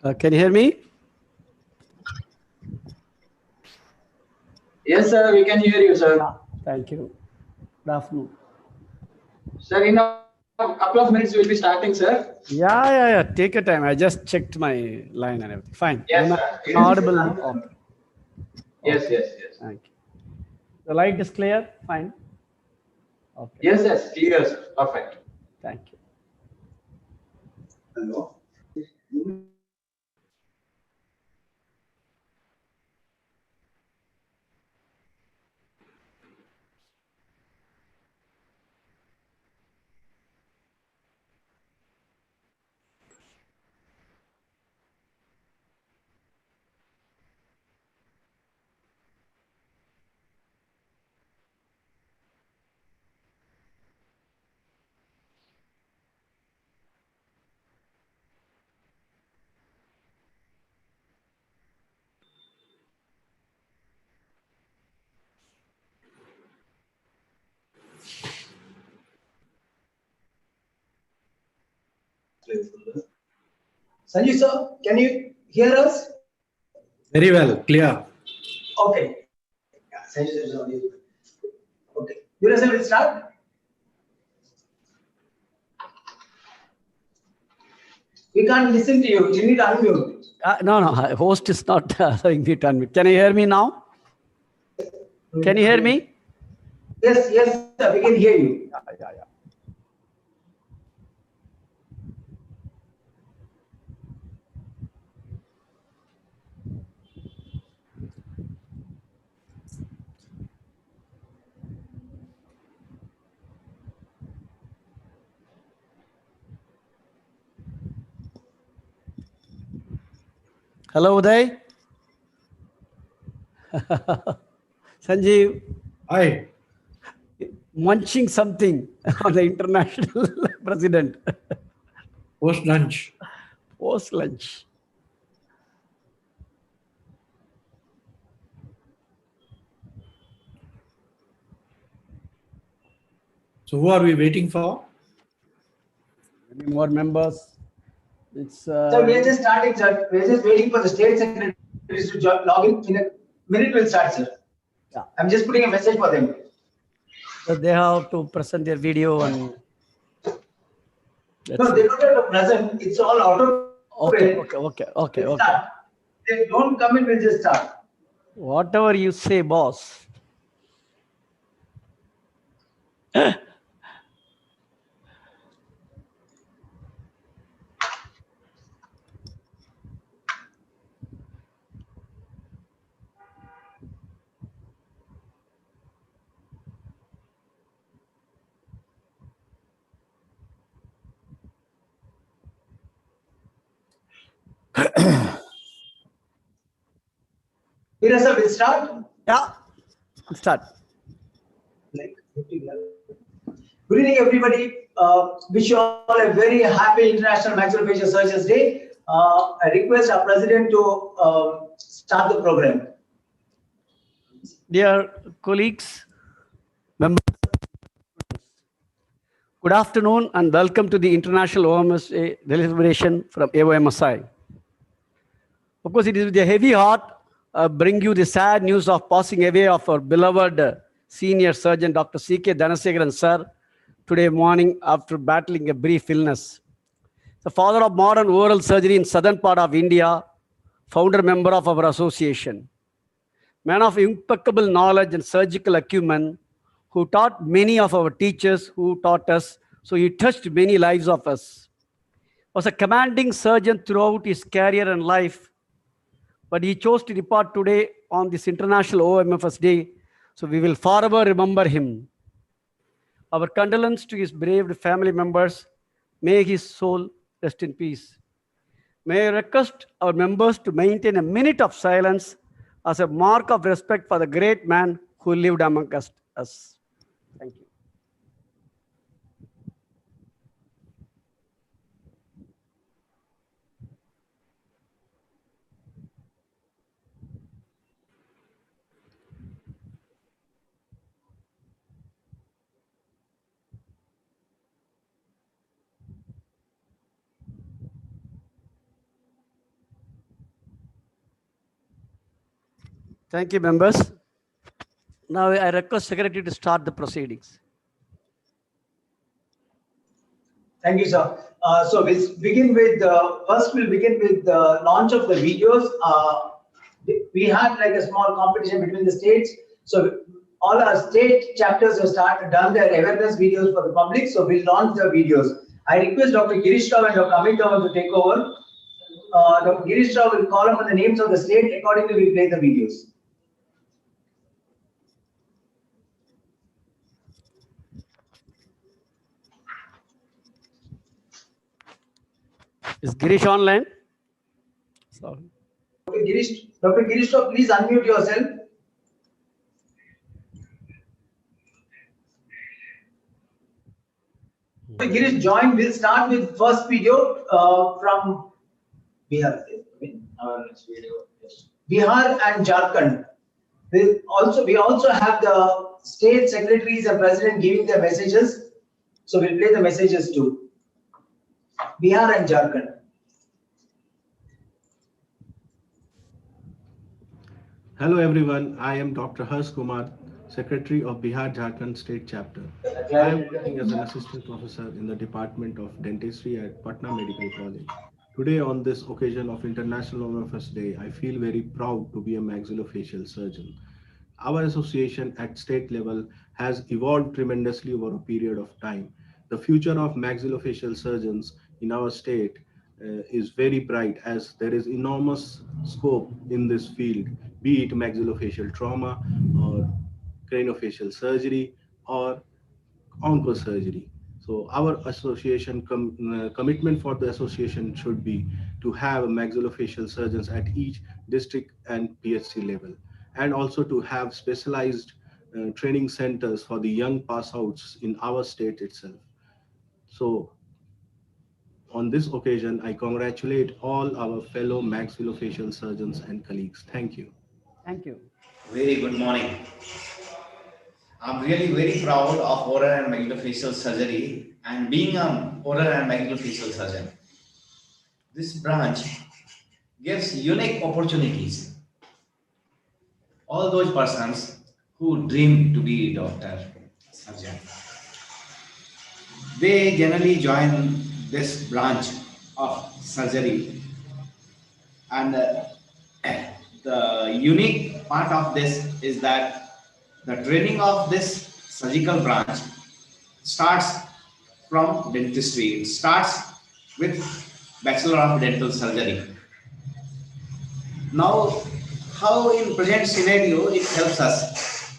Can you hear me? Yes, sir, we can hear you, sir. Thank you. Good afternoon. Sir, in a couple of minutes, we'll be starting, sir. Yeah. Take your time. I just checked my line and everything. Fine. Yes, Am sir. I audible? Okay. Yes. Thank you. The light is clear? Fine. Okay. Yes, clear, sir. Perfect. Thank you. Hello. Sanjeev sir, can you hear us? Very well, clear. Okay. Yeah, Sanjeev sir is audio. Okay. Viraj sir will start. We can't listen to you. You need to unmute. No. Host is not allowing me to unmute. Can you hear me now? Can you hear me? Yes, sir. We can hear you. Yeah. Hello, Uday. Sanjeev. Hi. Munching something on the international president. Post lunch. Post lunch. So who are we waiting for? Any more members? It's Sir, we are just starting, sir. We are just waiting for the state secretaries to log in. In a minute, we'll start, sir. Yeah. I'm just putting a message for them. So they have to present their video and. No, they don't have to present. It's all auto. Okay. We'll start. They don't come in, we'll just start. Whatever you say, boss. Viraj sir, we'll start. Yeah. Start. Good evening, everybody. Wish you all a very happy International Maxillofacial Surgeons Day. I request our president to start the program. Dear colleagues, members, good afternoon and welcome to the International OMS Day celebration from AOMSI. Of course, it is with a heavy heart bring you the sad news of passing away of our beloved senior surgeon, Dr. C.K. Dhanasekaran sir, today morning after battling a brief illness. The father of modern oral surgery in southern part of India, founder member of our association. Man of impeccable knowledge and surgical acumen, who taught many of our teachers who taught us, so he touched many lives of us. Was a commanding surgeon throughout his career and life, but he chose to depart today on this International OMFS Day, so we will forever remember him. Our condolence to his brave family members. May his soul rest in peace. May I request our members to maintain a minute of silence as a mark of respect for the great man who lived among us. Thank you. Thank you, members. Now I request Secretary to start the proceedings. Thank you, sir. So we'll begin with, first we'll begin with the launch of the videos. We had like a small competition between the states. So all our state chapters have done their awareness videos for the public. So we'll launch the videos. I request Dr. Girish Rao and Dr. Amit Rao to take over. Dr. Girish Rao will call upon the names of the state. Accordingly, we'll play the videos. Is Girish online? Sorry. Dr. Girish Rao, please unmute yourself. Dr. Girish, join. We'll start with first video from Bihar. Bihar and Jharkhand. We also have the state secretaries and president giving their messages. So we'll play the messages too. Bihar and Jharkhand. Hello everyone, I am Dr. Harsh Kumar, Secretary of Bihar Jharkhand State Chapter. I am working as an assistant professor in the Department of Dentistry at Patna Medical College. Today on this occasion of International OMFS Day, I feel very proud to be a maxillofacial surgeon. Our association at state level has evolved tremendously over a period of time. The future of maxillofacial surgeons in our state is very bright, as there is enormous scope in this field, be it maxillofacial trauma or craniofacial surgery or oncosurgery. So our association commitment for the association should be to have maxillofacial surgeons at each district and PHC level, and also to have specialized training centers for the young pass outs in our state itself. So on this occasion, I congratulate all our fellow maxillofacial surgeons and colleagues. Thank you. Thank you. Very good morning. I'm really very proud of oral and maxillofacial surgery and being an oral and maxillofacial surgeon. This branch gives unique opportunities. All those persons who dream to be a doctor, surgeon, they generally join this branch of surgery, and the unique part of this is that the training of this surgical branch starts from dentistry. It starts with Bachelor of Dental Surgery. Now, how in present scenario it helps us?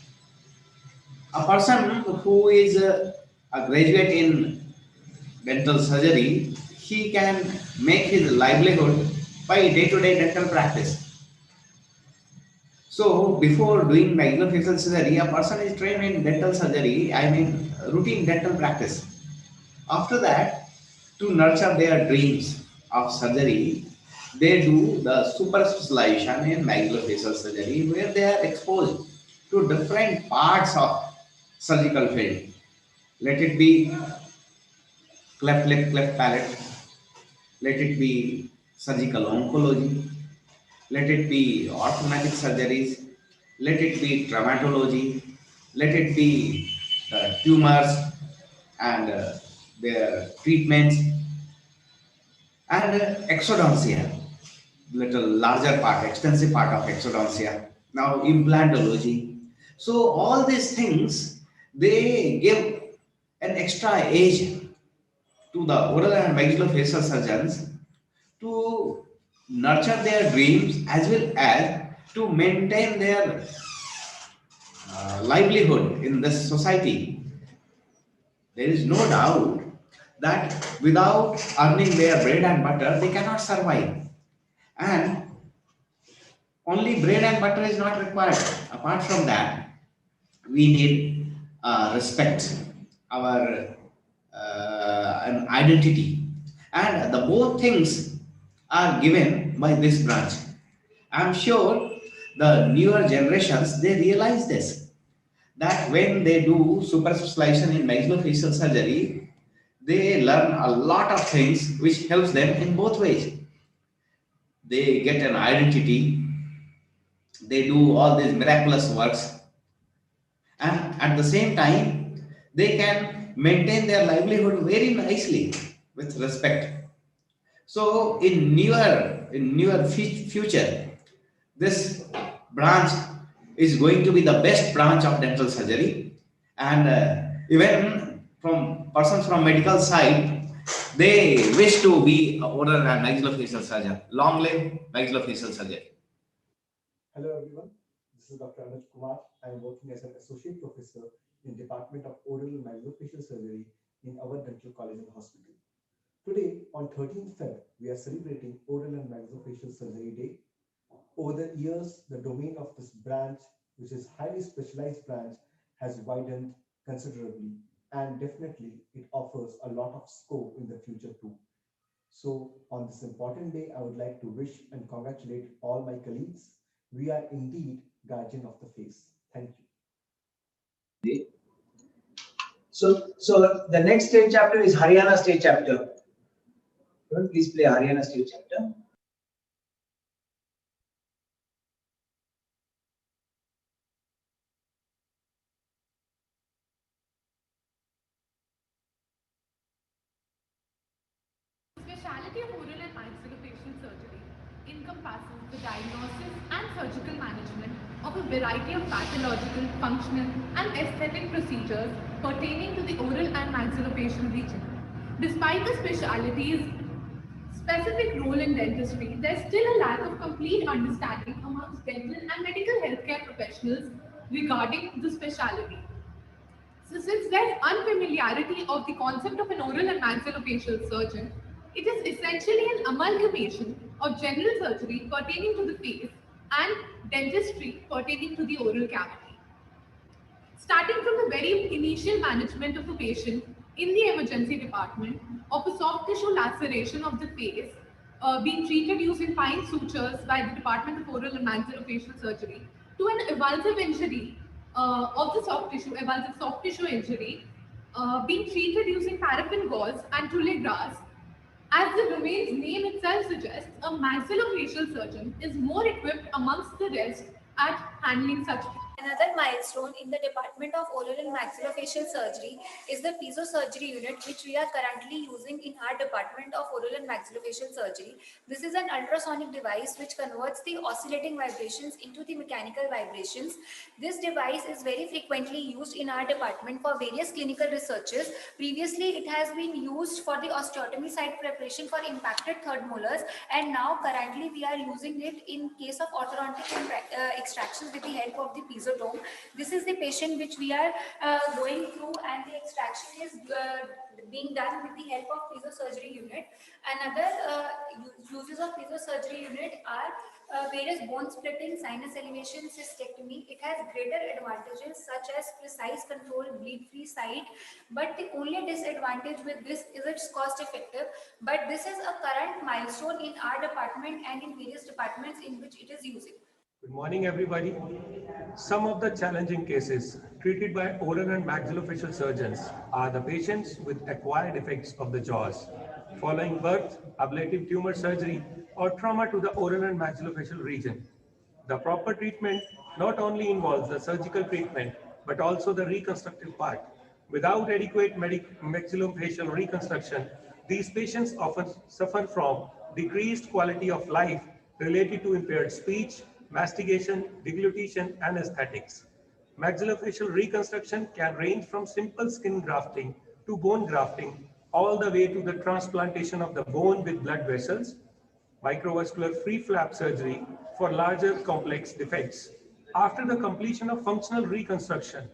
A person who is a graduate in dental surgery, he can make his livelihood by day-to-day dental practice. So before doing maxillofacial surgery, a person is trained in dental surgery, I mean routine dental practice. After that, to nurture their dreams of surgery, they do the super specialization in maxillofacial surgery, where they are exposed to different parts of surgical field. Let it be cleft lip, cleft palate, let it be surgical oncology, let it be orthodontic surgeries, let it be traumatology, let it be tumors and their treatments, and exodontia, little larger part, extensive part of exodontia. Now implantology. So all these things, they give an extra edge to the oral and maxillofacial surgeons to nurture their dreams as well as to maintain their livelihood in this society. There is no doubt that without earning their bread and butter, they cannot survive. And only bread and butter is not required. Apart from that, we need respect, our an identity, and the both things are given by this branch. I'm sure the newer generations, they realize this, that when they do super specialization in maxillofacial surgery, they learn a lot of things which helps them in both ways. They get an identity they do all these miraculous works, and at the same time, they can maintain their livelihood very nicely with respect. So in newer future, this branch is going to be the best branch of dental surgery, and even from persons from medical side, they wish to be a oral and maxillofacial surgeon. Long live maxillofacial surgery. Hello everyone, this is Dr. Anuj Kumar. I am working as an associate professor in Department of Oral and Maxillofacial Surgery in our dental college and hospital. Today, on 13th Feb, we are celebrating Oral and Maxillofacial Surgery Day. Over the years, the domain of this branch, which is highly specialized branch, has widened considerably, and definitely it offers a lot of scope in the future too. So on this important day, I would like to wish and congratulate all my colleagues. We are indeed guardian of the face. Thank you. So the next state chapter is Haryana state chapter. Please play Haryana state chapter. Specialty of oral and maxillofacial surgery encompasses the diagnosis and surgical management of a variety of pathological, functional, and aesthetic procedures pertaining to the oral and maxillofacial region. Despite the speciality's specific role in dentistry, there is still a lack of complete understanding amongst dental and medical healthcare professionals regarding the specialty. So since there's unfamiliarity of the concept of an oral and maxillofacial surgeon, it is essentially an amalgamation of general surgery pertaining to the face and dentistry pertaining to the oral cavity. Starting from the very initial management of a patient in the emergency department of a soft tissue laceration of the face being treated using fine sutures by the Department of Oral and Maxillofacial Surgery to an evulsive injury of the soft tissue, evulsive soft tissue injury being treated using paraffin gauze and tule grass. As the domain's name itself suggests, a maxillofacial surgeon is more equipped amongst the rest at handling such. Another milestone in the Department of Oral and Maxillofacial Surgery is the piezosurgery unit, which we are currently using in our Department of Oral and Maxillofacial Surgery. This is an ultrasonic device which converts the oscillating vibrations into the mechanical vibrations. This device is very frequently used in our department for various clinical researches. Previously, it has been used for the osteotomy site preparation for impacted third molars, and now currently we are using it in case of orthodontic extractions with the help of the piezo. This is the patient which we are going through, and the extraction is being done with the help of piezosurgery unit. Another uses of piezosurgery unit are various bone splitting, sinus elevation, cystectomy. It has greater advantages such as precise control, bleed-free site, but the only disadvantage with this is it's cost effective. But this is a current milestone in our department and in various departments in which it is using. Good morning, everybody. Some of the challenging cases treated by oral and maxillofacial surgeons are the patients with acquired defects of the jaws, following birth, ablative tumor surgery, or trauma to the oral and maxillofacial region. The proper treatment not only involves the surgical treatment, but also the reconstructive part. Without adequate maxillofacial reconstruction, these patients often suffer from decreased quality of life related to impaired speech, mastication, deglutition, and aesthetics. Maxillofacial reconstruction can range from simple skin grafting to bone grafting, all the way to the transplantation of the bone with blood vessels, microvascular free flap surgery for larger complex defects. After the completion of functional reconstruction,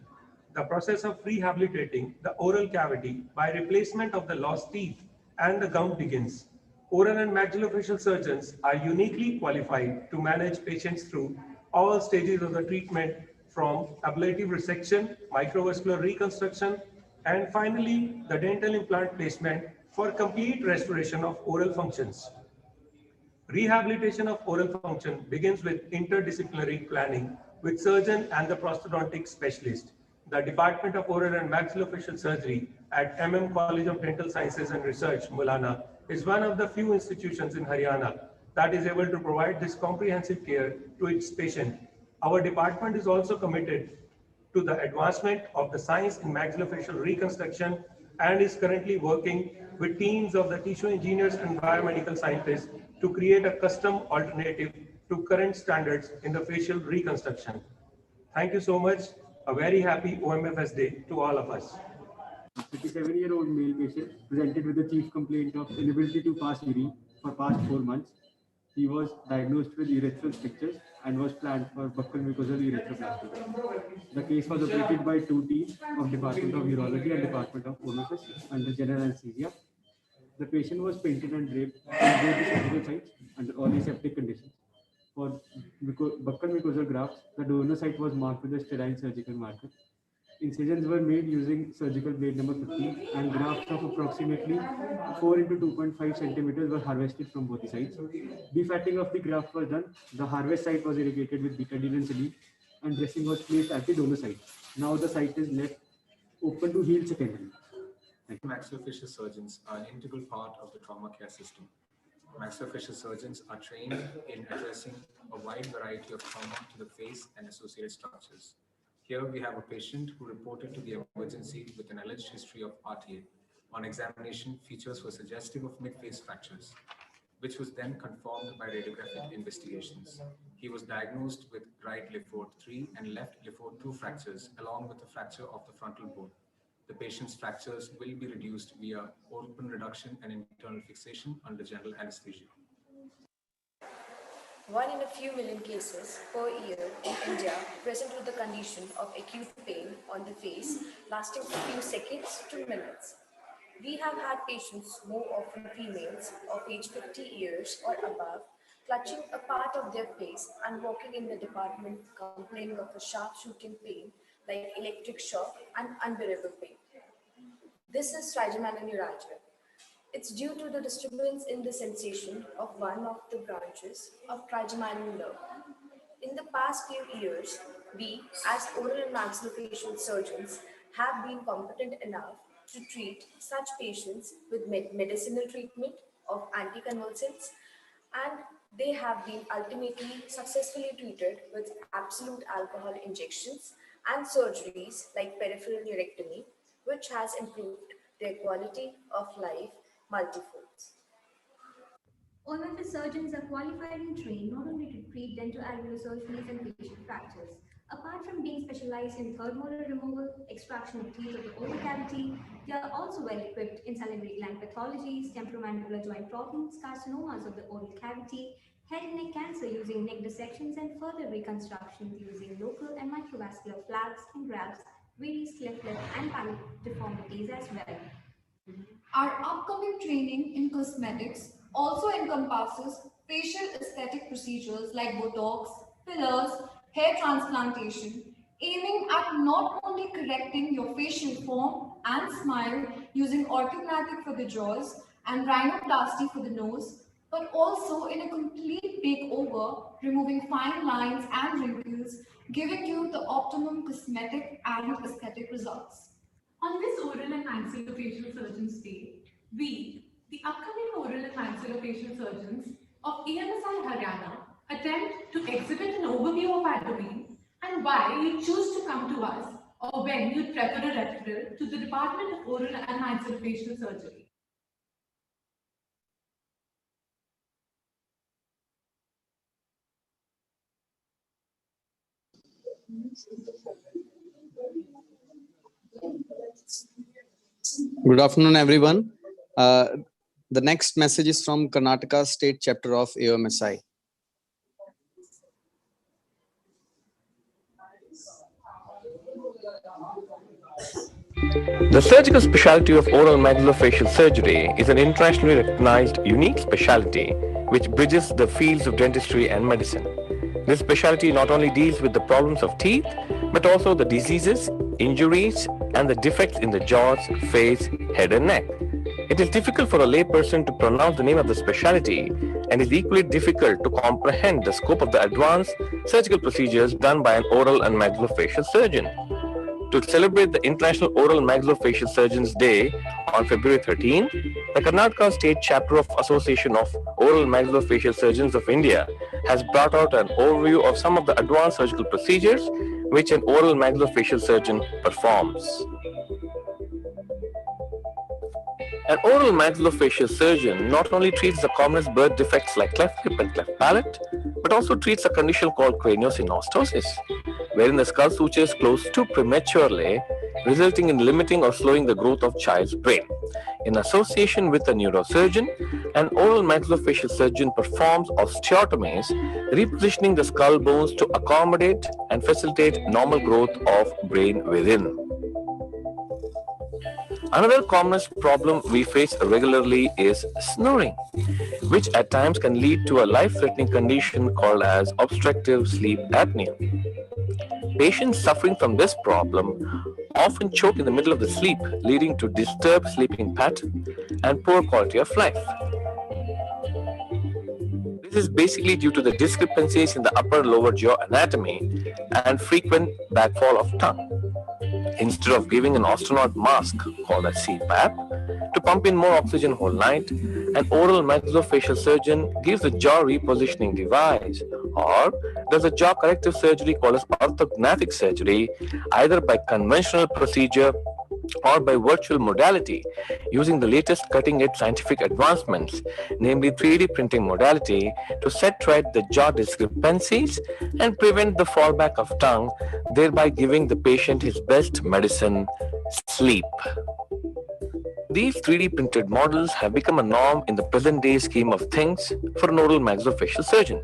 the process of rehabilitating the oral cavity by replacement of the lost teeth and the gum begins. Oral and maxillofacial surgeons are uniquely qualified to manage patients through all stages of the treatment, from ablative resection, microvascular reconstruction, and finally the dental implant placement for complete restoration of oral functions. Rehabilitation of oral function begins with interdisciplinary planning with surgeon and the prosthodontic specialist. The Department of Oral and Maxillofacial Surgery at College of Dental Sciences and Research, Mulana, is one of the few institutions in Haryana that is able to provide this comprehensive care to its patient. Our department is also committed to the advancement of the science in maxillofacial reconstruction and is currently working with teams of the tissue engineers and biomedical scientists to create a custom alternative to current standards in the facial reconstruction. Thank you so much. A very happy OMFS Day to all of us. A 37-year-old male patient presented with the chief complaint of inability to pass urine for past 4 months. He was diagnosed with urethral strictures and was planned for buccal mucosal urethroplasty. The case was operated by 2 teams of Department of Urology and Department of OMFS under general anesthesia. The patient was painted and draped on both the surgical sites under all aseptic conditions. For buccal mucosal grafts, the donor site was marked with a sterile surgical marker. Incisions were made using surgical blade number 15 and grafts of approximately 4 into 2.5 centimeters were harvested from both the sides. Defatting of the graft was done. The harvest site was irrigated with betadine and saline and dressing was placed at the donor site. Now the site is left open to heal secondary. Maxillofacial surgeons are an integral part of the trauma care system. Maxillofacial surgeons are trained in addressing a wide variety of trauma to the face and associated structures. Here we have a patient who reported to the emergency with an alleged history of RTA. On examination, features were suggestive of mid-face fractures, which was then confirmed by radiographic investigations. He was diagnosed with right Lefort 3 and left Lefort 2 fractures, along with a fracture of the frontal bone. The patient's fractures will be reduced via open reduction and internal fixation under general anesthesia. 1 in a few million cases per year in India present with the condition of acute pain on the face lasting a few seconds to minutes. We have had patients, more often females of age 50 years or above, clutching a part of their face and walking in the department complaining of a sharp shooting pain like electric shock and unbearable pain. This is trigeminal neuralgia. It's due to the disturbance in the sensation of one of the branches of trigeminal nerve. In the past few years, we, as oral and maxillofacial surgeons, have been competent enough to treat such patients with medicinal treatment of anticonvulsants, and they have been ultimately successfully treated with absolute alcohol injections and surgeries like peripheral neurectomy, which has improved their quality of life multifolds. OMFS surgeons are qualified and trained not only to treat dental alveolar surgeries and facial fractures. Apart from being specialized in third molar removal, extraction of teeth of the oral cavity, they are also well equipped in salivary gland pathologies, temporomandibular joint problems, carcinomas of the oral cavity, head and neck cancer using neck dissections, and further reconstructions using local and microvascular flaps and grafts, various cleft lip and palate deformities as well. Our upcoming training in cosmetics also encompasses facial aesthetic procedures like Botox, fillers, hair transplantation, aiming at not only correcting your facial form and smile using orthognathic for the jaws and rhinoplasty for the nose, but also in a complete makeover, removing fine lines and wrinkles, giving you the optimum cosmetic and aesthetic results. On this Oral and Maxillofacial Surgeons Day, we, the upcoming Oral and Maxillofacial Surgeons of EMSI Haryana, attempt to exhibit an overview of our domain and why you choose to come to us or when you prefer a referral to the Department of Oral and Maxillofacial Surgery. Good afternoon, everyone. The next message is from Karnataka State Chapter of AOMSI. The surgical specialty of oral maxillofacial surgery is an internationally recognized unique specialty which bridges the fields of dentistry and medicine. This specialty not only deals with the problems of teeth, but also the diseases, injuries, and the defects in the jaws, face, head, and neck. It is difficult for a layperson to pronounce the name of the specialty and is equally difficult to comprehend the scope of the advanced surgical procedures done by an oral and maxillofacial surgeon. To celebrate the International Oral and Maxillofacial Surgeons Day on February 13, the Karnataka State Chapter of Association of Oral Oral Maxillofacial Surgeons of India has brought out an overview of some of the advanced surgical procedures which an oral maxillofacial surgeon performs. An oral maxillofacial surgeon not only treats the commonest birth defects like cleft lip and cleft palate, but also treats a condition called craniosynostosis, wherein the skull sutures close too prematurely, resulting in limiting or slowing the growth of child's brain. In association with a neurosurgeon, an oral maxillofacial surgeon performs osteotomies, repositioning the skull bones to accommodate and facilitate normal growth of brain within. Another commonest problem we face regularly is snoring, which at times can lead to a life-threatening condition called as obstructive sleep apnea. Patients suffering from this problem often choke in the middle of the sleep, leading to disturbed sleeping pattern and poor quality of life. This is basically due to the discrepancies in the upper-lower jaw anatomy and frequent backfall of tongue. Instead of giving an astronaut mask called a CPAP to pump in more oxygen whole night, an oral maxillofacial surgeon gives a jaw repositioning device or does a jaw corrective surgery called as orthognathic surgery, either by conventional procedure or by virtual modality using the latest cutting-edge scientific advancements, namely 3D printing modality, to set right the jaw discrepancies and prevent the fallback of tongue, thereby giving the patient his best medicine, sleep. These 3D printed models have become a norm in the present day scheme of things for an oral maxillofacial surgeon.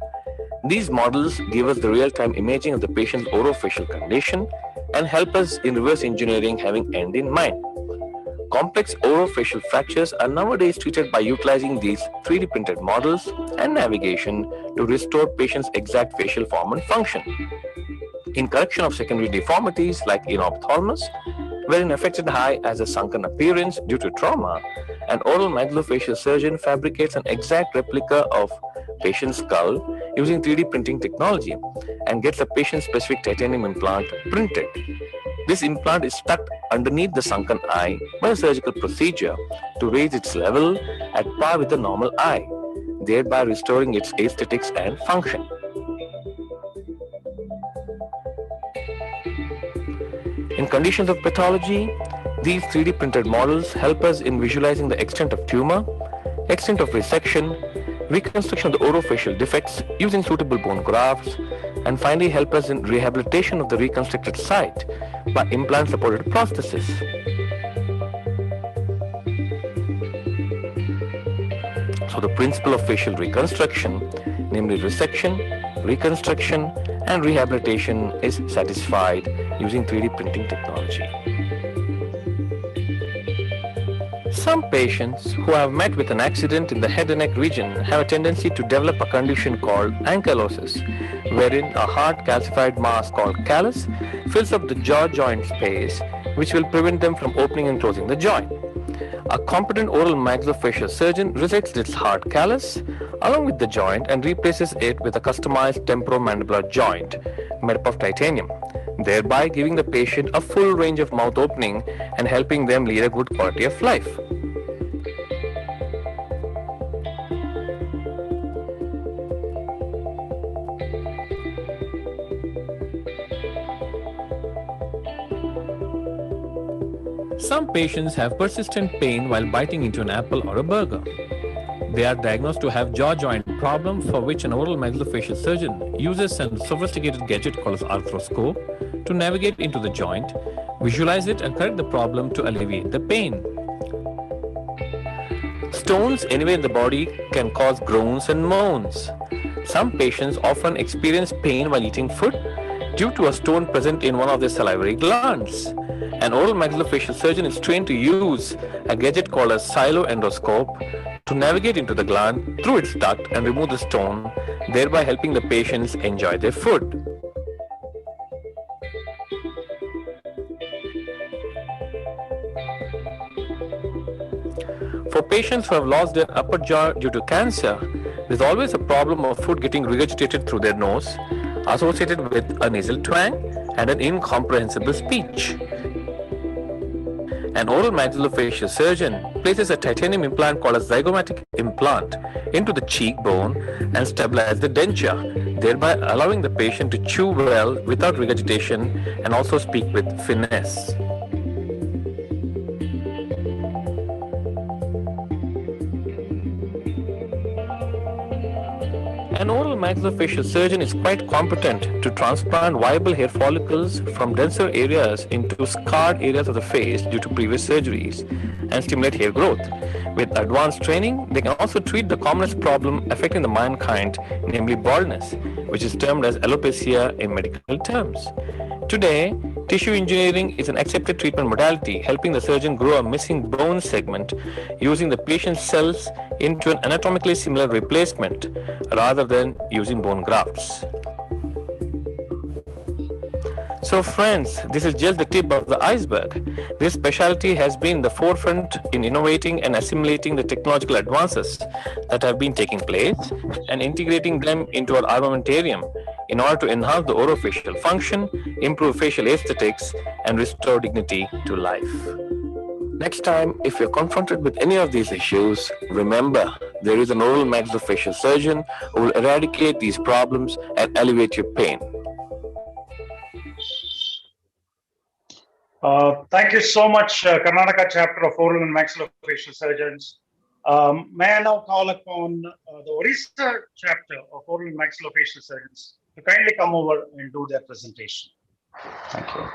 These models give us the real-time imaging of the patient's orofacial condition and help us in reverse engineering having end in mind. Complex orofacial fractures are nowadays treated by utilizing these 3D printed models and navigation to restore patients' exact facial form and function. In correction of secondary deformities like in ophthalmos, where an affected eye has a sunken appearance due to trauma, an oral maxillofacial surgeon fabricates an exact replica of patient's skull using 3D printing technology and gets a patient-specific titanium implant printed. This implant is stuck underneath the sunken eye by a surgical procedure to raise its level at par with the normal eye, thereby restoring its aesthetics and function. In conditions of pathology, these 3D printed models help us in visualizing the extent of tumor, extent of resection, reconstruction of the orofacial defects using suitable bone grafts, and finally help us in rehabilitation of the reconstructed site by implant-supported prosthesis. So the principle of facial reconstruction, namely resection, reconstruction, and rehabilitation, is satisfied using 3D printing technology. Some patients who have met with an accident in the head and neck region have a tendency to develop a condition called ankylosis, wherein a hard calcified mass called callus fills up the jaw joint space, which will prevent them from opening and closing the joint. A competent oral maxillofacial surgeon resects this hard callus along with the joint and replaces it with a customized temporomandibular joint made up of titanium, thereby giving the patient a full range of mouth opening and helping them lead a good quality of life. Some patients have persistent pain while biting into an apple or a burger. They are diagnosed to have jaw joint problem, for which an oral maxillofacial surgeon uses a sophisticated gadget called as arthroscope to navigate into the joint, visualize it, and correct the problem to alleviate the pain. Stones anywhere in the body can cause groans and moans. Some patients often experience pain while eating food due to a stone present in one of their salivary glands. An oral maxillofacial surgeon is trained to use a gadget called a xyloendoscope to navigate into the gland through its duct and remove the stone, thereby helping the patients enjoy their food. For patients who have lost their upper jaw due to cancer, there's always a problem of food getting regurgitated through their nose, associated with a nasal twang and an incomprehensible speech. An oral maxillofacial surgeon places a titanium implant called a zygomatic implant into the cheekbone and stabilizes the denture, thereby allowing the patient to chew well without regurgitation and also speak with finesse. An oral maxillofacial surgeon is quite competent to transplant viable hair follicles from denser areas into scarred areas of the face due to previous surgeries and stimulate hair growth. With advanced training, they can also treat the commonest problem affecting the mankind, namely baldness, which is termed as alopecia in medical terms. Today, tissue engineering is an accepted treatment modality, helping the surgeon grow a missing bone segment using the patient's cells into an anatomically similar replacement rather than using bone grafts. So friends, this is just the tip of the iceberg. This specialty has been the forefront in innovating and assimilating the technological advances that have been taking place and integrating them into our armamentarium in order to enhance the orofacial function, improve facial aesthetics, and restore dignity to life. Next time, if you're confronted with any of these issues, remember there is an oral maxillofacial surgeon who will eradicate these problems and alleviate your pain. Thank you so much, Karnataka chapter of Oral and Maxillofacial Surgeons. May I now call upon the Orissa chapter of Oral and Maxillofacial Surgeons to kindly come over and do their presentation. Thank you.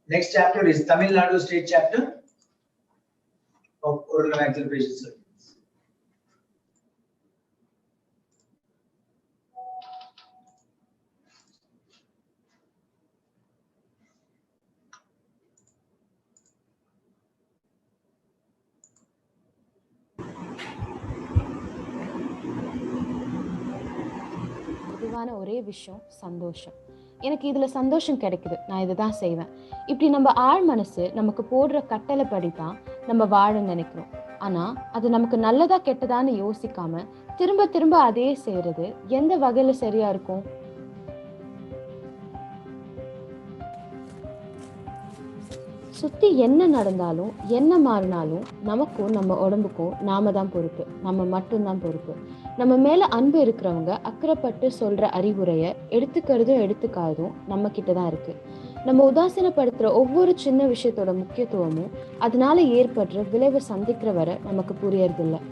Next chapter is Tamil Nadu State Chapter of Oral and Maxillofacial Surgery. பொதுவான ஒரே விஷயம் சந்தோஷம். எனக்கு இதுல சந்தோஷம் கிடைக்குது, நான் இதை தான் செய்வேன். இப்படி நம்ம ஆழ் மனசு நமக்கு போடுற கட்டளை படிதான் நம்ம வாழ நினைக்கிறோம். ஆனா அது நமக்கு நல்லதா கெட்டதான்னு யோசிக்காம திரும்ப திரும்ப அதே செய்யறது எந்த வகையில சரியா இருக்கும்? சுத்தி என்ன நடந்தாலும் என்ன மாறினாலும் நமக்கும் நம்ம உடம்புக்கும் நாம தான் பொறுப்பு, நம்ம மட்டும்தான் பொறுப்பு. நம்ம மேல அன்பு இருக்கிறவங்க அக்கறைப்பட்டு சொல்ற அறிவுரைய எடுத்துக்கிறதும் எடுத்துக்காததும் நம்ம கிட்டதான் இருக்கு. நம்ம உதாசீனப்படுத்துற ஒவ்வொரு சின்ன விஷயத்தோட முக்கியத்துவமும் அதனால ஏற்படுற விளைவை சந்திக்கிற வரை நமக்கு புரியறதில்லை.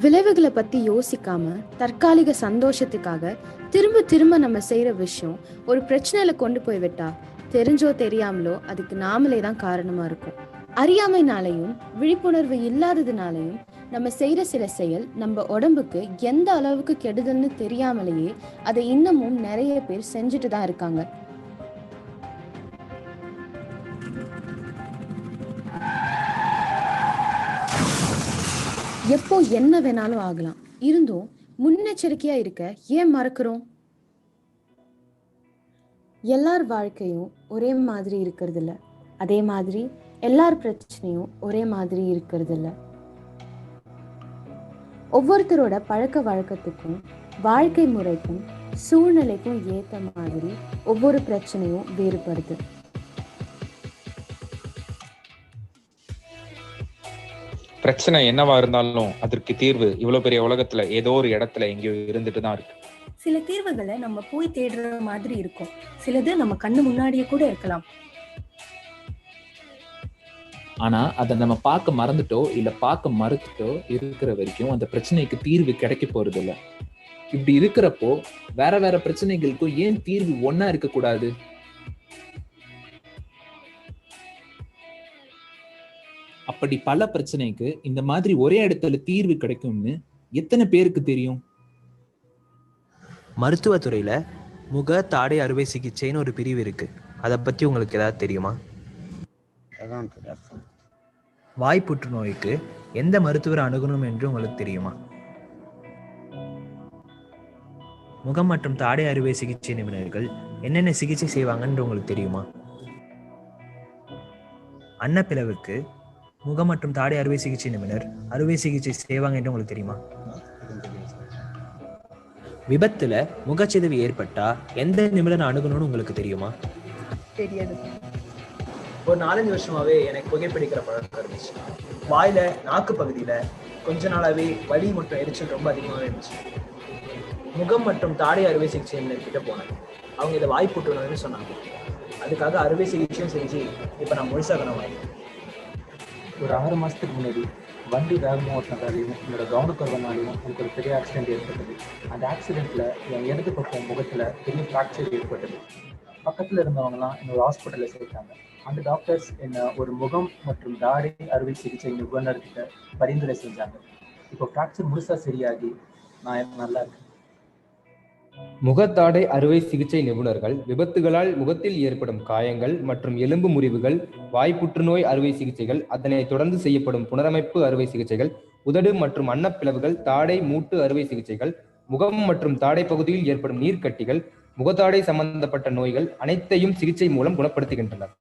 விளைவுகளை பத்தி யோசிக்காம தற்காலிக சந்தோஷத்துக்காக திரும்ப திரும்ப நம்ம செய்யற விஷயம் ஒரு பிரச்சனையில கொண்டு போய் விட்டா தெரிஞ்சோ தெரியாமலோ அதுக்கு நாமளே தான் காரணமா இருக்கும். அறியாமைனாலையும் விழிப்புணர்வு இல்லாததுனாலையும் நம்ம செய்யற சில செயல் நம்ம உடம்புக்கு எந்த அளவுக்கு கெடுதல்னு தெரியாமலேயே அதை இன்னமும் நிறைய பேர் செஞ்சுட்டு தான் இருக்காங்க. எப்போ என்ன வேணாலும் ஆகலாம், இருந்தும் முன்னெச்சரிக்கையா இருக்க ஏன் மறக்கிறோம்? எல்லார் வாழ்க்கையும் ஒரே மாதிரி இருக்கிறது இல்ல, அதே மாதிரி எல்லார் பிரச்சனையும் ஒரே மாதிரி இருக்கிறது இல்ல. ஒவ்வொருத்தரோட பழக்க வழக்கத்துக்கும் வாழ்க்கை முறைக்கும் சூழ்நிலைக்கும் ஏத்த மாதிரி ஒவ்வொரு பிரச்சனையும் வேறுபடுது. பிரச்சனை என்னவா இருந்தாலும் அதற்கு தீர்வு இவ்வளவு பெரிய உலகத்துல ஏதோ ஒரு இடத்துல எங்கேயோ இருந்துட்டு தான் இருக்கு. சில தீர்வுகளை நம்ம போய் தேடுற மாதிரி இருக்கும், சிலது நம்ம கண்ணு முன்னாடியே கூட இருக்கலாம். ஆனா அதை நம்ம பார்க்க மறந்துட்டோ இல்ல பார்க்க மறுத்துட்டோ இருக்கிற வரைக்கும் அந்த பிரச்சனைக்கு தீர்வு கிடைக்க போறது இல்ல. இப்படி இருக்கிறப்போ வேற வேற பிரச்சனைகளுக்கும் ஏன் தீர்வு ஒன்னா இருக்க கூடாது? அப்படி பல பிரச்சனைக்கு இந்த மாதிரி ஒரே இடத்துல தீர்வு கிடைக்கும்னு எத்தனை பேருக்கு தெரியும்? மருத்துவத்துறையில முக தாடை அறுவை சிகிச்சைன்னு ஒரு பிரிவு இருக்கு. அதை பத்தி உங்களுக்கு ஏதாவது தெரியுமா? வாய் புற்றுநோய்க்கு எந்த மருத்துவரை அணுகணும் என்று உங்களுக்கு தெரியுமா? முகம் மற்றும் தாடை அறுவை சிகிச்சை நிபுணர்கள் என்னென்ன சிகிச்சை செய்வாங்கன்னு உங்களுக்கு தெரியுமா? அன்னப்பிளவுக்கு முகம் மற்றும் தாடை அறுவை சிகிச்சை நிபுணர் அறுவை சிகிச்சை செய்வாங்க என்று உங்களுக்கு தெரியுமா? விபத்துல முகச்சிதவு ஏற்பட்டா எந்த நிபுணர் அணுகணும்னு உங்களுக்கு தெரியுமா? தெரியாது. ஒரு 4-5 வருஷமாவே எனக்கு புகைப்பிடிக்கிற பழக்கம் இருந்துச்சு. வாயில நாக்கு பகுதியில கொஞ்ச நாளாவே வலி மற்றும் எரிச்சல் ரொம்ப அதிகமாகவே இருந்துச்சு. முகம் மற்றும் தாடை அறுவை சிகிச்சை கிட்ட போனேன். அவங்க இதை வாய் புற்றுநோய்னு சொன்னாங்க. அதுக்காக அறுவை சிகிச்சையும் செஞ்சு இப்ப நான் முழுசா குணமாயிட்டேன். ஒரு 6 மாதத்துக்கு முன்னாடி வண்டி வேகமாக ஓட்டினதாலையும் என்னோட கவனக்குறைவனாலையும் எனக்கு ஒரு பெரிய ஆக்சிடென்ட் ஏற்பட்டது. அந்த ஆக்சிடென்ட்டில் என் இடது பக்கம் முகத்தில் பெரிய ஃப்ராக்சர் ஏற்பட்டது. பக்கத்தில் இருந்தவங்கலாம் என்னோட ஹாஸ்பிட்டலில் சேர்த்தாங்க. அந்த டாக்டர்ஸ் என்னை ஒரு முகம் மற்றும் தாடை அறுவை சிகிச்சை நிபுணர்கிட்ட பரிந்துரை செஞ்சாங்க. இப்போ ஃப்ராக்சர் முழுசாக சரியாகி நான் நல்லா இருக்கேன். முகத்தாடை அறுவை சிகிச்சை நிபுணர்கள் விபத்துகளால் முகத்தில் ஏற்படும் காயங்கள் மற்றும் எலும்பு முறிவுகள், வாய் புற்றுநோய் அறுவை சிகிச்சைகள், அதனை தொடர்ந்து செய்யப்படும் புனரமைப்பு அறுவை சிகிச்சைகள், உதடு மற்றும் அன்னப்பிளவுகள், தாடை மூட்டு அறுவை சிகிச்சைகள், முகம் மற்றும் தாடை பகுதியில் ஏற்படும் நீர்க்கட்டிகள், முகத்தாடை சம்பந்தப்பட்ட நோய்கள் அனைத்தையும் சிகிச்சை மூலம் குணப்படுத்துகின்றனர்.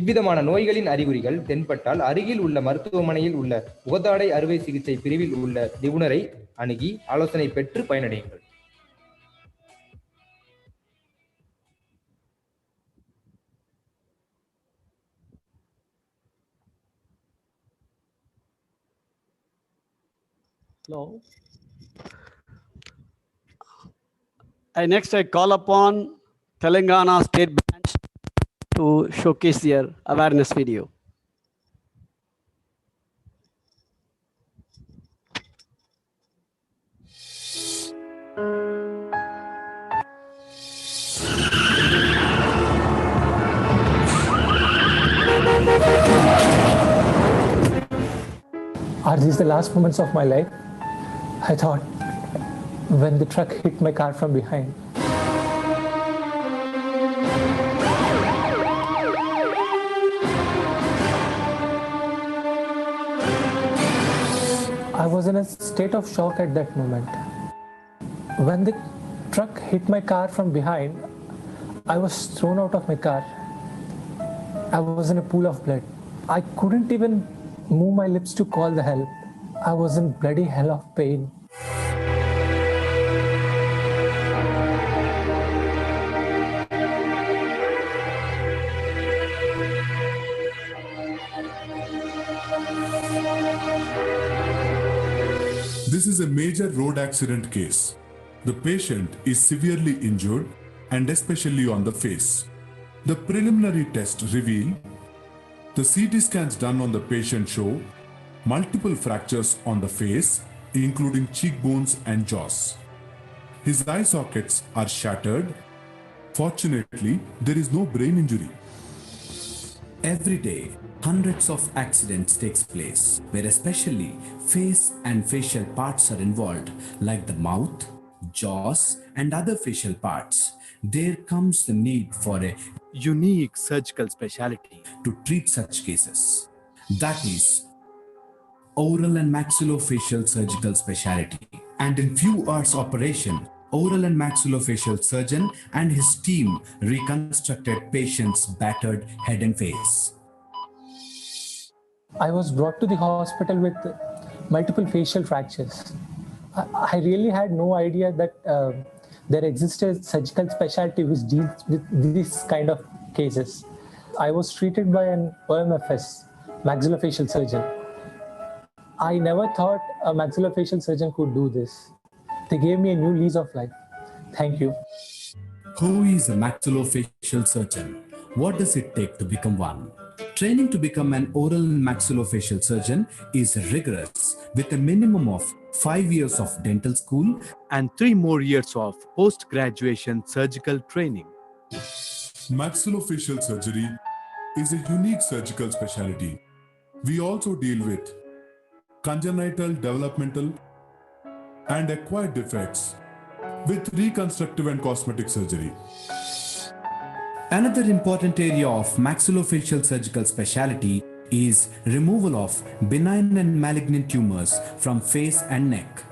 இவ்விதமான நோய்களின் அறிகுறிகள் தென்பட்டால் அருகில் உள்ள மருத்துவமனையில் உள்ள முகத்தாடை அறுவை சிகிச்சை பிரிவில் உள்ள நிபுணரை அணுகி ஆலோசனை பெற்று பயனடையுங்கள். I call upon Telangana State Branch to showcase their awareness video. Are these the last moments of my life? I thought when the truck hit my car from behind. I was in a state of shock at that moment. When the truck hit my car from behind, I was thrown out of my car. I was in a pool of blood. I couldn't even move my lips to call the help. I was in bloody hell of pain. This is a major road accident case. The patient is severely injured and especially on the face. The preliminary tests reveal the CT scans done on the patient show multiple fractures on the face, including cheekbones and jaws. His eye sockets are shattered. Fortunately, there is no brain injury. Every day, hundreds of accidents takes place, where especially face and facial parts are involved, like the mouth, jaws, and other facial parts. There comes the need for a unique surgical specialty to treat such cases. That is oral and maxillofacial surgical specialty. And in few hours operation, oral and maxillofacial surgeon and his team reconstructed patient's battered head and face. I was brought to the hospital with multiple facial fractures. I really had no idea that there existed surgical specialty which deals with these kind of cases. I was treated by an OMFS, maxillofacial surgeon. I never thought a maxillofacial surgeon could do this. They gave me a new lease of life. Thank you. Who is a maxillofacial surgeon? What does it take to become one? Training to become an oral and maxillofacial surgeon is rigorous, with a minimum of 5 years of dental school and 3 more years of post-graduation surgical training. Maxillofacial surgery is a unique surgical specialty. We also deal with congenital, developmental, and acquired defects with reconstructive and cosmetic surgery. Another important area of maxillofacial surgical specialty is removal of benign and malignant tumors from face and neck,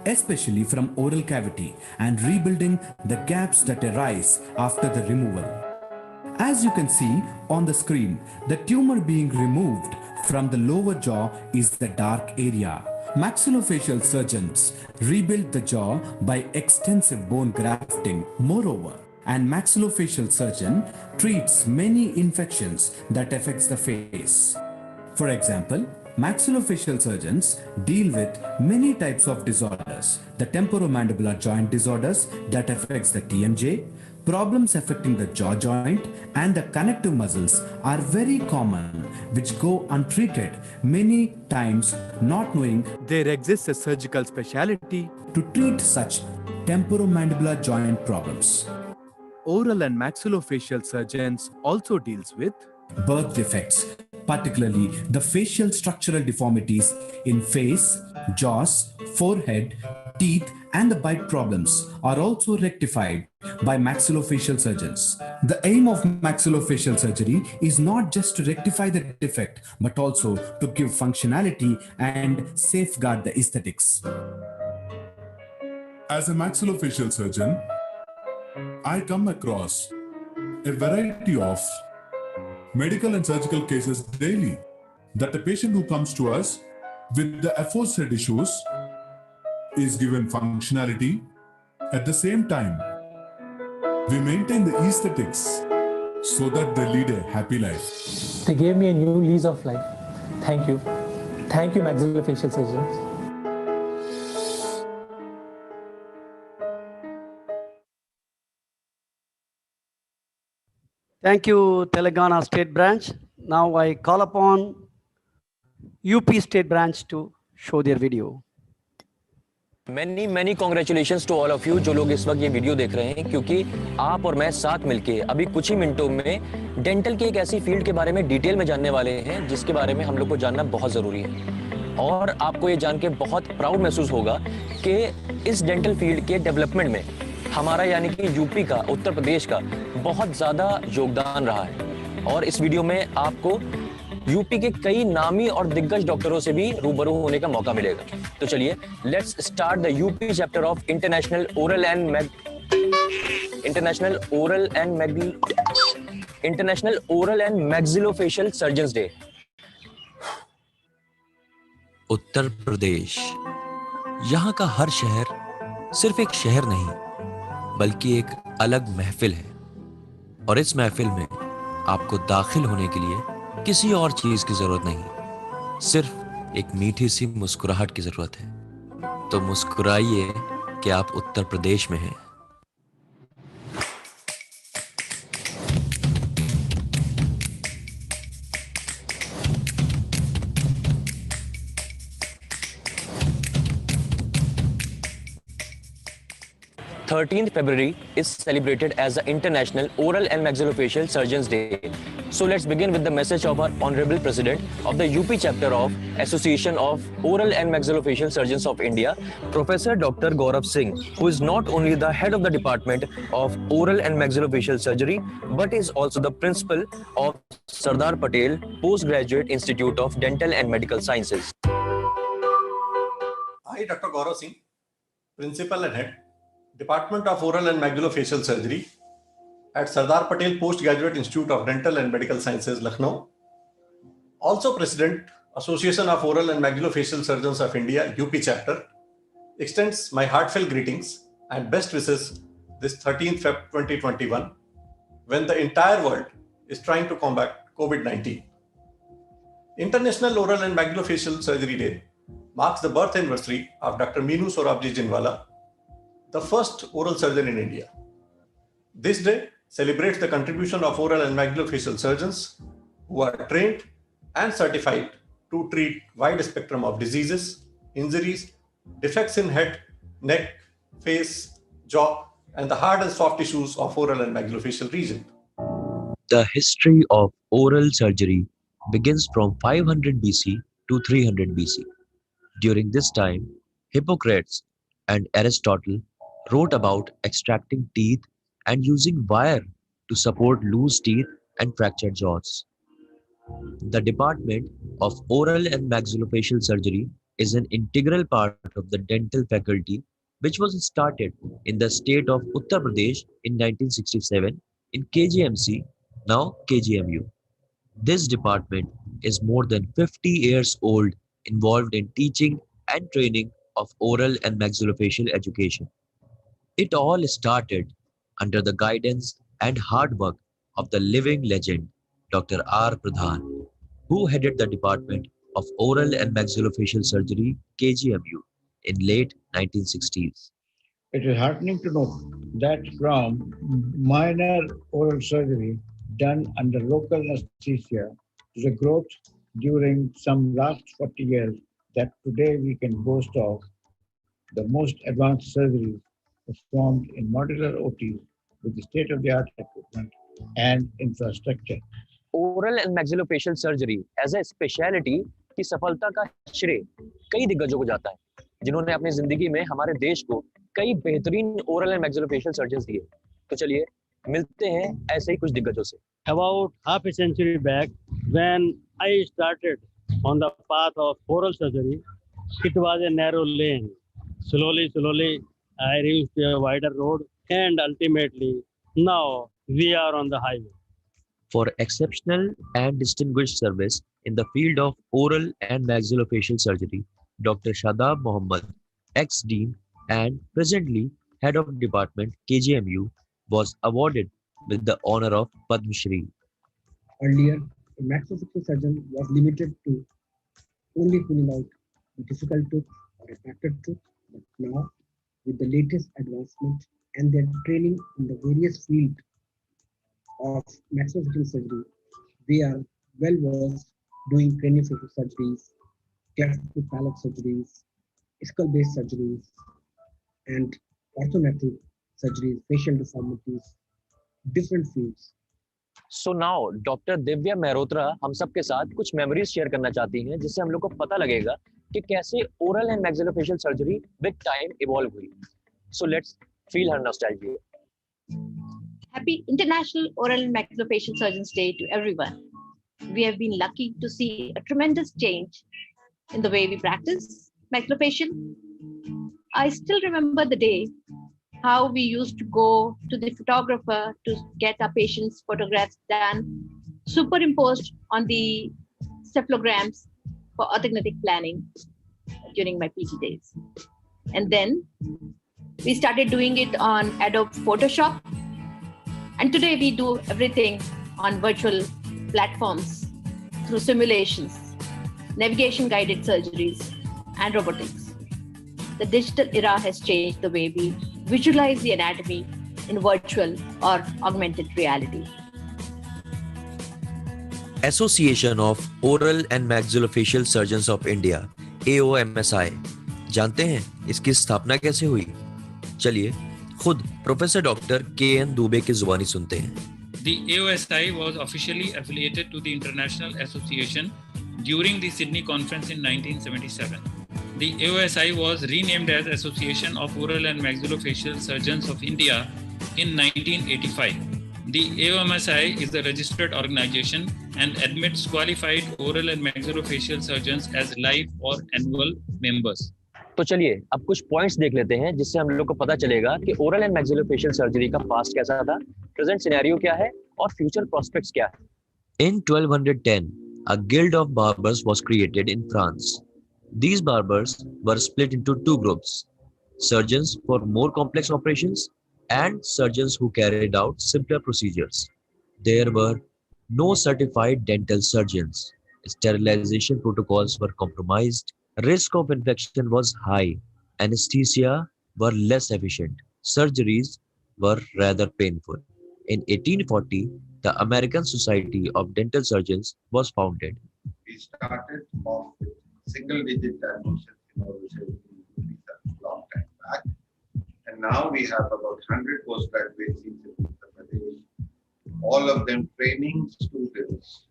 especially from oral cavity, and rebuilding the gaps that arise after the removal. As you can see on the screen, the tumor being removed from the lower jaw is the dark area. Maxillofacial surgeons rebuild the jaw by extensive bone grafting. Moreover, an maxillofacial surgeon treats many infections that affects the face. For example, maxillofacial surgeons deal with many types of disorders. The temporomandibular joint disorders that affects the TMJ, problems affecting the jaw joint and the connective muscles are very common, which go untreated many times, not knowing there exists a surgical specialty to treat such temporomandibular joint problems. Oral and maxillofacial surgeons also deals with birth defects, particularly the facial structural deformities in face, jaws, forehead, teeth, and the bite problems are also rectified by maxillofacial surgeons. The aim of maxillofacial surgery is not just to rectify the defect, but also to give functionality and safeguard the aesthetics. As a maxillofacial surgeon, I come across a variety of medical and surgical cases daily that the patient who comes to us with the aforesaid issues is given functionality. At the same time, we maintain the aesthetics so that they lead a happy life. They gave me a new lease of life. Thank you. Thank you, maxillofacial surgeons. Thank you, Telangana State Branch. Now I call upon UP State Branch to show their video. many congratulations to all of you जो लोग इस वक्त ये video देख रहे हैं, क्योंकि आप और मैं साथ मिलके अभी कुछ ही मिनटों में डेंटल के एक ऐसी फील्ड के बारे में डिटेल में जानने वाले हैं जिसके बारे में हम लोग को जानना बहुत ज़रूरी है। और आपको ये जान के बहुत प्राउड महसूस होगा कि इस डेंटल फील्ड के डेवलपमेंट में हमारा यानी कि यूपी का, उत्तर प्रदेश का बहुत ज़्यादा योगदान रहा है। और इस वीडियो में आपको यूपी के कई नामी और दिग्गज डॉक्टरों से भी रूबरू होने का मौका मिलेगा। तो चलिए, let's start the UP chapter of international oral and maxillofacial surgeons day. Uttar Pradesh, यहाँ का हर शहर सिर्फ एक शहर नहीं बल्कि एक अलग महफिल है। और इस महफिल में आपको दाखिल होने के लिए किसी और चीज की जरूरत नहीं, सिर्फ एक मीठी सी मुस्कुराहट की जरूरत है। तो मुस्कुराइए कि आप उत्तर प्रदेश में हैं। February 13 is celebrated as the International Oral and Maxillofacial Surgeons Day. So let's begin with the message of our Honorable President of the UP chapter of Association of Oral and Maxillofacial Surgeons of India, Professor Dr. Gaurav Singh, who is not only the head of the Department of Oral and Maxillofacial Surgery, but is also the principal of Sardar Patel Postgraduate Institute of Dental and Medical Sciences. I, Dr. Gaurav Singh, Principal and Head, Department of Oral and Maxillofacial Surgery at Sardar Patel Postgraduate Institute of Dental and Medical Sciences, Lucknow. Also President, Association of Oral and Maxillofacial Surgeons of India, UP chapter, extends my heartfelt greetings and best wishes this 13th Feb 2021, when the entire world is trying to combat COVID-19. International Oral and Maxillofacial Surgery Day marks the birth anniversary of Dr. Meenu Sorabji Jinwala, the first oral surgeon in India. This day celebrates the contribution of oral and maxillofacial surgeons who are trained and certified to treat wide spectrum of diseases, injuries, defects in head, neck, face, jaw, and the hard and soft tissues of oral and maxillofacial region. The history of oral surgery begins from 500 BC to 300 BC. During this time, Hippocrates and Aristotle wrote about extracting teeth and using wire to support loose teeth and fractured jaws. The Department of Oral and Maxillofacial Surgery is an integral part of the dental faculty, which was started in the state of Uttar Pradesh in 1967 in KGMC, now KGMU. This department is more than 50 years old, involved in teaching and training of oral and maxillofacial education. It all started under the guidance and hard work of the living legend, Dr. R. Pradhan, who headed the Department of Oral and Maxillofacial Surgery, KGMU, in late 1960s. It is heartening to know that from minor oral surgery done under local anesthesia to the growth during some last 40 years, that today we can boast of the most advanced surgeries performed in modular OTs with the state-of-the-art equipment and infrastructure. Oral and maxillofacial surgery as a speciality की सफलता का श्रेय कई दिग्गजों को जाता है, जिन्होंने अपनी जिंदगी में हमारे देश को कई बेहतरीन ओरल एंड मैक्सिलोफेशियल सर्जन्स दिए। तो चलिए मिलते हैं ऐसे ही कुछ दिग्गजों से। About half a century back, when I started on the path of oral surgery, it was a narrow lane. Slowly, I reached a wider road, and ultimately, now we are on the highway. For exceptional and distinguished service in the field of oral and maxillofacial surgery, Dr. Shadab Mohammed, ex-dean and presently head of department KGMU, was awarded with the honor of Padma Shri. Earlier, a maxillofacial surgeon was limited to only pulling out a difficult tooth or a fractured tooth, but now, with the latest advancement and their training in the various fields of maxillofacial surgery. They are well versed doing craniofacial surgeries, cleft palate surgeries, skull-based surgeries, and orthodontic surgeries, facial deformities, different fields. So now doctor Divya Mehrotra हम सब के साथ कुछ memories share करना चाहती हैं जिससे हम लोग को पता लगेगा कि कैसे oral and maxillofacial surgery with time evolve हुई. So let's feel her nostalgia. Happy International Oral and Maxillofacial Surgeons Day to everyone. We have been lucky to see a tremendous change in the way we practice maxillofacial. I still remember the day how we used to go to the photographer to get our patients' photographs done, superimposed on the cephalograms for orthodontic planning during my PT days. And then we started doing it on Adobe Photoshop. And today we do everything on virtual platforms through simulations, navigation guided surgeries, and robotics. The digital era has changed the way we visualize the anatomy in virtual or augmented reality. Association of Oral and Maxillofacial Surgeons of India, AOMSI. जानते हैं इसकी स्थापना कैसे हुई? चलिए खुद professor doctor K. N.. Dubey की जुबानी सुनते हैं. The AOSI was officially affiliated to the International Association during the Sydney Conference in 1977. The AOSI was renamed as Association of Oral and Maxillofacial Surgeons of India in 1985. The AOMSI is a registered organization and admits qualified oral and maxillofacial surgeons as life or annual members. तो चलिए अब कुछ points देख लेते हैं जिससे हम लोग को पता चलेगा कि ओरल एंड मैक्सिलोफेशियल सर्जरी का पास्ट कैसा था, प्रेजेंट सिनेरियो क्या है और फ्यूचर प्रोस्पेक्ट्स क्या है. In 1210, a guild of barbers was created in France. These barbers were split into two groups: surgeons for more complex operations and surgeons who carried out simpler procedures. There were no certified dental surgeons. Sterilization protocols were compromised. Risk of infection was high. Anesthesia were less efficient. Surgeries were rather painful. In 1840, the American Society of Dental Surgeons was founded. We started off with single-digit admissions in oral surgery a long time back, and now we have about 100 postgraduate seats in Uttar Pradesh, all of them training students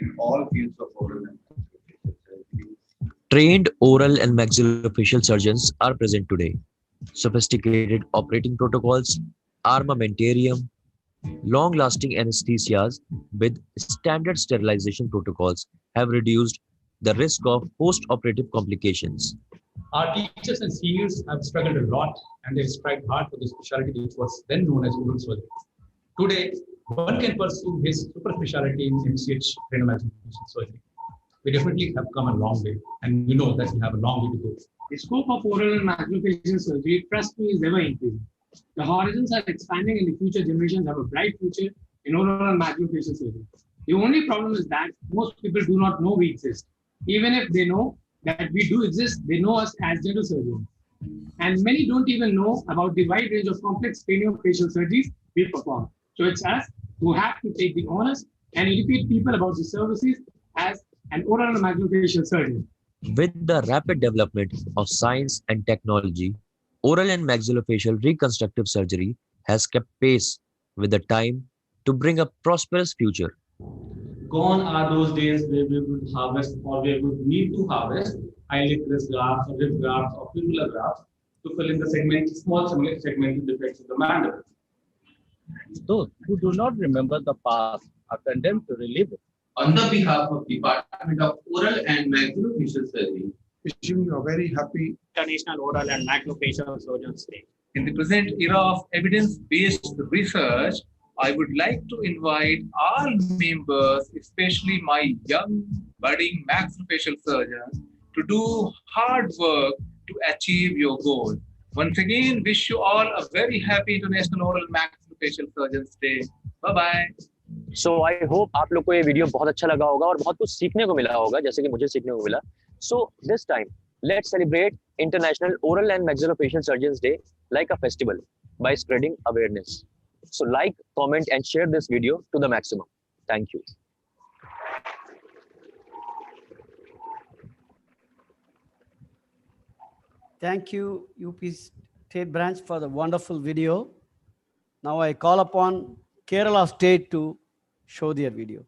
in all fields of oral and maxillofacial surgery. Trained oral and maxillofacial surgeons are present today. Sophisticated operating protocols, armamentarium, long-lasting anesthesias with standard sterilization protocols have reduced the risk of post-operative complications. Our teachers and seniors have struggled a lot and they've strived hard for the specialty which was then known as oral surgery. Today, one can pursue his super specialty in MCH craniomaxillofacial surgery. We definitely have come a long way, and we know that we have a long way to go. The scope of oral and maxillofacial surgery, trust me, is ever increasing. The horizons are expanding and the future generations have a bright future in oral and maxillofacial surgery. The only problem is that most people do not know we exist. Even if they know that we do exist, they know us as dental surgeons. And many don't even know about the wide range of complex craniofacial surgeries we perform. So it's us who have to take the honors and educate people about the services as an oral and maxillofacial surgeon. With the rapid development of science and technology, oral and maxillofacial reconstructive surgery has kept pace with the time to bring a prosperous future. Gone are those days where we would harvest or we would need to harvest eyelid grafts or lip grafts or fibula grafts to fill in the small segmental defects of the mandible. Those who do not remember the past are condemned to relive it. On the behalf of Department of Oral and Maxillofacial Surgery, wishing you a very happy International Oral and Maxillofacial Surgeons Day. In the present era of evidence-based research, I would like to invite all members, especially my young budding maxillofacial surgeons, to do hard work to achieve your goal. Once again, wish you all a very happy International Oral and Maxillofacial Surgeons Day. Bye-bye. So I hope आप लोग को ये video बहुत अच्छा लगा होगा और बहुत कुछ सीखने को मिला होगा जैसे कि मुझे सीखने को मिला. So this time, let's celebrate International Oral and Maxillofacial Surgeons Day like a festival by spreading awareness. So like, comment and share this video to the maximum. Thank you. Thank you, UP State Branch, for the wonderful video. Now I call upon Kerala State to show their video.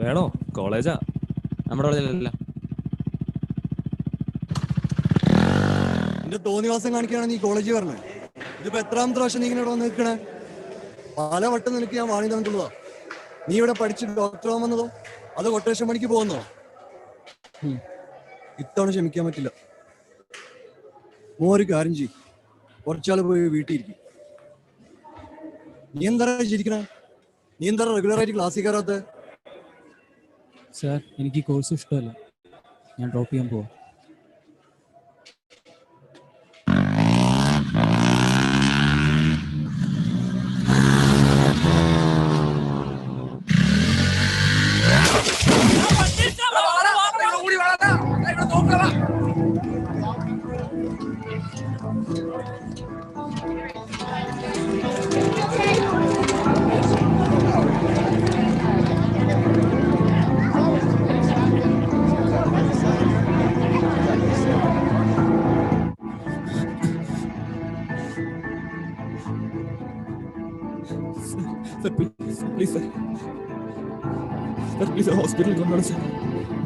വേണോ? കോളേജാ, നമ്മുടെ കോളേജിലല്ല. നിന്റെ തോന്നിവാസം കാണിക്കുകയാണ് നീ കോളേജിൽ പറഞ്ഞത്. ഇതിപ്പോ എത്രാമത്തെ പ്രാവശ്യം നീ ഇങ്ങനെ ഇവിടെ വന്ന് നിൽക്കണേ? പല വട്ടം നിനക്ക് ഞാൻ വാണി തന്നിട്ടുള്ളതാ. നീ ഇവിടെ പഠിച്ച് ഡോക്ടർ ആവുന്നതോ അതോ കൊട്ടേഷൻ പണിക്ക് പോകുന്നതോ? ഇത്തവണ ക്ഷമിക്കാൻ പറ്റില്ല. ഒരു കാര്യം ചെയ്യും, കുറച്ചാൾ പോയി വീട്ടിലിരിക്കും. നീ എന്താ ചിരിക്കണേ? നീ എന്താ റെഗുലറായിട്ട് ക്ലാസ്സിൽ കയറാത്ത? സാർ, എനിക്ക് ഈ കോഴ്സ് ഇഷ്ടമല്ല, ഞാൻ ഡ്രോപ്പ് ചെയ്യാൻ പോവാം.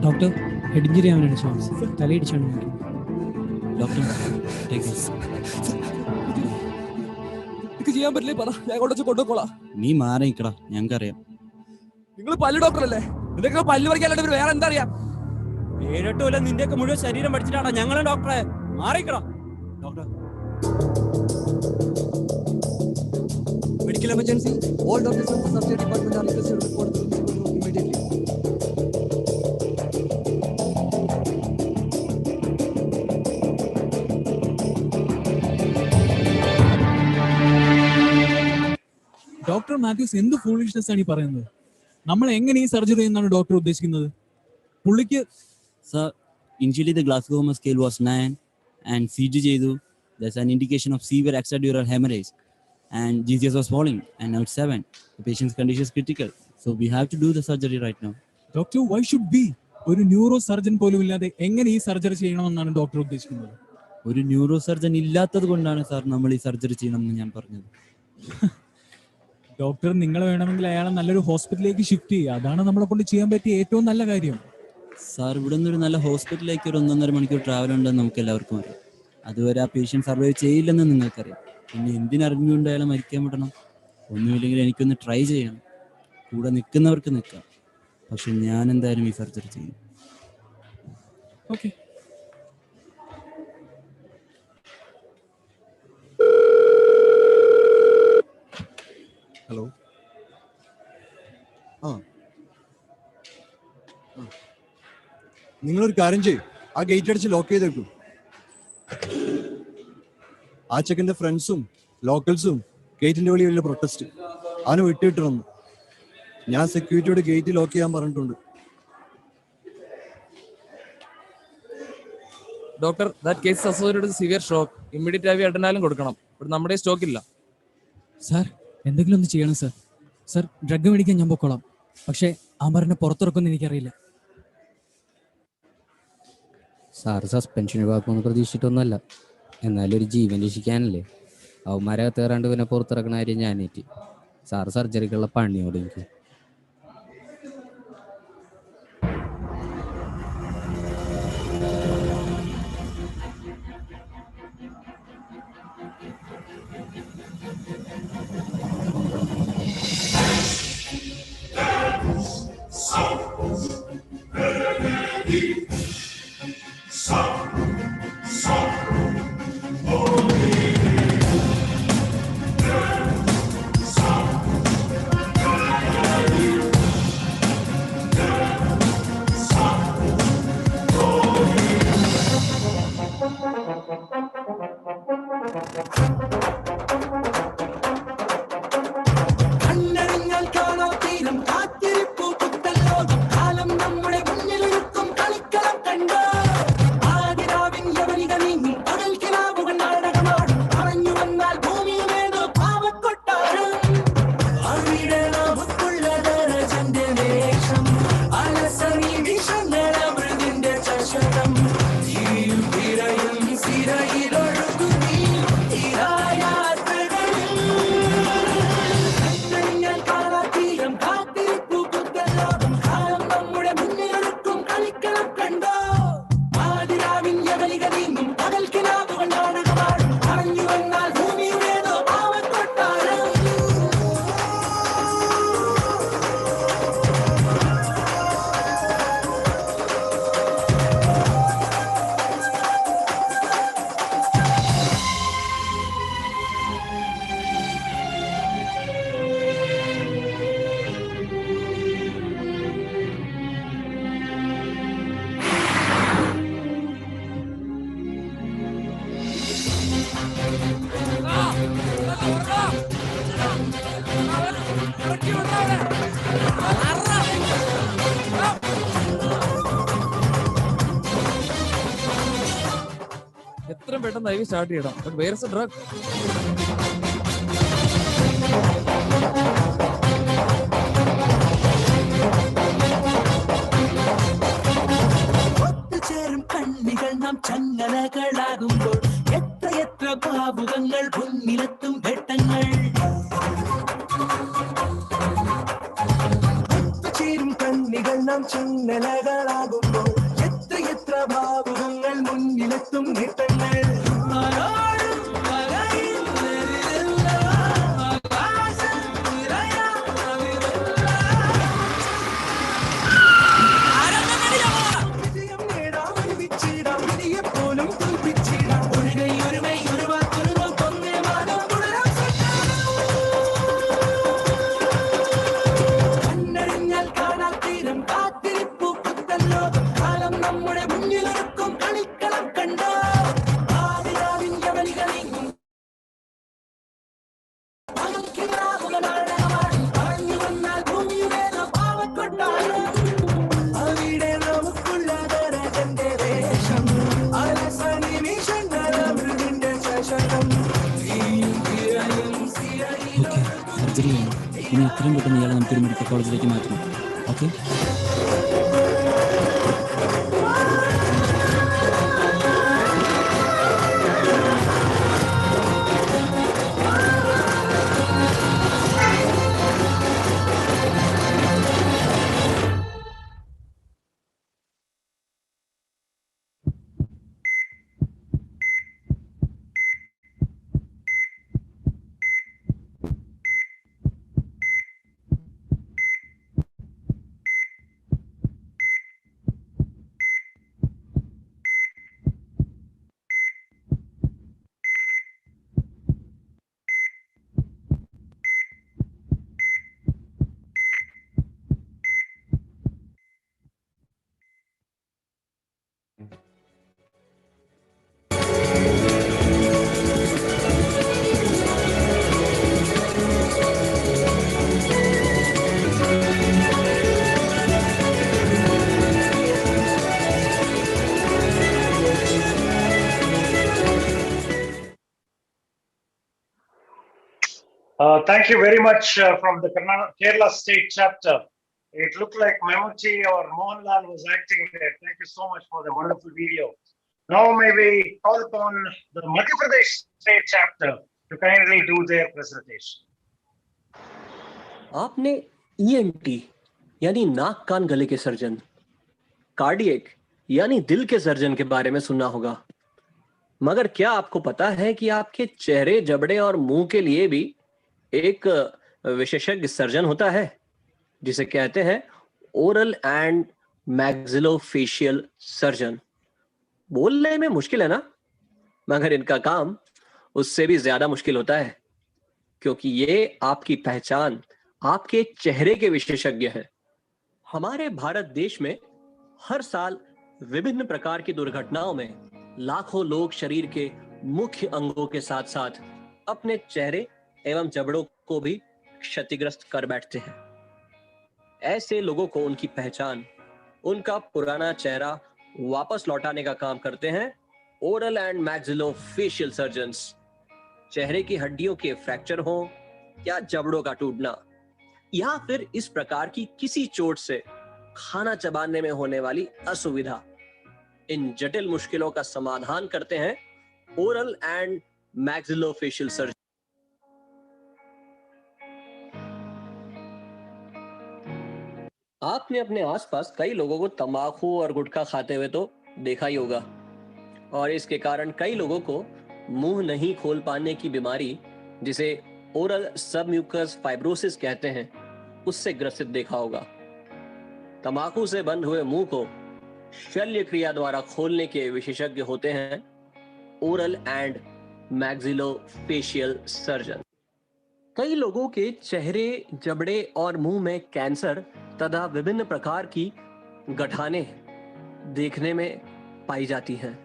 ഡോക്ടർ, ഹെഡ് ഇഞ്ചുറി ആവാനാണ് ചാൻസ്. തലയിടിച്ചാണ് ഡോക്ടർ. ചെയ്യാൻ പറ്റില്ലേ പറ, ഞാൻ കൊണ്ടുവച്ച് കൊണ്ടുപോക്കോളാം. നീ മാറി നിൽക്കടാ, ഞങ്ങൾക്കറിയാം. നിങ്ങൾ പല്ല് ഡോക്ടറല്ലേ? നിനക്ക് പല്ല് പറിക്കാനായിട്ട് വേറെ എന്താ അറിയാം? 7-8 കൊല്ലം നിന്റെയൊക്കെ മുഴുവൻ ശരീരം പഠിച്ചിട്ടാണോ ഞങ്ങളും ഡോക്ടറെ? മാറിക്കടാ doctor. Medical emergency. All doctors from the surgery department are requested to report to the principal room immediately. Doctor Mathews, എന്ത് ഫൂളിഷ്നെസ് ആണ് ഈ പറയുന്നത്? നമ്മൾ എങ്ങനെ ഈ സർജറി എന്നാണ് ഡോക്ടർ ഉദ്ദേശിക്കുന്നത്? പുള്ളിക്ക് sir, initially the Glasgow coma scale was 9 and CG ചെയ്തു. There's an indication of severe extradural hemorrhage and GCS was falling and now it's 7. The patient's condition is critical, so we have to do the surgery right now. Doctor, why should we? ഒരു neuro surgeon പോലും ഇല്ലാതെ എങ്ങനെ ഈ surgery ചെയ്യണമെന്നാണ് doctor ഉദ്ദേശിക്കുന്നത്? ഒരു neuro surgeon ഇല്ലാത്തത് കൊണ്ടാണ് സാർ നമ്മൾ ഈ സർജറി ചെയ്യണമെന്ന് ഞാൻ പറഞ്ഞത്. ഡോക്ടർ, നിങ്ങൾ വേണമെങ്കിൽ അയാളെ നല്ലൊരു ഹോസ്പിറ്റലിലേക്ക് ഷിഫ്റ്റ് ചെയ്യുക. അതാണ് നമ്മളെ കൊണ്ട് ചെയ്യാൻ പറ്റിയ ഏറ്റവും നല്ല കാര്യം. സാർ, ഇവിടെ നിന്നൊരു നല്ല ഹോസ്പിറ്റലിലേക്ക് ഒരു 1.5 മണിക്കൂർ ട്രാവൽ ഉണ്ടെന്ന് നമുക്ക് എല്ലാവർക്കും അറിയാം. അതുവരെ ആ പേഷ്യൻ്റ് സർവൈവ് ചെയ്യില്ലെന്ന് നിങ്ങൾക്കറിയാം. പിന്നെ എന്തിനറിഞ്ഞുകൊണ്ട് അയാളെ മരിക്കാൻ വിടണം? ഒന്നുമില്ലെങ്കിൽ എനിക്കൊന്ന് ട്രൈ ചെയ്യണം. കൂടെ നിൽക്കുന്നവർക്ക് നിൽക്കാം, പക്ഷെ ഞാൻ എന്തായാലും ഈ സർജറി ചെയ്യും. ഓക്കെ. ഹലോ. നിങ്ങളൊരു കാര്യം ചെയ്യും, ആ ഗേറ്റ് അടിച്ച് ലോക്ക് ചെയ്തേക്കും. ആ ചെക്കൻ്റെ ഫ്രണ്ട്സും ലോക്കൽസും ഗേറ്റിന്റെ വെളിയിലുള്ള പ്രൊട്ടസ്റ്റ് അവനെ വിട്ടിട്ടിരുന്നു. ഞാൻ സെക്യൂരിറ്റിയോട് ഗേറ്റ് ലോക്ക് ചെയ്യാൻ പറഞ്ഞിട്ടുണ്ട്. Doctor, that case associated with severe shock. Immediate ആയി അഡ്രിനാലിൻ കൊടുക്കണം. ഇവിടെ നമ്മുടെ സ്റ്റോക്ക് ഇല്ല. സാർ, എന്തെങ്കിലും ഒന്ന് ചെയ്യണം സാർ. സാർ, ഡ്രഗ് മേടിക്കാൻ ഞാൻ പൊക്കോളാം, പക്ഷേ അമറിനെ പുറത്തിറക്കുമെന്ന് എനിക്കറിയില്ല. സാർ, സസ്പെൻഷൻ ഒഴിവാക്കുമെന്ന് പ്രതീക്ഷിച്ചിട്ടൊന്നുമല്ല, എന്നാലും ഒരു ജീവൻ രക്ഷിക്കാനല്ലേ. അവന്മാരകത്ത് കയറാണ്ട് പിന്നെ പുറത്തിറക്കണ കാര്യം ഞാനേറ്റ്. സാർ, സർജറിക്കുള്ള പണിയോട് എനിക്ക്. എത്രയും പെട്ടെന്ന് ഐവി സ്റ്റാർട്ട് ചെയ്യണം. But where is the drug? ഒത്തുചേരും കണ്ണികൾ നാം ചങ്ങലകളാകുമ്പോൾ എത്ര ഭാവുകങ്ങൾ മുന്നിലെത്തും ഘട്ടങ്ങൾ. ഒത്തുചേരും കണ്ണികൾ നാം ചങ്ങലകളാകുമ്പോൾ എത്ര ഭാവുകങ്ങൾ മുന്നിലെത്തും ഘട്ടങ്ങൾ. സർജറി ചെയ്യണം. ഇനി എത്രയും പെട്ടെന്ന് ഇയാളെ നമുക്കൊരു മെഡിക്കൽ കോളേജിലേക്ക് മാറ്റണം. Okay? Thank you very much from the Kerala State Chapter. It looked like Mammootty or Mohanlal was acting there. Thank you so much for the wonderful video. Now may we call upon the Madhya Pradesh State Chapter to kindly do their presentation. आपने ENT यानी नाक कान गले के surgeon, cardiac यानी दिल के surgeon के बारे में सुना होगा, मगर क्या आपको पता है कि आपके चेहरे, जबड़े और मुंह के लिए भी एक विशेषज्ञ सर्जन होता है जिसे कहते हैं ओरल एंड मैक्सिलोफेशियल सर्जन। बोलने में मुश्किल है ना, मगर इनका काम उससे भी ज्यादा मुश्किल होता है, क्योंकि ये आपकी पहचान आपके चेहरे के विशेषज्ञ हैं। हमारे भारत देश में हर साल विभिन्न प्रकार की दुर्घटनाओं में लाखों लोग शरीर के मुख्य अंगों के साथ साथ अपने चेहरे एवं जबड़ों को भी क्षतिग्रस्त कर बैठते हैं। ऐसे लोगों को उनकी पहचान, उनका पुराना चेहरा वापस लौटाने का काम करते हैं ओरल एंड मैक्सिलोफेशियल सर्जन्स। चेहरे की हड्डियों के फ्रैक्चर हो या जबड़ों का टूटना या फिर इस प्रकार की किसी चोट से खाना चबाने में होने वाली असुविधा, इन जटिल मुश्किलों का समाधान करते हैं ओरल एंड मैक्सिलोफेशियल सर्जन। आपने अपने आसपास कई लोगों को तंबाकू और गुटखा खाते हुए तो देखा ही होगा, और इसके कारण कई लोगों को मुंह नहीं खोल पाने की बीमारी, जिसे ओरल सबम्यूकस फाइब्रोसिस कहते हैं, उससे ग्रसित देखा होगा। तंबाकू से बंद हुए मुंह को शल्य क्रिया द्वारा खोलने के विशेषज्ञ होते हैं ओरल एंड मैक्सिलोफेशियल सर्जन। कई लोगों के चेहरे, जबड़े और मुंह में कैंसर तथा विभिन्न प्रकार की गठाने देखने में पाई जाती हैं।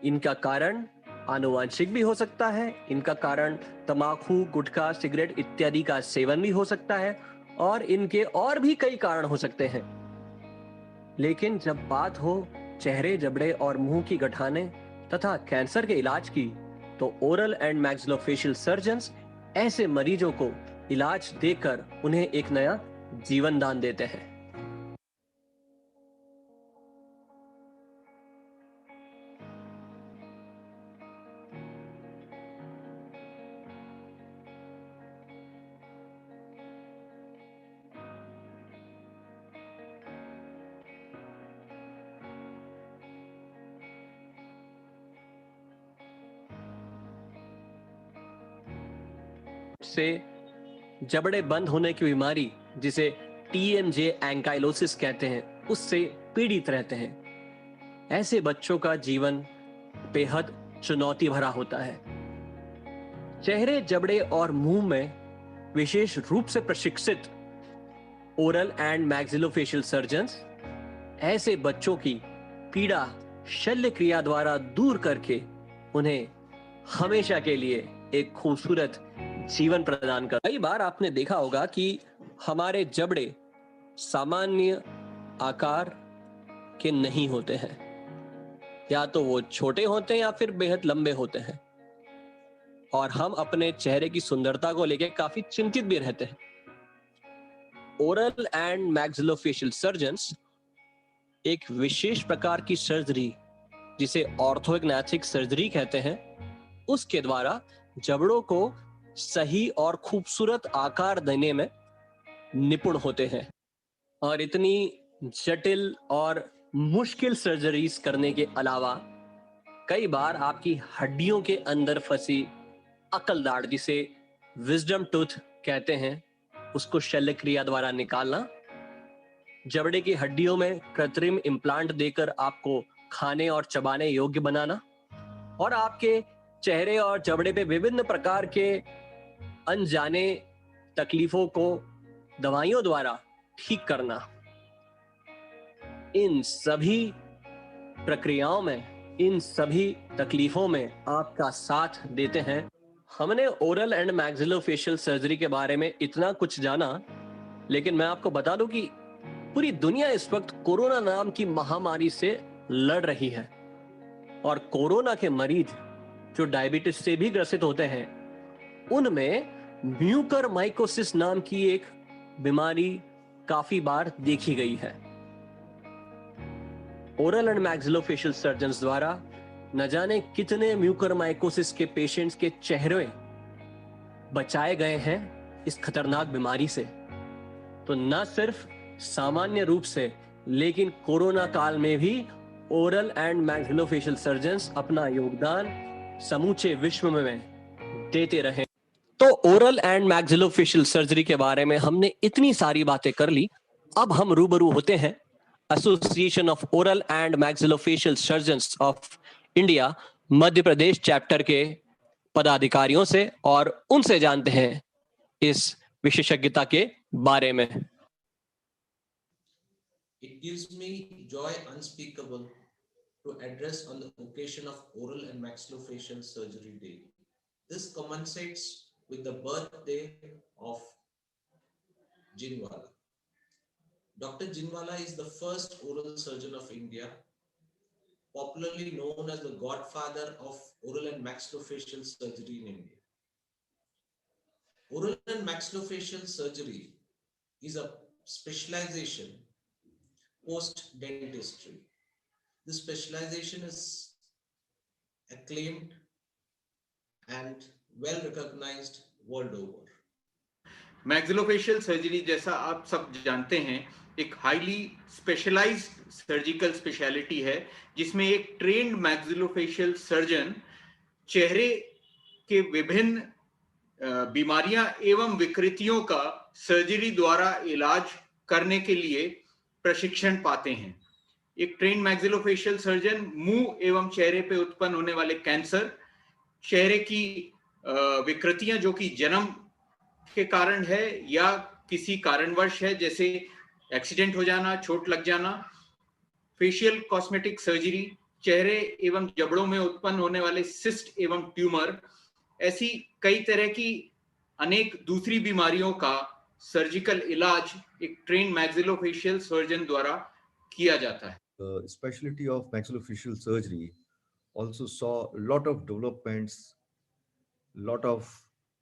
इनका कारण आनुवांशिक भी हो सकता है, इनका कारण तंबाकू, गुटखा, सिगरेट इत्यादि का सेवन भी हो सकता है, और इनके और भी कई कारण हो सकते हैं। लेकिन जब बात हो चेहरे, जबड़े और मुंह की गठाने तथा कैंसर के इलाज की, तो ओरल एंड मैक्सिलोफेशियल सर्जन्स ऐसे मरीजों को इलाज देकर उन्हें एक नया जीवन दान देते हैं। से जबड़े बंद होने की बीमारी, जिसे TMJ एंकाइलोसिस कहते हैं, उससे पीड़ित रहते हैं। ऐसे बच्चों का जीवन बेहद चुनौती भरा होता है। चेहरे, जबड़े और मुंह में विशेष रूप से प्रशिक्षित ओरल एंड मैक्सिलोफेशियल सर्जन्स ऐसे बच्चों की पीड़ा शल्य क्रिया द्वारा दूर करके उन्हें हमेशा के लिए एक खूबसूरत जीवन प्रदान कर। कई बार आपने देखा होगा कि हमारे जबड़े सामान्य आकार के नहीं होते हैं, या तो वो छोटे होते हैं या फिर बेहद लंबे होते हैं, और हम अपने चेहरे की सुंदरता को लेकर काफी चिंतित भी रहते हैं। ओरल एंड मैक्सिलोफेशियल सर्जन्स एक विशेष प्रकार की सर्जरी, जिसे ऑर्थोग्नैथिक सर्जरी कहते हैं, उसके द्वारा जबड़ों को सही और खूबसूरत आकार देने में निपुण होते हैं। और इतनी जटिल और मुश्किल सर्जरीज करने के अलावा कई बार आपकी हड्डियों के अंदर फंसी अकल दाढ़, जिसे विजडम टूथ कहते हैं, उसको शल्य क्रिया द्वारा निकालना, जबड़े की हड्डियों में कृत्रिम इम्प्लांट देकर आपको खाने और चबाने योग्य बनाना, और आपके चेहरे और जबड़े पे विभिन्न प्रकार के अनजाने तकलीफों को दवाइयों द्वारा ठीक करना। इन सभी प्रक्रियाओं में, इन सभी तकलीफों में आपका साथ देते हैं। हमने ओरल एंड मैक्सिलोफेशियल सर्जरी के बारे में इतना कुछ जाना, लेकिन मैं आपको बता दूं कि पूरी दुनिया इस वक्त कोरोना नाम की महामारी से लड़ रही है, और कोरोना के मरीज जो डायबिटीज से भी ग्रसित होते हैं, उनमें म्यूकरमाइकोसिस नाम की एक बीमारी काफी बार देखी गई है। ओरल एंड मैक्सिलोफेशियल सर्जन्स द्वारा न जाने कितने म्यूकरमाइकोसिस के पेशेंट्स के चेहरे बचाए गए हैं इस खतरनाक बीमारी से। तो न सिर्फ सामान्य रूप से, लेकिन कोरोना काल में भी ओरल एंड मैक्सिलोफेशियल सर्जन्स अपना योगदान समूचे विश्व में देते रहे। तो ओरल एंड मैक्सिलोफेशियल सर्जरी के बारे में हमने इतनी सारी बातें कर ली। अब हम रूबरू होते हैं association of oral and maxillofacial surgeons of India Madhya Pradesh chapter के पदाधिकारियों से, और उनसे जानते हैं इस विशेषज्ञता के बारे में। It gives me joy unspeakable to address on the occasion of Oral and Maxillofacial Surgery Day This coincides with the birthday of Jinwala. Dr. Jinwala is the first oral surgeon of India, popularly known as the godfather of oral and maxillofacial surgery in India. Oral and maxillofacial surgery is a specialization post dentistry. This specialization is acclaimed and well recognized world over. Maxillofacial surgery जैसा आप सब जानते हैं एक highly specialised surgical speciality है जिसमें एक trained maxillofacial surgeon चेहरे के विभिन्न बीमारियां एवं विकृतियों का सर्जरी द्वारा इलाज करने के लिए प्रशिक्षण पाते हैं। एक ट्रेन्ड मैक्सिलोफेशियल सर्जन मुंह एवं चेहरे पे उत्पन्न होने वाले कैंसर, चेहरे की विकृतियां जो कि जन्म के कारण है या किसी कारणवश है, जैसे एक्सीडेंट हो जाना, चोट लग जाना, फेशियल कॉस्मेटिक सर्जरी, चेहरे एवं जबड़ों में उत्पन्न होने वाले सिस्ट एवं ट्यूमर, ऐसी कई तरह की अनेक दूसरी बीमारियों का सर्जिकल इलाज एक ट्रेन्ड मैक्सिलोफेशियल सर्जन द्वारा किया जाता है। The specialty of maxillofacial surgery also saw a lot of developments, lot of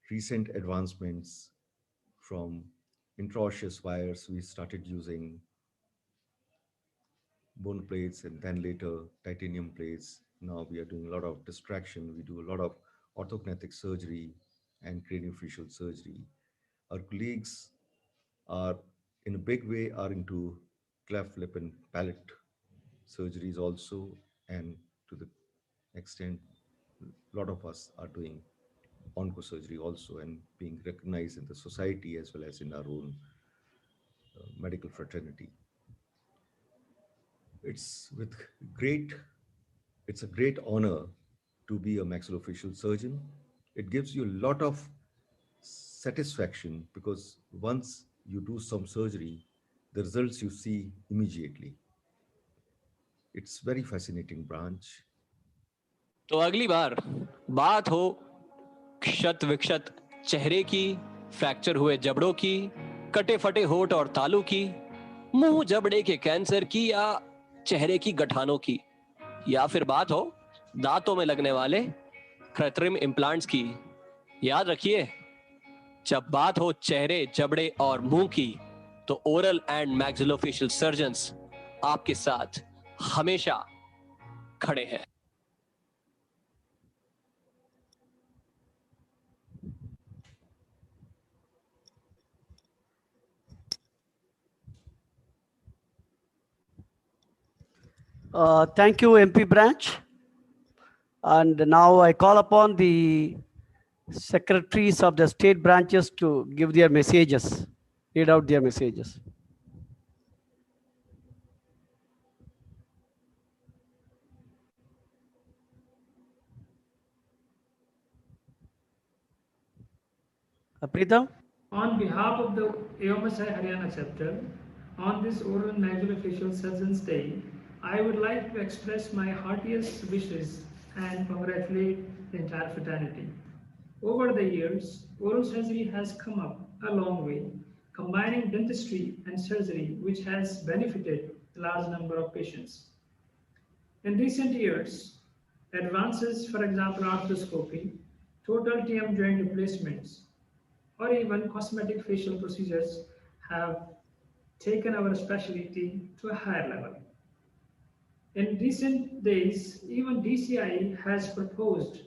recent advancements. From intraosseous wires, we started using bone plates and then later titanium plates. Now we are doing a lot of distraction. We do a lot of orthokinetic surgery and craniofacial surgery. Our colleagues are in a big way are into cleft lip and palate surgeries also, and to the extent a lot of us are doing oncosurgery also and being recognized in the society as well as in our own medical fraternity. It's a great honor to be a maxillofacial surgeon. It gives you a lot of satisfaction because once you do some surgery, the results you see immediately. It's very fascinating branch. तो अगली बार बात हो क्षत विक्षत चेहरे की, fracture हुए जबड़ों की, कटे फटे होठ और तालू की, मुंह जबड़े के कैंसर की या चेहरे की गठानों की, या फिर बात हो दांतों में लगने वाले कृत्रिम इम्प्लांट्स की, याद रखिए जब बात हो चेहरे, जबड़े और मुंह की तो ओरल एंड मैक्सिलोफेशियल सर्जन्स आपके साथ हमेशा खड़े हैं। Thank you, MP Branch. And now I call upon the secretaries of the state branches to give their messages, read out their messages. Aprita? On behalf of the AOMSI Haryana chapter, on this Oral and Maxillofacial Surgeons Day, I would like to express my heartiest wishes and congratulate the entire fraternity. Over the years, oral surgery has come up a long way, combining dentistry and surgery, which has benefited a large number of patients. In recent years, advances, for example, arthroscopy, total TM joint replacements, or even cosmetic facial procedures have taken our specialty to a higher level. In recent days, even DCI has proposed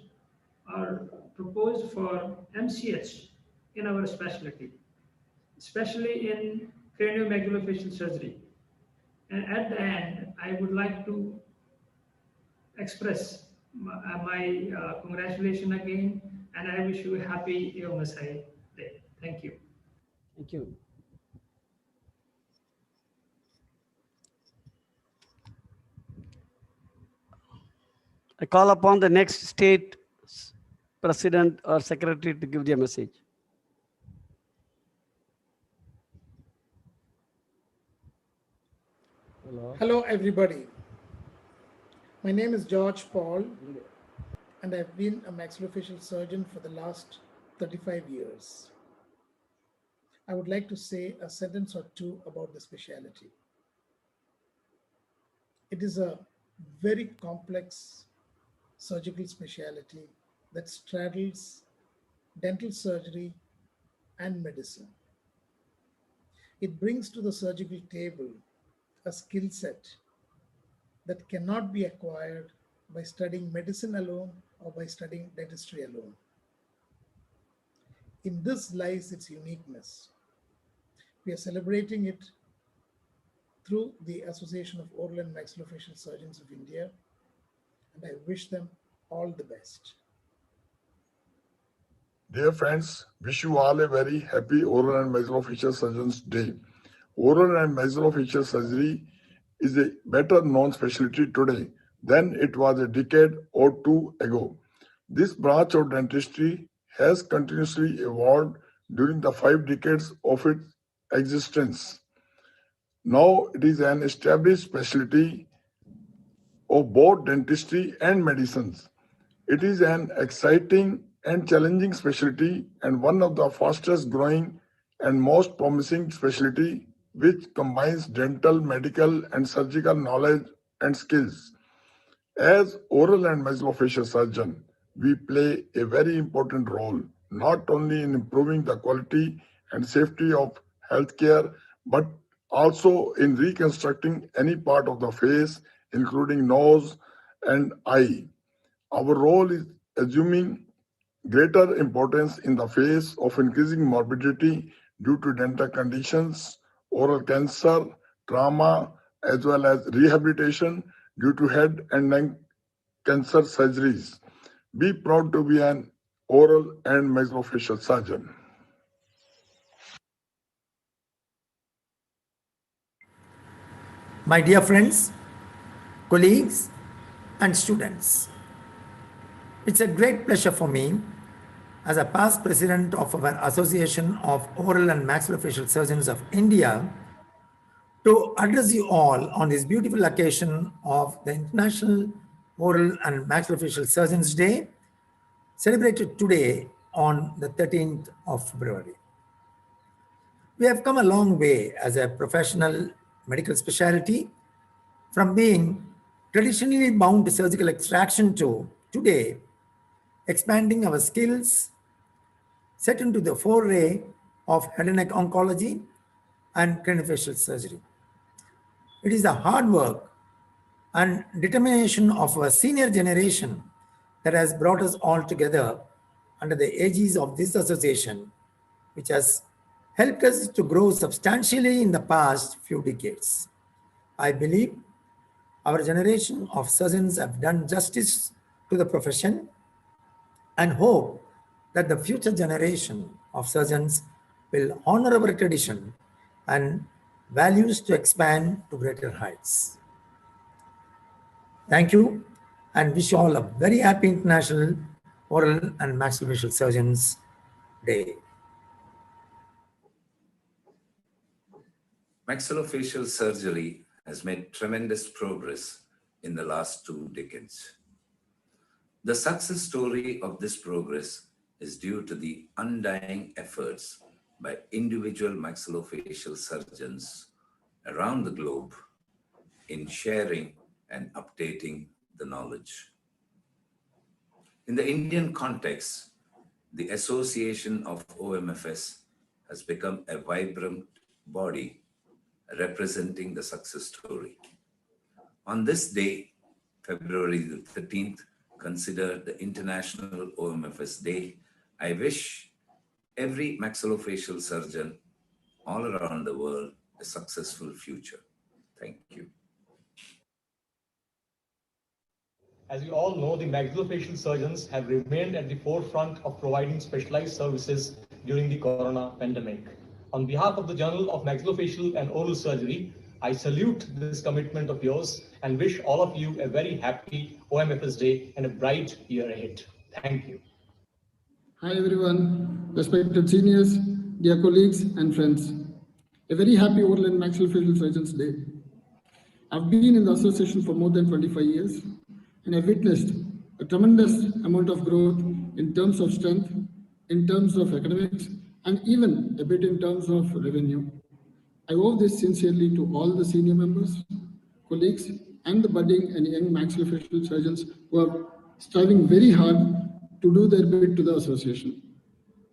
for MCH in our specialty, especially in craniomaxillofacial surgery. And at the end, I would like to express my congratulations again, and I wish you a happy AOMSI Day. Thank you. Thank you. I call upon the next state president or secretary to give their message. Hello, everybody. My name is George Paul. and I've been a maxillofacial surgeon for the last 35 years. I would like to say a sentence or two about the specialty. It is a very complex surgical specialty that straddles dental surgery and medicine. It brings to the surgical table a skill set that cannot be acquired by studying medicine alone or by studying dentistry alone. In this lies its uniqueness. We are celebrating it through the Association of Oral and Maxillofacial Surgeons of India, and I wish them all the best. Dear friends, wish you all a very happy Oral and Maxillofacial Surgeons Day. Oral and Maxillofacial surgery is a better known specialty today than it was a decade or two ago. This branch of dentistry has continuously evolved during the 5 decades of its existence. Now it is an established specialty of both dentistry and medicines. It is an exciting and challenging specialty and one of the fastest growing and most promising specialty which combines dental, medical and surgical knowledge and skills. As oral and maxillofacial surgeon, we play a very important role, not only in improving the quality and safety of healthcare, but also in reconstructing any part of the face, including nose and eye. Our role is assuming greater importance in the face of increasing morbidity due to dental conditions, oral cancer, trauma, as well as rehabilitation due to head and neck cancer surgeries. Be proud to be an oral and maxillofacial surgeon. My dear friends, colleagues, and students, it's a great pleasure for me as a past president of our Association of Oral and Maxillofacial Surgeons of India to address you all on this beautiful occasion of the International Oral and Maxillofacial Surgeons Day, celebrated today on the 13th of February. We have come a long way as a professional medical specialty from being traditionally bound to surgical extraction to today expanding our skills, set into the foray of head and neck oncology and craniofacial surgery. It is the hard work and determination of a senior generation that has brought us all together under the aegis of this association, which has helped us to grow substantially in the past few decades. I believe our generation of surgeons have done justice to the profession and hope that the future generation of surgeons will honor our tradition and values to expand to greater heights. Thank you and wish you all a very happy International Oral and Maxillofacial Surgeons Day. Maxillofacial surgery has made tremendous progress in the last 2 decades. The success story of this progress is due to the undying efforts by individual maxillofacial surgeons around the globe in sharing and updating the knowledge. In the Indian context, the Association of OMFS has become a vibrant body representing the success story. On this day, February the 13th, considered the International OMFS Day, I wish every maxillofacial surgeon all around the world a successful future. Thank you. As you all know, the maxillofacial surgeons have remained at the forefront of providing specialized services during the corona pandemic. On behalf of the Journal of Maxillofacial and Oral Surgery, I salute this commitment of yours and wish all of you a very happy OMFS Day and a bright year ahead. Thank you. Hi everyone, respected seniors, dear colleagues and friends. A very happy Oral and Maxillofacial Surgeons Day. I've been in the association for more than 25 years and I've witnessed a tremendous amount of growth in terms of strength, in terms of academics, and even a bit in terms of revenue. I owe this sincerely to all the senior members, colleagues, and the budding and young maxillofacial surgeons who are striving very hard to do their bit to the association.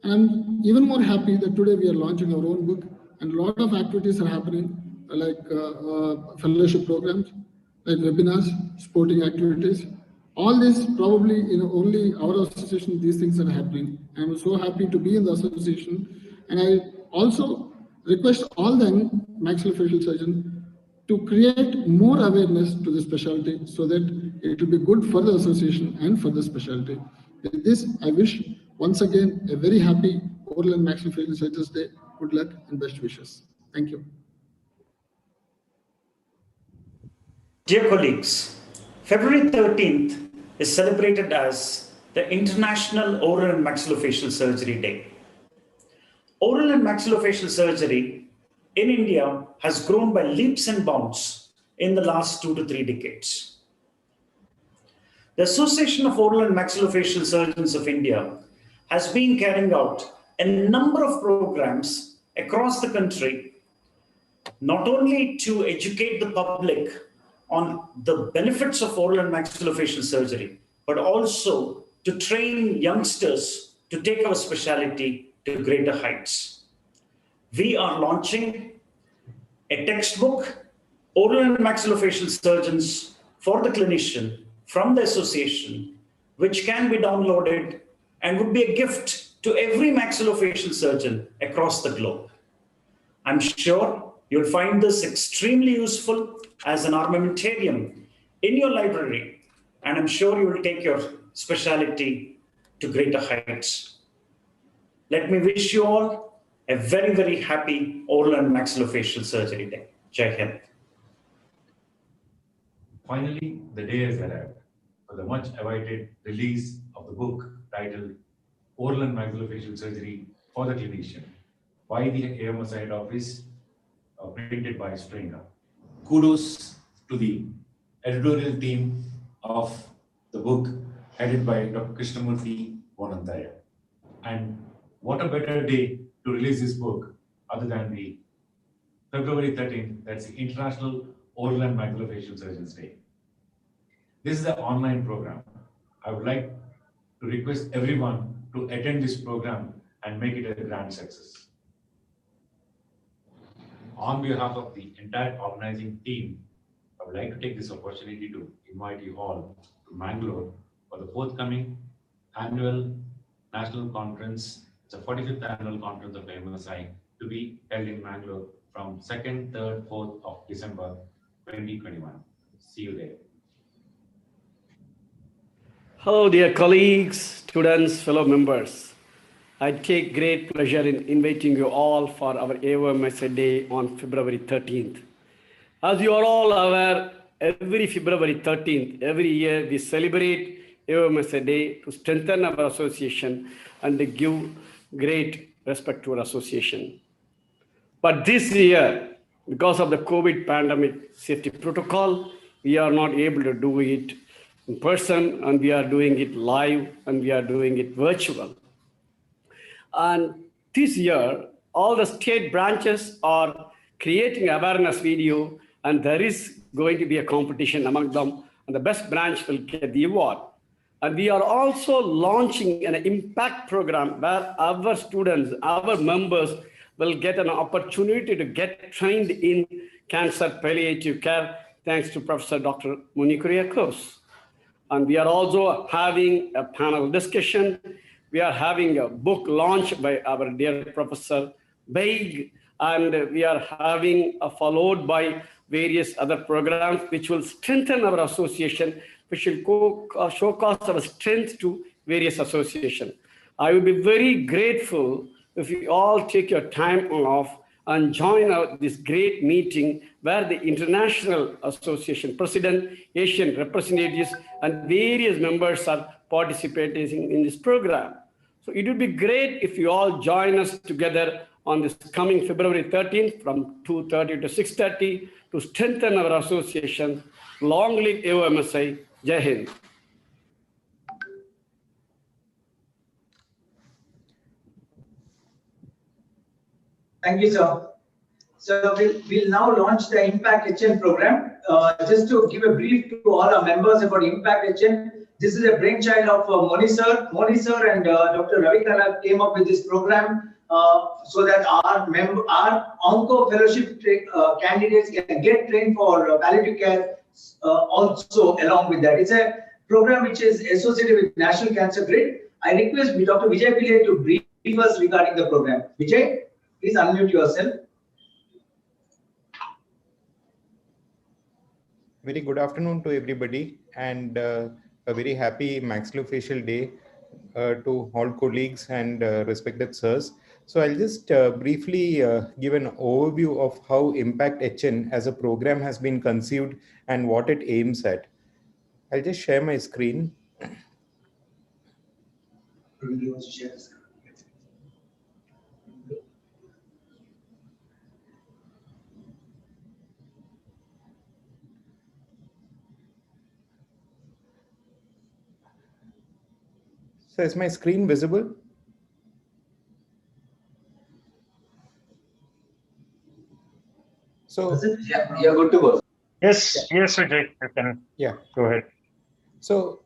I'm even more happy that today we are launching our own book, and a lot of activities are happening, like fellowship programs, like webinars, sporting activities. All this probably in only our association, these things are happening. I'm so happy to be in the association, and I also request all the maxillofacial surgeons to create more awareness to the specialty so that it will be good for the association and for the specialty. With this, I wish once again a very happy Oral and Maxillofacial Surgeons Day. Good luck and best wishes. Thank you. Dear colleagues, February 13th is celebrated as the International Oral and Maxillofacial Surgery Day. Oral and maxillofacial surgery in India has grown by leaps and bounds in the last 2 to 3 decades. The Association of Oral and Maxillofacial Surgeons of India has been carrying out a number of programs across the country, not only to educate the public on the benefits of oral and maxillofacial surgery, but also to train youngsters to take our specialty to greater heights. We are launching a textbook, Oral and Maxillofacial Surgeons for the Clinician, from the association, which can be downloaded and would be a gift to every maxillofacial surgeon across the globe. I'm sure you'll find this extremely useful as an armamentarium in your library, and I'm sure you will take your specialty to greater heights. Let me wish you all a very, very happy Oral and Maxillofacial Surgery Day. Jai Hind. Finally, the day has arrived for the much awaited release of the book titled Oral and Maxillofacial Surgery for the Clinician by the AMS Site Office, printed by Springer. Kudos to the editorial team of the book headed by Dr. Krishnamurthy Vonantaya. And what a better day to release this book other than the February 13th, that's the International Oral and Maxillofacial Surgeons Day. This is an online program. I would like to request everyone to attend this program and make it a grand success. On behalf of the entire organizing team, I would like to take this opportunity to invite you all to Mangalore for the forthcoming annual national conference, the 45th annual conference of MSI, to be held in Mangalore from 2nd, 3rd, 4th of December 2021. See you there. Hello, dear colleagues, students, fellow members. I take great pleasure in inviting you all for our AOMSA Day on February 13th. As you are all aware, every February 13th, every year we celebrate AOMSA Day to strengthen our association and to give great respect to our association. But this year, because of the COVID pandemic safety protocol, we are not able to do it in person, and we are doing it live, and we are doing it virtual. And this year, all the state branches are creating awareness video, and there is going to be a competition among them, and the best branch will get the award. And we are also launching an impact program where our students, our members will get an opportunity to get trained in cancer palliative care, thanks to Professor Dr. Munikuriakos. And we are also having a panel discussion. We are having a book launch by our dear Professor Baig, and we are having followed by various other programs which will strengthen our association, which will showcase our strength to various associations. I would be very grateful if you all take your time off and join this great meeting where the International Association President, Asian representatives, and various members are participating in this program. So it would be great if you all join us together on this coming February 13th from 2:30 to 6:30 to strengthen our association. Long live AOMSI. Jai Hind. Thank you, sir. So we'll now launch the Impact HN program. Just to give a brief to all our members about Impact HN, this is a brainchild of Moni sir. Moni sir and Dr. Ravi Kala came up with this program so that our onco fellowship candidates can get trained for palliative care also along with that. It's a program which is associated with National Cancer Grid. I request Dr. Vijay Pillai to brief us regarding the program. Vijay, please unmute yourself. Very good afternoon to everybody, and a very happy Maxillofacial Day to all colleagues and respected sirs. So I'll just briefly give an overview of how Impact HN as a program has been conceived and what it aims at. I'll just share my screen. So is my screen visible? So yeah, good to go. Yes, yes, Vijay, you can go ahead. So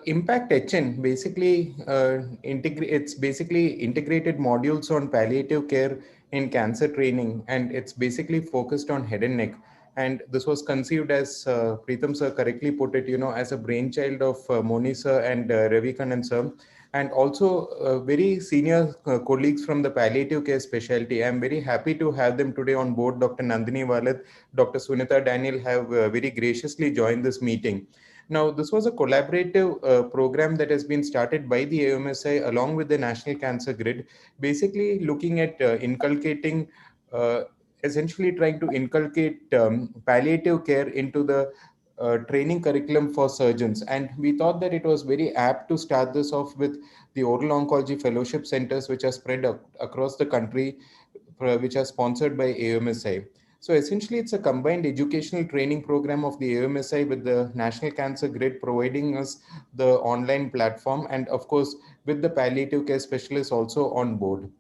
Impact HN basically it's basically integrated modules on palliative care in cancer training, and it's basically focused on head and neck. And this was conceived as Preetham sir correctly put it, as a brainchild of Moni sir and Ravi Kannan sir, and also very senior colleagues from the palliative care specialty. I'm very happy to have them today on board. Dr. Nandini Walat, Dr. Sunita Daniel have very graciously joined this meeting. Now, this was a collaborative program that has been started by the AMSI along with the National Cancer Grid, basically looking at inculcating, essentially trying to inculcate palliative care into the training curriculum for surgeons. And we thought that it was very apt to start this off with the oral oncology fellowship centers, which are spread across the country, which are sponsored by AMSI. So essentially, it's a combined educational training program of the AMSI with the National Cancer Grid providing us the online platform, and of course, with the palliative care specialists also on board.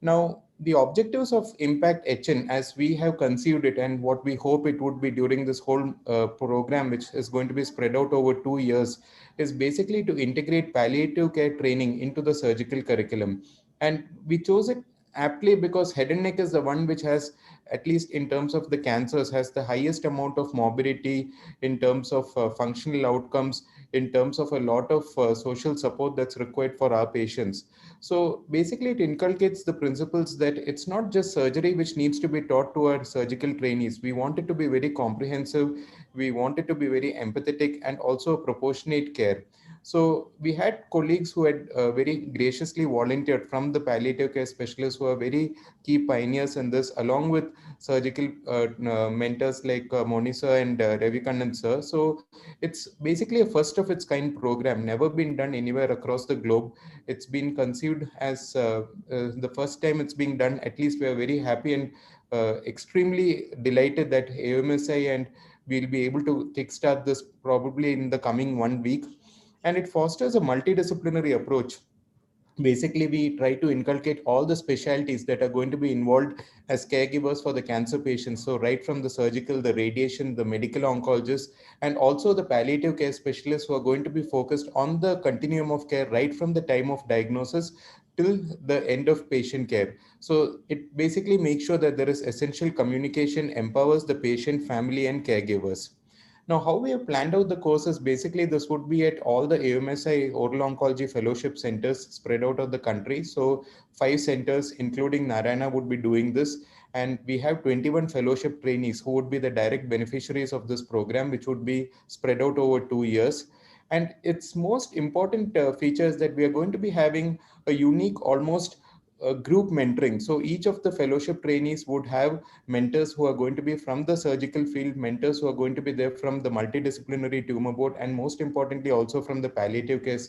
Now, the objectives of Impact HN, as we have conceived it and what we hope it would be during this whole program, which is going to be spread out over 2 years, is basically to integrate palliative care training into the surgical curriculum. And we chose it aptly because head and neck is the one which has, at least in terms of the cancers, has the highest amount of morbidity in terms of functional outcomes, in terms of a lot of social support that's required for our patients. So basically it inculcates the principles that it's not just surgery which needs to be taught to our surgical trainees. We want it to be very comprehensive. We want it to be very empathetic and also proportionate care. So we had colleagues who had very graciously volunteered from the palliative care specialists who are very key pioneers in this, along with surgical mentors like Moni sir and Ravi Kannan sir. So it's basically a first of its kind program, never been done anywhere across the globe. It's been conceived as the first time it's being done. At least we are very happy and extremely delighted that AMSI and we'll be able to kickstart this probably in the coming 1 week. And it fosters a multidisciplinary approach. Basically, we try to inculcate all the specialties that are going to be involved as caregivers for the cancer patients. So right from the surgical, the radiation, the medical oncologists, and also the palliative care specialists who are going to be focused on the continuum of care right from the time of diagnosis till the end of patient care. So it basically makes sure that there is essential communication, empowers the patient, family, and caregivers. Now, how we have planned out the courses, basically this would be at all the AMSI oral oncology fellowship centers spread out of the country. So 5 centers, including Narayana, would be doing this. And we have 21 fellowship trainees who would be the direct beneficiaries of this program, which would be spread out over 2 years. And its most important feature is that we are going to be having a unique, almost group mentoring. So each of the fellowship trainees would have mentors who are going to be from the surgical field, mentors who are going to be there from the multidisciplinary tumor board, and most importantly also from the palliative care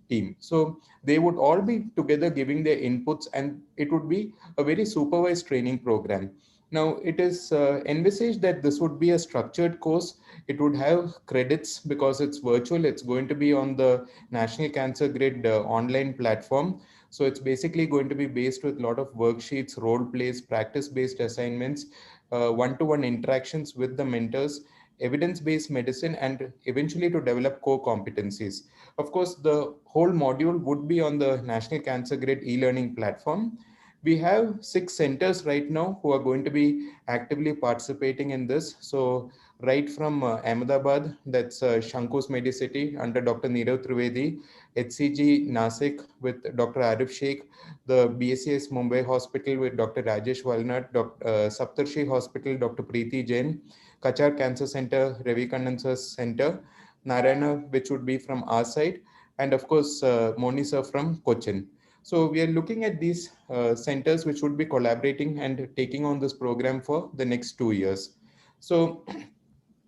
team. So they would all be together giving their inputs, and it would be a very supervised training program. Now it is envisaged that this would be a structured course. It would have credits because it's virtual. It's going to be on the National Cancer Grid online platform. So it's basically going to be based with a lot of worksheets, role plays, practice-based assignments, one-to-one interactions with the mentors, evidence-based medicine, and eventually to develop core competencies. Of course, the whole module would be on the National Cancer Grid e-learning platform. We have 6 centers right now who are going to be actively participating in this. So right from Ahmedabad, that's Shanku's Medicity under Dr. Nirav Trivedi, HCG Nasik with Dr. Arif Sheikh, the BSCS Mumbai Hospital with Dr. Rajesh Walnut, Saptarshi Hospital, Dr. Preeti Jain, Kachar Cancer Center, Ravi Kandan's Center, Narayana, which would be from our side, and of course, Moni sir from Cochin. So we are looking at these centers which would be collaborating and taking on this program for the next 2 years. So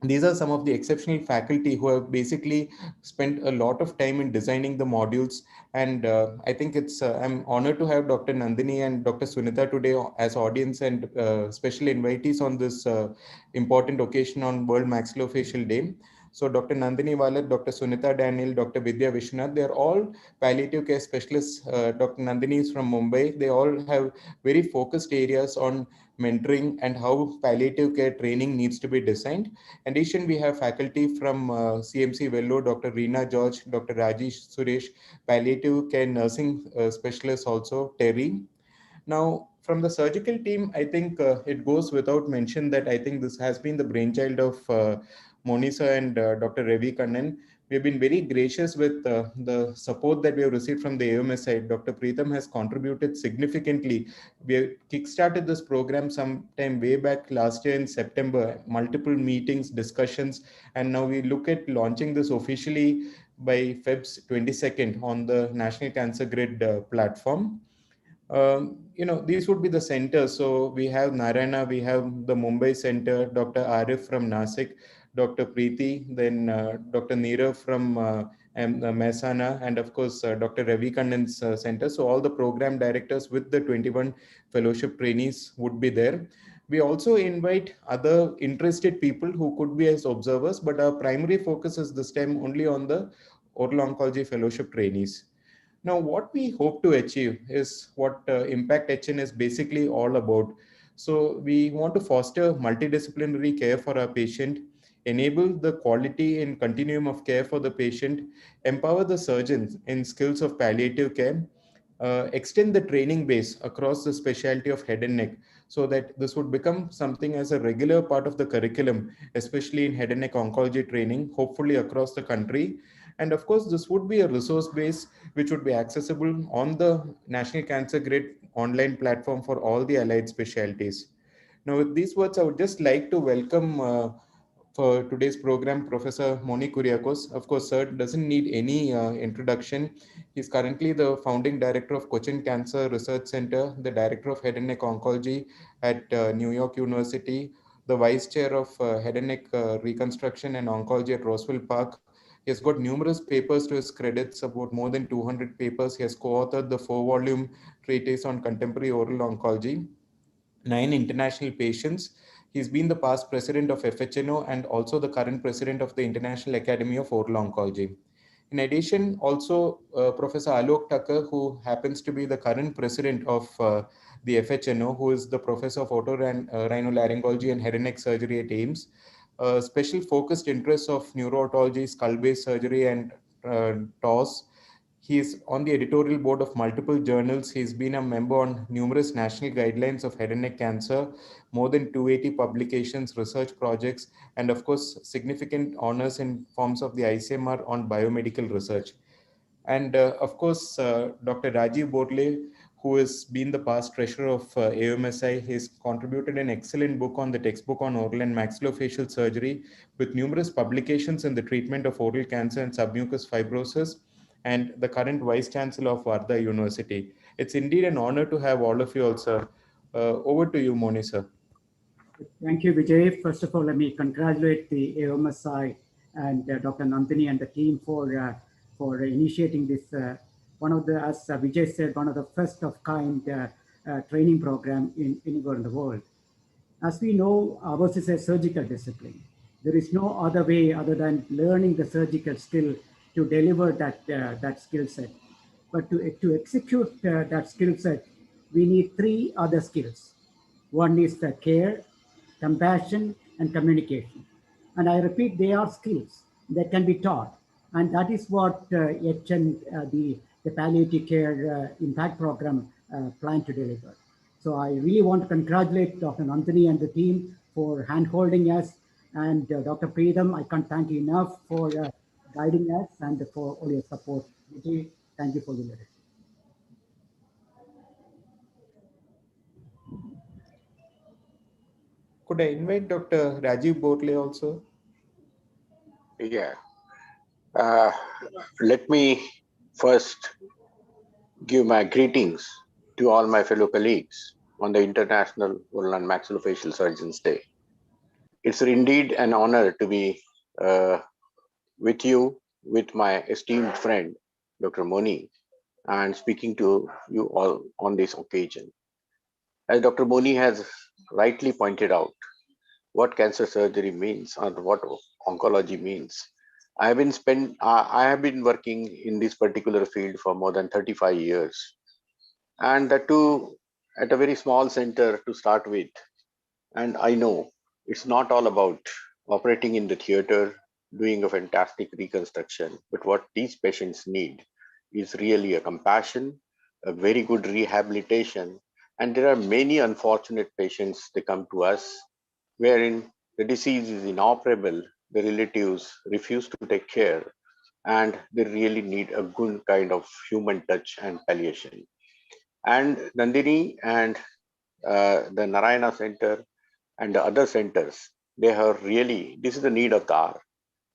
these are some of the exceptional faculty who have basically spent a lot of time in designing the modules. And I think I'm honored to have Dr. Nandini and Dr. Sunita today as audience and special invitees on this important occasion on World Maxillofacial Day. So Dr. Nandini Walat, Dr. Sunita Daniel, Dr. Vidya Vishwanath, they're all palliative care specialists. Dr. Nandini is from Mumbai. They all have very focused areas on mentoring and how palliative care training needs to be designed. In addition, we have faculty from CMC Vellore, Dr. Reena George, Dr. Rajesh Suresh, palliative care nursing specialist also, Terry. Now, from the surgical team, I think it goes without mention that I think this has been the brainchild of Monisa and Dr. Ravi Kannan. We've been very gracious with the support that we have received from the AMS side. Dr. Preetham has contributed significantly. We have kickstarted this program sometime way back last year in September, multiple meetings, discussions, and now we look at launching this officially by Feb's 22nd on the National Cancer Grid platform. These would be the centers. So we have Narayana, we have the Mumbai Center, Dr. Arif from Nasik, Dr. Preeti, then Dr. Nirav from Mehsana, and of course, Dr. Ravi Kandan's center. So all the program directors with the 21 fellowship trainees would be there. We also invite other interested people who could be as observers, but our primary focus is this time only on the oral oncology fellowship trainees. Now, what we hope to achieve is what Impact HN is basically all about. So we want to foster multidisciplinary care for our patient, enable the quality and continuum of care for the patient, empower the surgeons in skills of palliative care, extend the training base across the specialty of head and neck so that this would become something as a regular part of the curriculum, especially in head and neck oncology training, hopefully across the country. And of course, this would be a resource base which would be accessible on the National Cancer Grid online platform for all the allied specialties. Now, with these words, I would just like to welcome for today's program, Professor Moni Kuriakos. Of course, sir doesn't need any introduction. He's currently the founding director of Cochin Cancer Research Center, the director of Head and Neck Oncology at New York University, the vice chair of Head and Neck Reconstruction and Oncology at Roswell Park. He has got numerous papers to his credits, about more than 200 papers. He has co-authored the 4-volume treatise on contemporary oral oncology, 9 international patients. He's been the past president of FHNO and also the current president of the International Academy of Oral Oncology. In addition, also Professor Alok Thakur, who happens to be the current president of the FHNO, who is the professor of otorhinolaryngology and head and neck surgery at AIIMS. Special focused interests of neuro-otology, skull-based surgery, and TOS. He is on the editorial board of multiple journals. He's been a member on numerous national guidelines of head and neck cancer, more than 280 publications, research projects, and of course, significant honors in forms of the ICMR on biomedical research. And of course, Dr. Rajiv Borle, who has been the past treasurer of AMSI, has contributed an excellent book on the textbook on oral and maxillofacial surgery with numerous publications in the treatment of oral cancer and submucous fibrosis, and the current vice chancellor of Varda University. It's indeed an honor to have all of you also. Over to you, Moni sir. Thank you, Vijay. First of all, let me congratulate the AMSI and Dr. Nandini and the team for initiating this, one of the, as Vijay said, one of the first of kind training program anywhere in the world. As we know, ours is a surgical discipline. There is no other way other than learning the surgical skill to deliver that skill set. But to execute that skill set, we need three other skills. One is the care, compassion, and communication. And I repeat, they are skills that can be taught. And that is what the palliative care impact program plan to deliver. So I really want to congratulate Dr. Nandini and the team for hand-holding us. And Dr. Preetham, I can't thank you enough for guiding us and for all your support. Vijay, thank you for the leadership. Could I invite Dr. Rajiv Borle also? Yeah. Let me first give my greetings to all my fellow colleagues on the International Oral and Maxillofacial Surgeons Day. It's indeed an honor to be with you, with my esteemed friend, Dr. Moni, and speaking to you all on this occasion. As Dr. Moni has rightly pointed out, what cancer surgery means and what oncology means. I have been working in this particular field for more than 35 years, and that too at a very small center to start with. And I know it's not all about operating in the theater, doing a fantastic reconstruction, but what these patients need is really a compassion, a very good rehabilitation. And there are many unfortunate patients, they come to us wherein the disease is inoperable, the relatives refuse to take care, and they really need a good kind of human touch and palliation. And Nandini and the Narayana Center and the other centers, they have really, this is the need of the hour,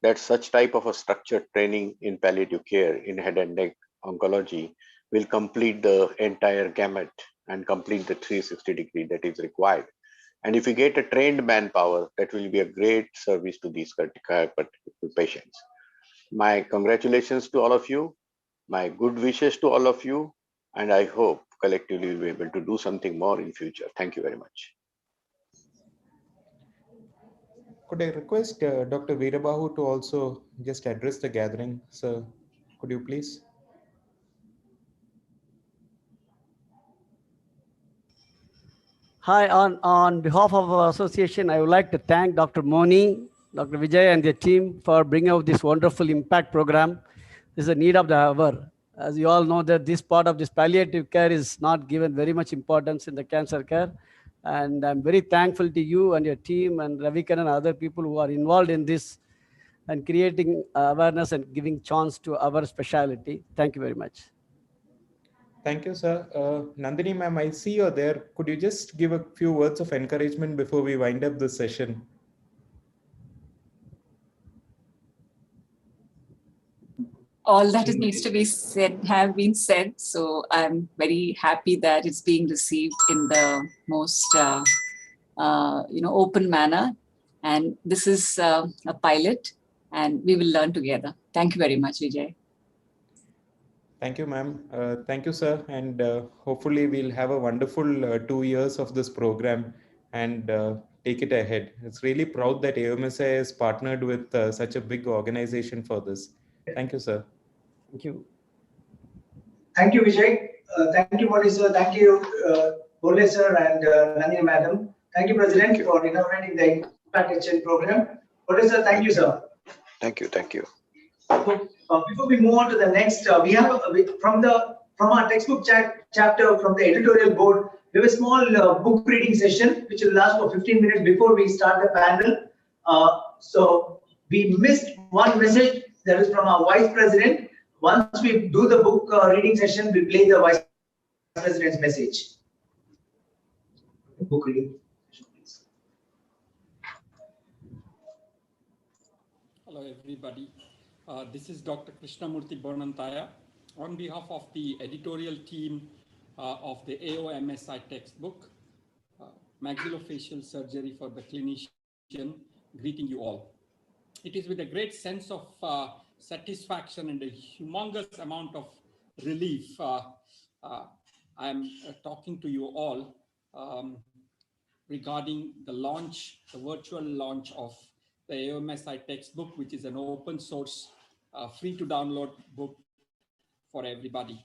that such type of a structured training in palliative care in head and neck oncology will complete the entire gamut and complete the 360-degree that is required. And if you get a trained manpower, that will be a great service to these particular patients. My congratulations to all of you, my good wishes to all of you, and I hope collectively we'll be able to do something more in future. Thank you very much. Could I request Dr. Veerabahu to also just address the gathering? Sir, could you please? Hi, on behalf of our association, I would like to thank Dr. Moni, Dr. Vijay and their team for bringing out this wonderful impact program. This is a need of the hour. As you all know that this part of this palliative care is not given very much importance in the cancer care. And I'm very thankful to you and your team and Ravikan and other people who are involved in this and creating awareness and giving chance to our specialty. Thank you very much. Thank you, sir. Nandini ma'am, I see you're there. Could you just give a few words of encouragement before we wind up this session? All that needs to be said have been said. So I'm very happy that it's being received in the most open manner. And this is a pilot, and we will learn together. Thank you very much, Vijay. Thank you, ma'am. Thank you, sir. And hopefully we'll have a wonderful 2 years of this program and take it ahead. It's really proud that AMSI has partnered with such a big organization for this. Thank you, sir. Thank you. Thank you, Vijay. Thank you, Modi sir. Thank you, Bole sir and Nandini madam. Thank you, President, for inaugurating the Impact HN program. Bole sir, thank you, sir. Thank you. Thank you. So, before we move on to the next, we have from our textbook chapter from the editorial board, we have a small book reading session which will last for 15 minutes before we start the panel. So we missed one message that is from our Vice President. Once we do the book reading session, we play the Vice President's message. Book reading. Hello, everybody. This is Dr. Krishnamurthy Burnantaya. On behalf of the editorial team of the AOMSI textbook, Maxillofacial Surgery for the Clinician, greeting you all. It is with a great sense of satisfaction and a humongous amount of relief I'm talking to you all regarding the launch, the virtual launch of the AOMSI textbook, which is an open source, free to download book for everybody.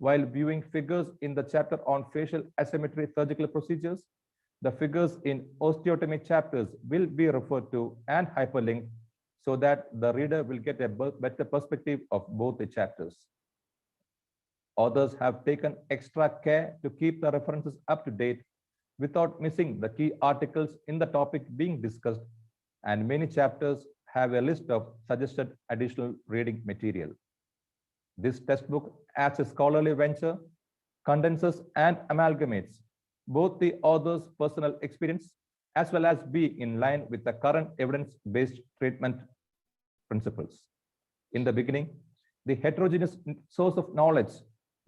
While viewing figures in the chapter on facial asymmetry surgical procedures, the figures in osteotomy chapters will be referred to and hyperlinked so that the reader will get a better perspective of both the chapters. Authors have taken extra care to keep the references up to date without missing the key articles in the topic being discussed, and many chapters have a list of suggested additional reading material. This textbook, as a scholarly venture, condenses and amalgamates both the author's personal experience as well as be in line with the current evidence-based treatment principles. In the beginning, the heterogeneous source of knowledge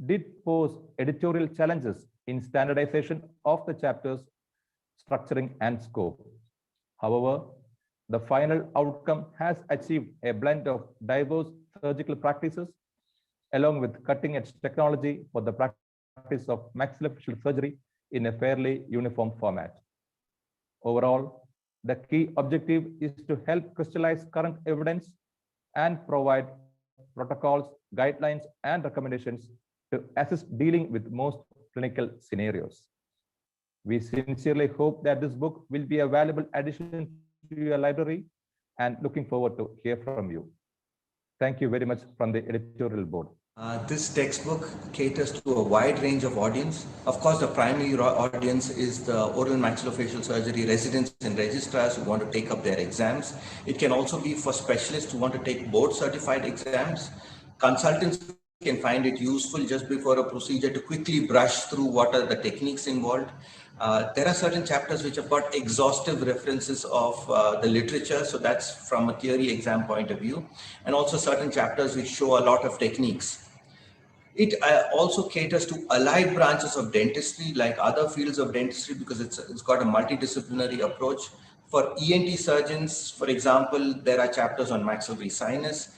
did pose editorial challenges in standardization of the chapters, structuring, and scope. However, the final outcome has achieved a blend of diverse surgical practices along with cutting-edge technology for the practice of maxillofacial surgery in a fairly uniform format. Overall, the key objective is to help crystallize current evidence and provide protocols, guidelines, and recommendations to assist dealing with most clinical scenarios. We sincerely hope that this book will be a valuable addition to your library and looking forward to hear from you. Thank you very much from the editorial board. This textbook caters to a wide range of audience. Of course, the primary audience is the oral and maxillofacial surgery residents and registrars who want to take up their exams. It can also be for specialists who want to take board certified exams. Consultants can find it useful just before a procedure to quickly brush through what are the techniques involved. There are certain chapters which have got exhaustive references of the literature, so that's from a theory exam point of view, and also certain chapters which show a lot of techniques. It also caters to allied branches of dentistry like other fields of dentistry because it's got a multidisciplinary approach. For ENT surgeons, for example, there are chapters on maxillary sinus.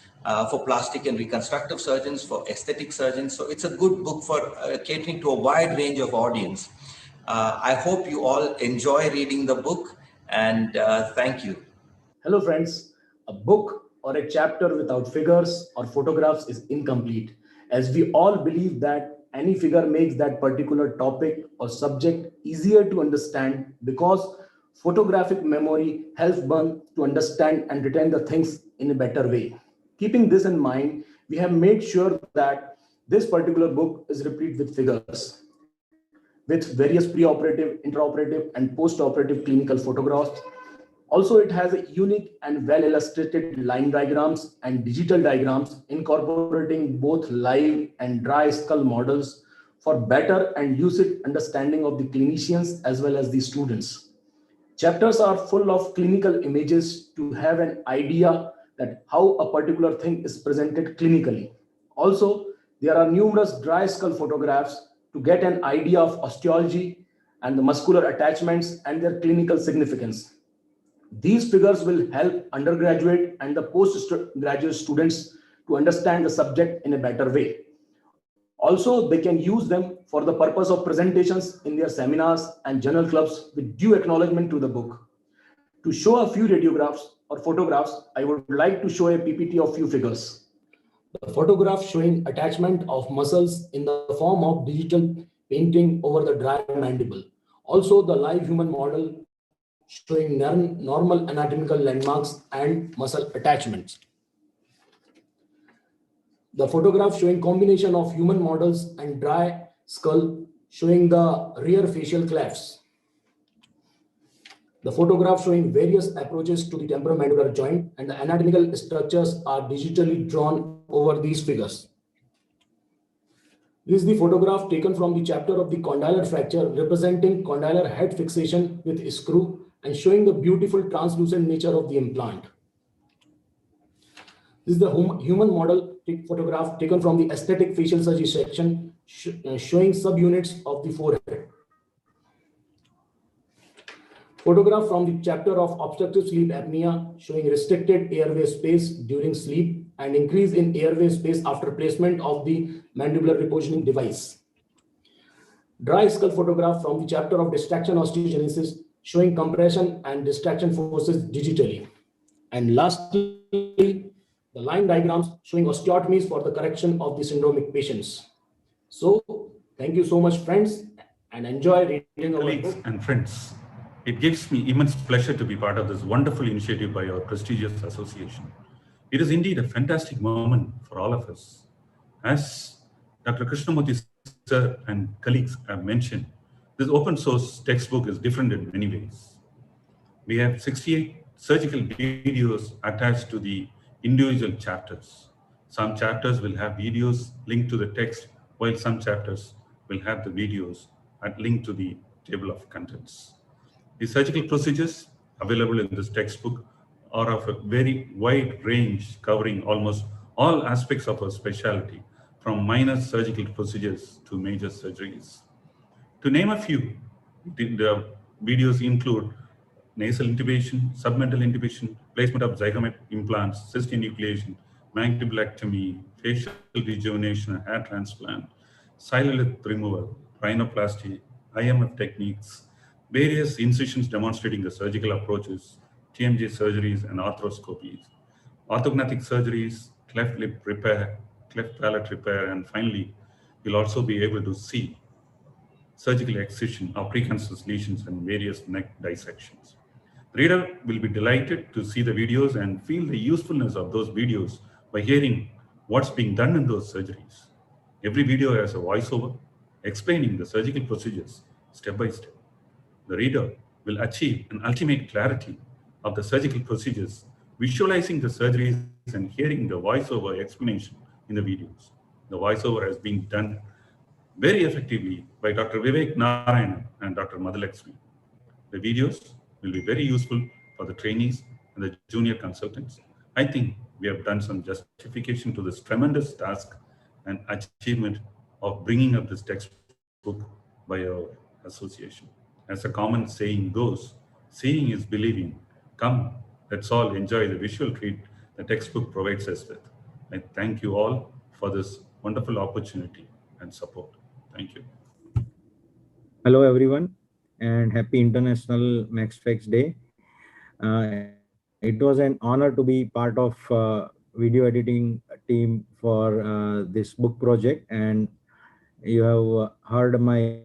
For plastic and reconstructive surgeons, for aesthetic surgeons. So it's a good book for catering to a wide range of audience. I hope you all enjoy reading the book, and thank you. Hello friends, a book or a chapter without figures or photographs is incomplete, as we all believe that any figure makes that particular topic or subject easier to understand because photographic memory helps one to understand and retain the things in a better way. Keeping this in mind, we have made sure that this particular book is replete with figures, with various preoperative, intraoperative, and postoperative clinical photographs. Also, it has a unique and well-illustrated line diagrams and digital diagrams incorporating both live and dry skull models for better and lucid understanding of the clinicians as well as the students. Chapters are full of clinical images to have an idea that how a particular thing is presented clinically. Also, there are numerous dry skull photographs to get an idea of osteology and the muscular attachments and their clinical significance. These figures will help undergraduate and the postgraduate students to understand the subject in a better way. Also, they can use them for the purpose of presentations in their seminars and journal clubs with due acknowledgement to the book. To show a few radiographs or photographs, I would like to show a PPT of few figures. The photograph showing attachment of muscles in the form of digital painting over the dry mandible. Also, the live human model showing normal anatomical landmarks and muscle attachments. The photograph showing combination of human models and dry skull showing the rear facial clefts. The photograph showing various approaches to the temporomandibular joint and the anatomical structures are digitally drawn over these figures. This is the photograph taken from the chapter of the condylar fracture representing condylar head fixation with a screw and showing the beautiful translucent nature of the implant. This is the human model photograph taken from the aesthetic facial surgery section showing subunits of the forehead. Photograph from the chapter of obstructive sleep apnea showing restricted airway space during sleep and increase in airway space after placement of the mandibular repositioning device. Dry skull photograph from the chapter of distraction osteogenesis showing compression and distraction forces digitally. And lastly, the line diagrams showing osteotomies for the correction of the syndromic patients. So thank you so much, friends, and enjoy reading our Colleagues book. and friends, it gives me immense pleasure to be part of this wonderful initiative by our prestigious association. It is indeed a fantastic moment for all of us. As Dr. Krishnamurthy sir and colleagues have mentioned, this open source textbook is different in many ways. We have 68 surgical videos attached to the individual chapters. Some chapters will have videos linked to the text, while some chapters will have the videos linked to the table of contents. The surgical procedures available in this textbook are of a very wide range, covering almost all aspects of our specialty, from minor surgical procedures to major surgeries. To name a few, the videos include nasal intubation, submental intubation, placement of zygomatic implants, cyst enucleation, mandibulectomy, facial rejuvenation, hair transplant, silolith removal, rhinoplasty, IMF techniques, various incisions demonstrating the surgical approaches, TMJ surgeries and arthroscopies, orthognathic surgeries, cleft lip repair, cleft palate repair, and finally, you'll also be able to see surgical excision of precancerous lesions and various neck dissections. The reader will be delighted to see the videos and feel the usefulness of those videos by hearing what's being done in those surgeries. Every video has a voiceover explaining the surgical procedures step by step. The reader will achieve an ultimate clarity of the surgical procedures, visualizing the surgeries and hearing the voiceover explanation in the videos. The voiceover has been done very effectively by Dr. Vivek Narayan and Dr. Madhulakshmi. The videos will be very useful for the trainees and the junior consultants. I think we have done some justification to this tremendous task and achievement of bringing up this textbook by our association. As a common saying goes, seeing is believing. Come, let's all enjoy the visual treat the textbook provides us with. I thank you all for this wonderful opportunity and support. Thank you. Hello, everyone, and happy International MaxFac Day. It was an honor to be part of video editing team for this book project, and you have heard my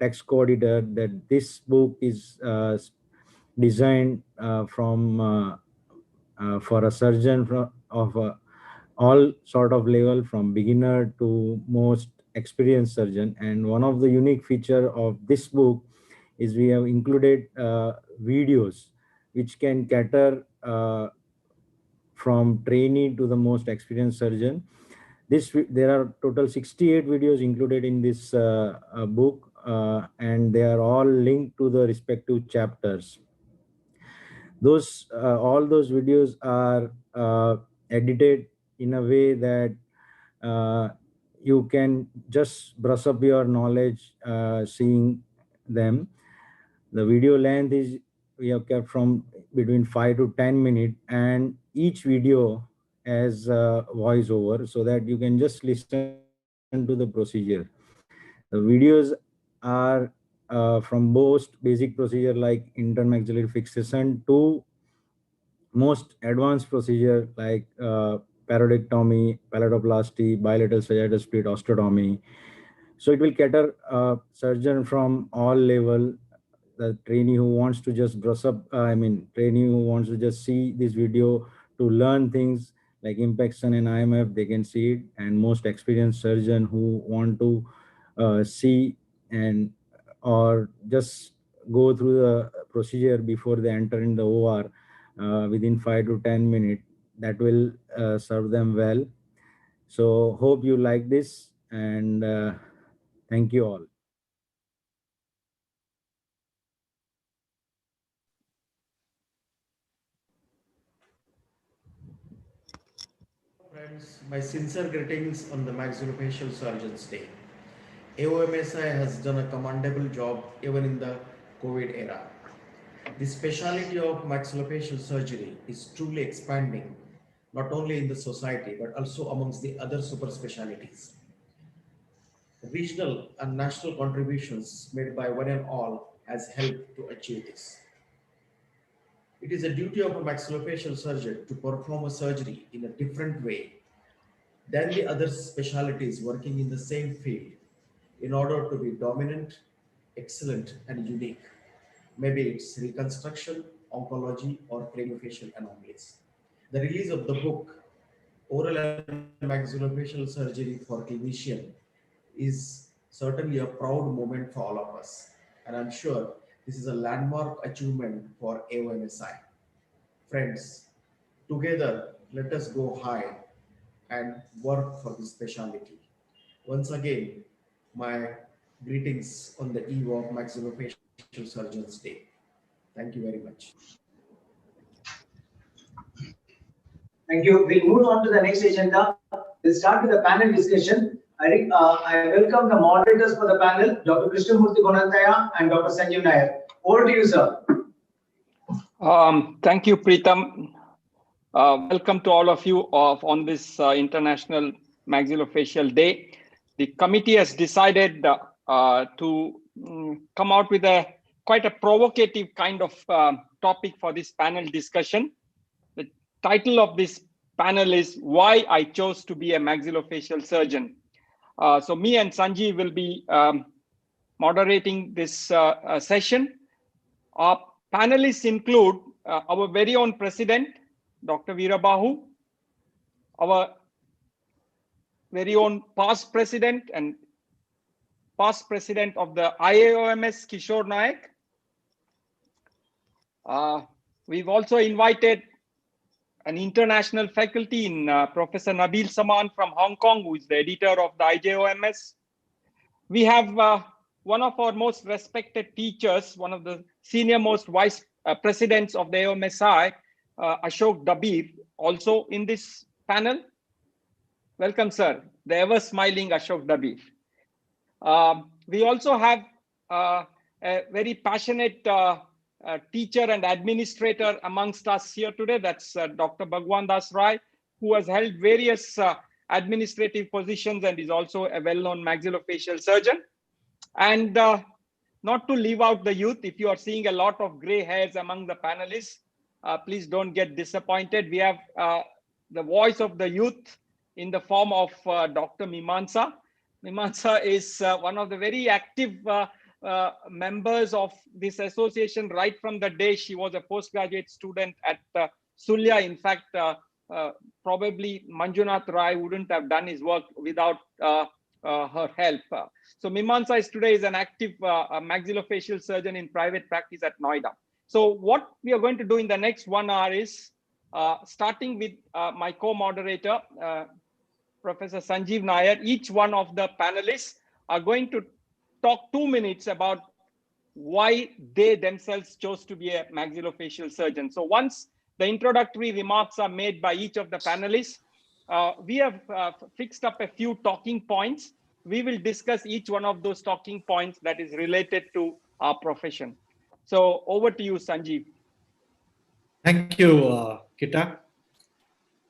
text coordinator that this book is designed for a surgeon of all sort of level, from beginner to most experienced surgeon. And one of the unique feature of this book is we have included videos which can cater from trainee to the most experienced surgeon. There are total 68 videos included in this book, and they are all linked to the respective chapters. Those all those videos are edited in a way that you can just brush up your knowledge seeing them. The video length is we have kept from between 5 to 10 minutes, and each video has voiceover so that you can just listen to the procedure. The videos are from most basic procedure like intermaxillary fixation to most advanced procedure like parodectomy, palatoplasty, bilateral sagittal split, osteotomy. So it will cater a surgeon from all level. The trainee who wants to just brush up, trainee who wants to just see this video to learn things like impaction and IMF, they can see it. And most experienced surgeon who want to see and or just go through the procedure before they enter in the OR within 5 to 10 minutes, that will serve them well. So hope you like this, and thank you all. Friends, my sincere greetings on the Maxillofacial Surgeons Day. AOMSI has done a commendable job even in the COVID era. The specialty of maxillofacial surgery is truly expanding, not only in the society, but also amongst the other super specialties. Regional and national contributions made by one and all has helped to achieve this. It is a duty of a maxillofacial surgeon to perform a surgery in a different way than the other specialties working in the same field in order to be dominant, excellent, and unique. Maybe it's reconstruction, oncology, or craniofacial anomalies. The release of the book, Oral and Maxillofacial Surgery for Clinician, is certainly a proud moment for all of us. And I'm sure this is a landmark achievement for AOMSI. Friends, together, let us go high and work for this specialty. Once again, my greetings on the eve of Maxillofacial Surgeons Day. Thank you very much. Thank you. We'll move on to the next agenda. We'll start with the panel discussion. I welcome the moderators for the panel, Dr. Krishnamurthy Gonantaya and Dr. Sanjeev Nair. Over to you, sir. Thank you, Preetham. Welcome to all of you on this International Maxillofacial Day. The committee has decided to come out with quite a provocative kind of topic for this panel discussion. The title of this panel is Why I Chose to be a Maxillofacial Surgeon. So me and Sanjeev will be moderating this session. Our panelists include our very own president, Dr. Veerabahu, our very own past president of the IAOMS, Kishore Naik. We've also invited an international faculty in Professor Nabil Saman from Hong Kong, who is the editor of the IJOMS. We have one of our most respected teachers, one of the senior most vice presidents of the AOMSI, Ashok Dabir, also in this panel. Welcome, sir, the ever smiling Ashok Dabir. We also have a very passionate teacher and administrator amongst us here today. That's Dr. Bhagwan Das Rai, who has held various administrative positions and is also a well-known maxillofacial surgeon. And not to leave out the youth, if you are seeing a lot of gray hairs among the panelists, please don't get disappointed. We have the voice of the youth in the form of Dr. Mimansa. Mimansa is one of the very active members of this association right from the day she was a postgraduate student at Sulya. In fact, probably Manjunath Rai wouldn't have done his work without her help. So Mimansa today is an active maxillofacial surgeon in private practice at Noida. So what we are going to do in the next 1 hour is, starting with my co-moderator, Professor Sanjeev Nair, each one of the panelists are going to talk 2 minutes about why they themselves chose to be a maxillofacial surgeon. So once the introductory remarks are made by each of the panelists, we have fixed up a few talking points. We will discuss each one of those talking points that is related to our profession. So over to you, Sanjeev. Thank you, Kita.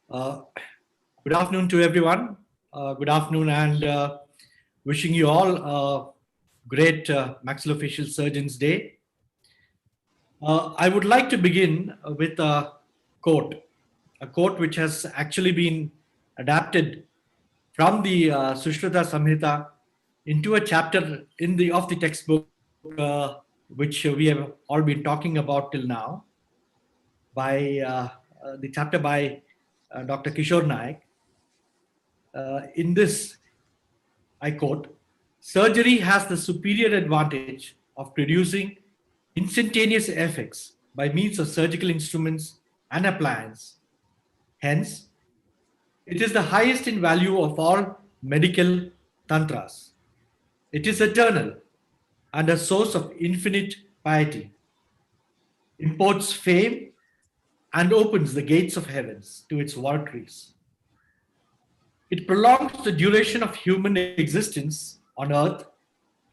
Good afternoon to everyone. Good afternoon, and wishing you all a great Maxillofacial Surgeons Day. I would like to begin with a quote which has actually been adapted from the Sushruta Samhita into a chapter of the textbook, which we have all been talking about till now, by the chapter by Dr. Kishore Naik. In this, I quote, "Surgery has the superior advantage of producing instantaneous effects by means of surgical instruments and appliance. Hence, it is the highest in value of all medical tantras. It is eternal and a source of infinite piety, imports fame, and opens the gates of heavens to its votaries. It prolongs the duration of human existence on earth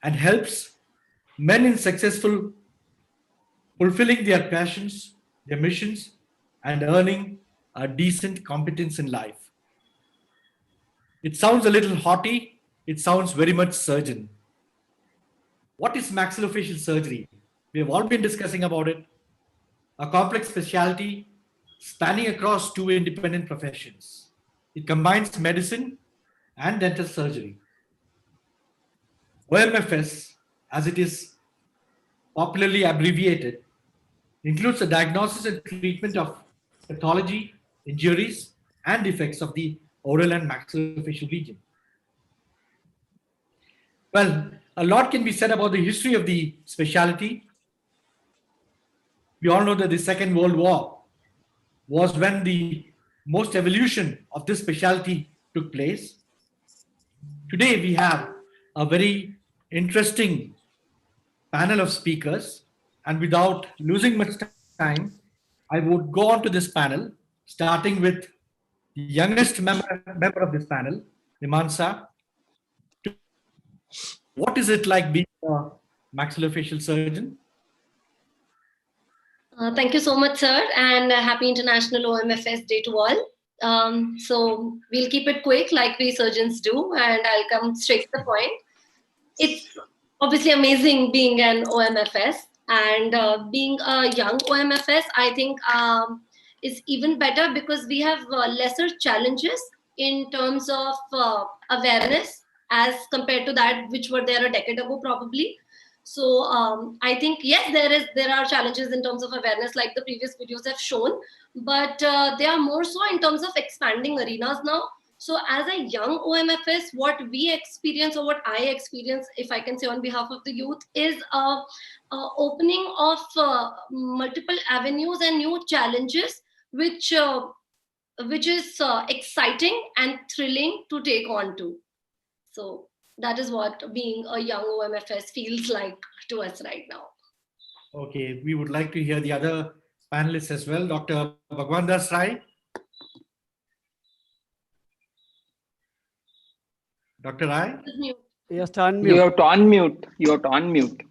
and helps men in successful fulfilling their passions, their missions, and earning a decent competence in life." It sounds a little haughty. It sounds very much surgeon. What is maxillofacial surgery? We have all been discussing about it. A complex specialty spanning across two independent professions. It combines medicine and dental surgery. OMFS, as it is popularly abbreviated, includes the diagnosis and treatment of pathology, injuries, and defects of the oral and maxillofacial region. Well, a lot can be said about the history of the specialty. We all know that the Second World War was when the most evolution of this specialty took place. Today, we have a very interesting panel of speakers, and without losing much time, I would go on to this panel, starting with the youngest member of this panel, Mimansa. What is it like being a maxillofacial surgeon? Thank you so much, sir, and happy International OMFS Day to all. So we'll keep it quick like we surgeons do, and I'll come straight to the point. It's obviously amazing being an OMFS, and being a young OMFS, I think is even better because we have lesser challenges in terms of awareness as compared to that which were there a decade ago probably. So I think, yes, there are challenges in terms of awareness like the previous videos have shown, but they are more so in terms of expanding arenas now. So as a young OMFS, what we experience or what I experience, if I can say on behalf of the youth, is opening of multiple avenues and new challenges, which is exciting and thrilling to take on to. So that is what being a young OMFS feels like to us right now. Okay, we would like to hear the other panelists as well. Dr. Bhagwan Das Rai. Dr. Rai? Yes, unmute. You have to unmute. You have to unmute.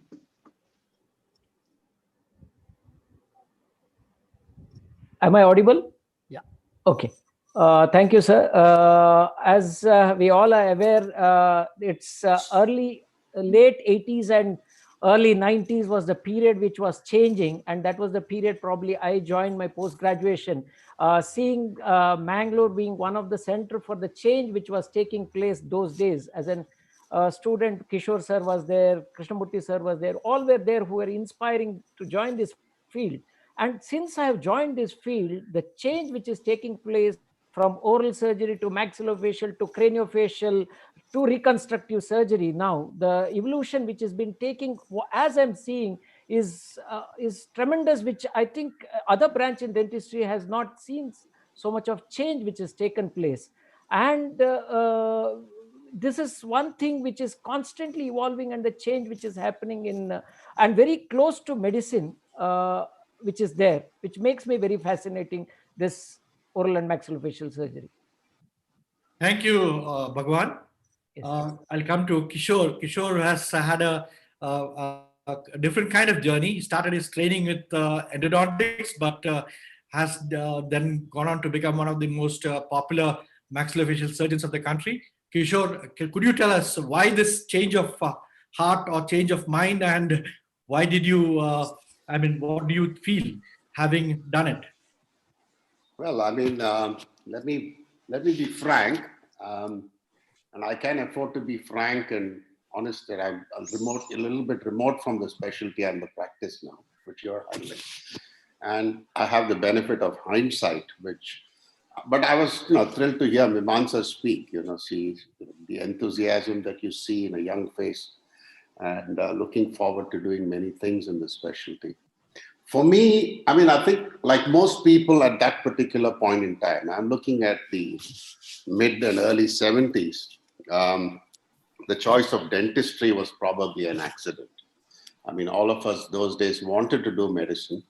Am I audible? Yeah. Okay. Thank you, sir. As we all are aware, it's late 80s and early 90s was the period which was changing, and that was the period probably I joined my post-graduation, seeing Mangalore being one of the center for the change which was taking place those days. As an student, Kishore sir was there, Krishnamurti sir was there, all were there who were inspiring to join this field. And since I have joined this field, the change which is taking place from oral surgery to maxillofacial to craniofacial to reconstructive surgery now, the evolution which has been taking, as I'm seeing, is tremendous, which I think other branch in dentistry has not seen so much of change which has taken place. And this is one thing which is constantly evolving, and the change which is happening in and very close to medicine, which is there, which makes me very fascinating, this oral and maxillofacial surgery. Thank you, Bhagwan. Yes. I'll come to Kishore. Kishore has had a different kind of journey. He started his training with endodontics, but has then gone on to become one of the most popular maxillofacial surgeons of the country. Kishore, could you tell us why this change of heart or change of mind, and why did you, what do you feel having done it? Well, let me be frank, and I can afford to be frank and honest that I'm a little bit remote from the specialty and the practice now, which you're handling. And I have the benefit of hindsight, but I was thrilled to hear Mimansa speak, see the enthusiasm that you see in a young face, and looking forward to doing many things in the specialty. For me, I think like most people at that particular point in time, I'm looking at the mid and early 70s, the choice of dentistry was probably an accident. All of us those days wanted to do medicine,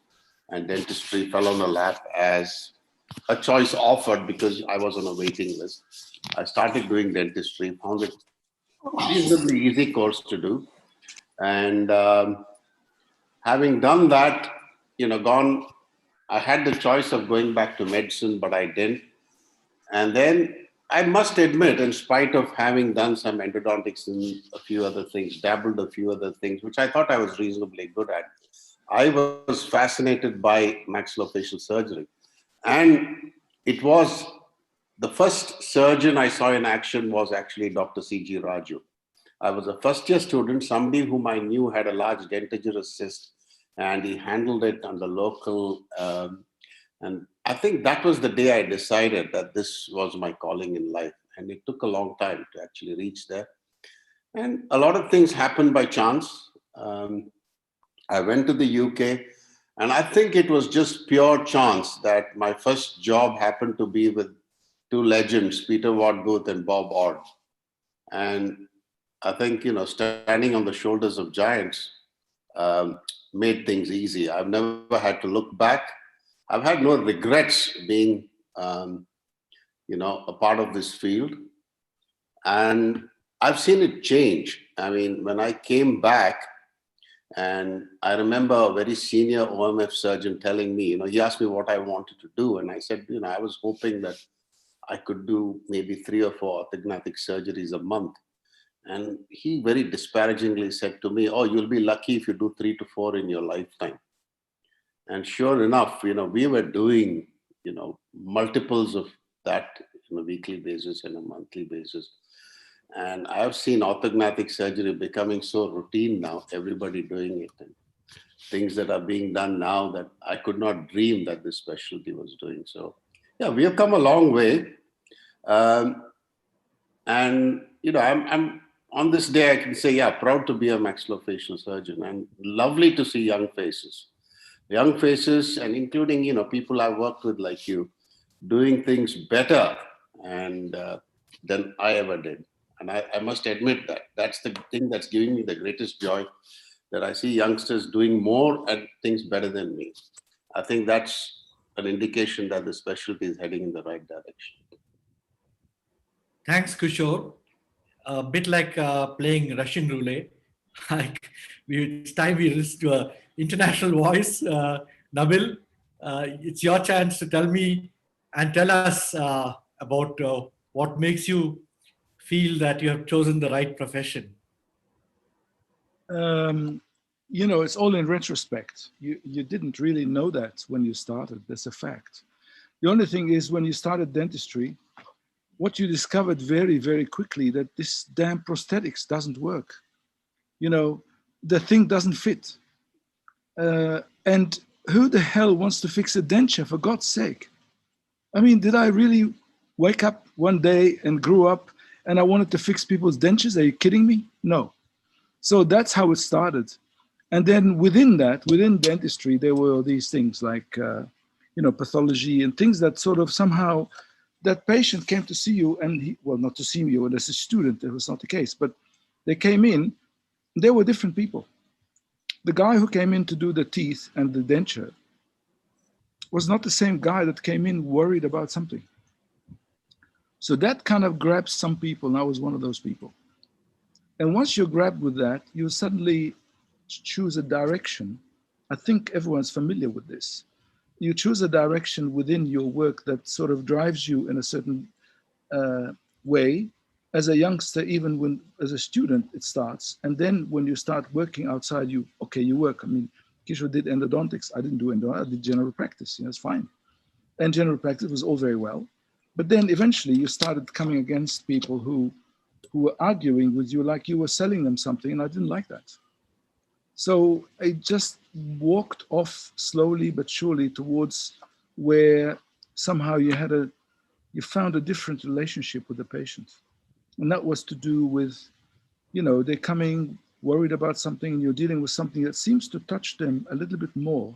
and dentistry fell on a lap as a choice offered because I was on a waiting list. I started doing dentistry, found it a reasonably easy course to do. And having done that, I had the choice of going back to medicine, but I didn't. And then I must admit, in spite of having done some endodontics and a few other things, dabbled a few other things, which I thought I was reasonably good at, I was fascinated by maxillofacial surgery. And it was the first surgeon I saw in action was actually Dr. C.G. Raju. I was a first year student, somebody whom I knew had a large dentagerous cyst, and he handled it on the local. And I think that was the day I decided that this was my calling in life. And it took a long time to actually reach there. And a lot of things happened by chance. I went to the UK, and I think it was just pure chance that my first job happened to be with two legends, Peter Ward-Booth and Bob Ord. And I think, standing on the shoulders of giants made things easy. I've never had to look back. I've had no regrets being, a part of this field. And I've seen it change. I mean, when I came back, and I remember a very senior OMF surgeon telling me, he asked me what I wanted to do. And I said, I was hoping that I could do maybe 3 or 4 orthognathic surgeries a month. And he very disparagingly said to me, oh, you'll be lucky if you do 3 to 4 in your lifetime. And sure enough, we were doing, multiples of that on a weekly basis and a monthly basis. And I've seen orthognathic surgery becoming so routine now, everybody doing it. And things that are being done now that I could not dream that this specialty was doing. So, yeah, we have come a long way. I'm on this day, I can say, yeah, proud to be a maxillofacial surgeon, and lovely to see young faces, and including, people I've worked with like you, doing things better than I ever did. And I must admit that that's the thing that's giving me the greatest joy, that I see youngsters doing more and things better than me. I think that's an indication that the specialty is heading in the right direction. Thanks, Kishore. A bit like playing Russian roulette. It's time we listen to an international voice. Nabil, it's your chance to tell me and tell us about what makes you feel that you have chosen the right profession. It's all in retrospect. You didn't really know that when you started. That's a fact. The only thing is, when you started dentistry, what you discovered very, very quickly, that this damn prosthetics doesn't work. The thing doesn't fit. And who the hell wants to fix a denture, for God's sake? I mean, did I really wake up one day and grew up and I wanted to fix people's dentures? Are you kidding me? No. So that's how it started. And then within dentistry, there were these things like, pathology and things that sort of somehow, that patient came to see you and not to see you as a student, that was not the case, but they came in, they were different people. The guy who came in to do the teeth and the denture was not the same guy that came in worried about something. So that kind of grabs some people, and I was one of those people. And once you're grabbed with that, you suddenly choose a direction. I think everyone's familiar with this. You choose a direction within your work that sort of drives you in a certain way. As a youngster, even when as a student, it starts. And then when you start working outside, you work. I mean, Kishore did endodontics. I didn't do endodontics, I did general practice. It's fine. And general practice was all very well. But then eventually you started coming against people who were arguing with you like you were selling them something, and I didn't like that. So I just walked off slowly but surely towards where somehow you found a different relationship with the patient. And that was to do with, they're coming worried about something, and you're dealing with something that seems to touch them a little bit more.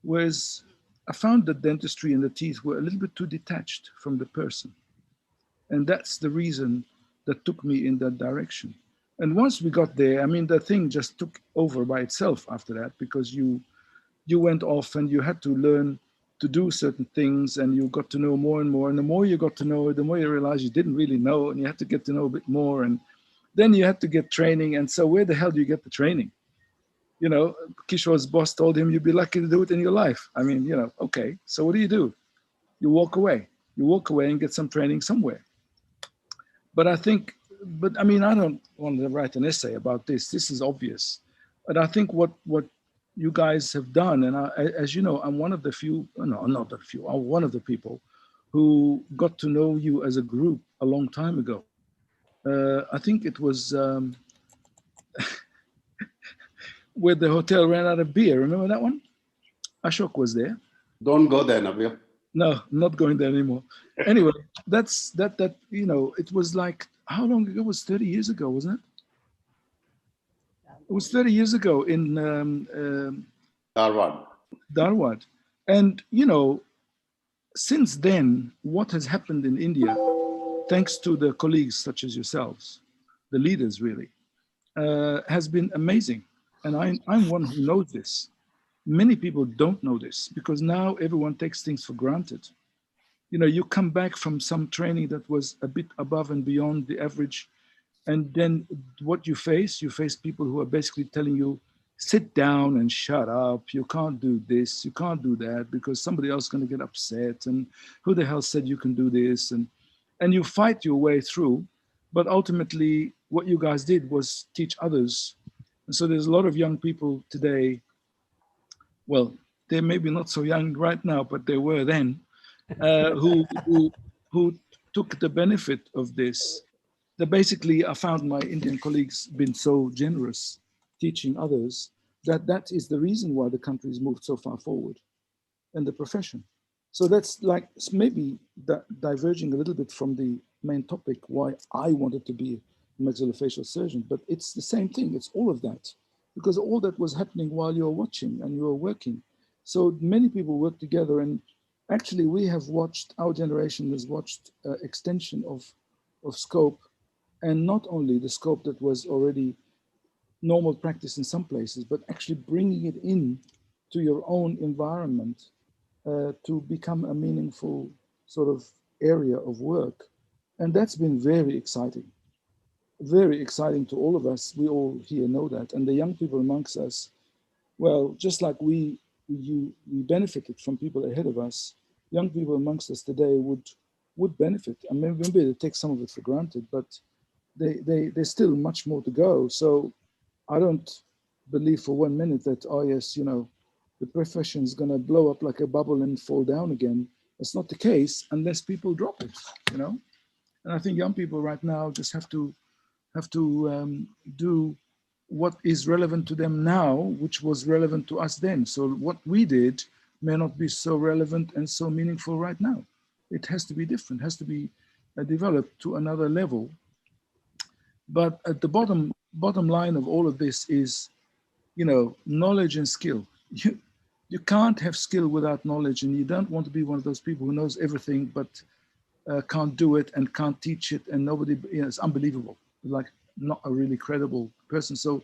Whereas I found that dentistry and the teeth were a little bit too detached from the person. And that's the reason that took me in that direction. And once we got there, I mean, the thing just took over by itself after that, because you went off and you had to learn to do certain things, and you got to know more and more. And the more you got to know, the more you realize you didn't really know, and you had to get to know a bit more. And then you had to get training. And so where the hell do you get the training? Kishore's boss told him, you'd be lucky to do it in your life. I mean, okay, so what do? You walk away. You walk away and get some training somewhere. But I don't want to write an essay about this. This is obvious. But I think what you guys have done, and as you know, I'm one of the few, no, not the few, I'm one of the people who got to know you as a group a long time ago. I think it was where the hotel ran out of beer. Remember that one? Ashok was there. Don't go there, Nabil. No, I'm not going there anymore. Anyway, that you know, it was like, how long ago? It was 30 years ago, wasn't it? It was 30 years ago in Dharwad. Dharwad. And, you know, since then, what has happened in India, thanks to the colleagues such as yourselves, the leaders really, has been amazing. And I'm one who knows this. Many people don't know this because now everyone takes things for granted. You know, you come back from some training that was a bit above and beyond the average, and then what you face people who are basically telling you, sit down and shut up, you can't do this, you can't do that, because somebody else is going to get upset, and who the hell said you can do this? And you fight your way through, but ultimately what you guys did was teach others. And so there's a lot of young people today, well, they're maybe not so young right now, but they were then, who took the benefit of this. That basically, I found my Indian colleagues been so generous teaching others that is the reason why the country's moved so far forward in the profession. So that's like maybe diverging a little bit from the main topic, why I wanted to be a maxillofacial surgeon, but it's the same thing. It's all of that, because all that was happening while you're watching and you're working. So many people work together, and actually we have watched, our generation has watched extension of scope, and not only the scope that was already normal practice in some places, but actually bringing it in to your own environment to become a meaningful sort of area of work. And that's been very exciting to all of us. We all here know that. And the young people amongst us, well, just like we benefited from people ahead of us, young people amongst us today would benefit. I mean, maybe they take some of it for granted, but there's still much more to go. So I don't believe for 1 minute that, oh yes, you know, the profession is going to blow up like a bubble and fall down again. It's not the case unless people drop it, you know. And I think young people right now just have to do what is relevant to them now, which was relevant to us then. So what we did may not be so relevant and so meaningful right now. It has to be different, has to be developed to another level. But at the bottom line of all of this is, you know, knowledge and skill. You can't have skill without knowledge, and you don't want to be one of those people who knows everything but can't do it and can't teach it, and nobody, you know, it's unbelievable. Like not a really credible person. So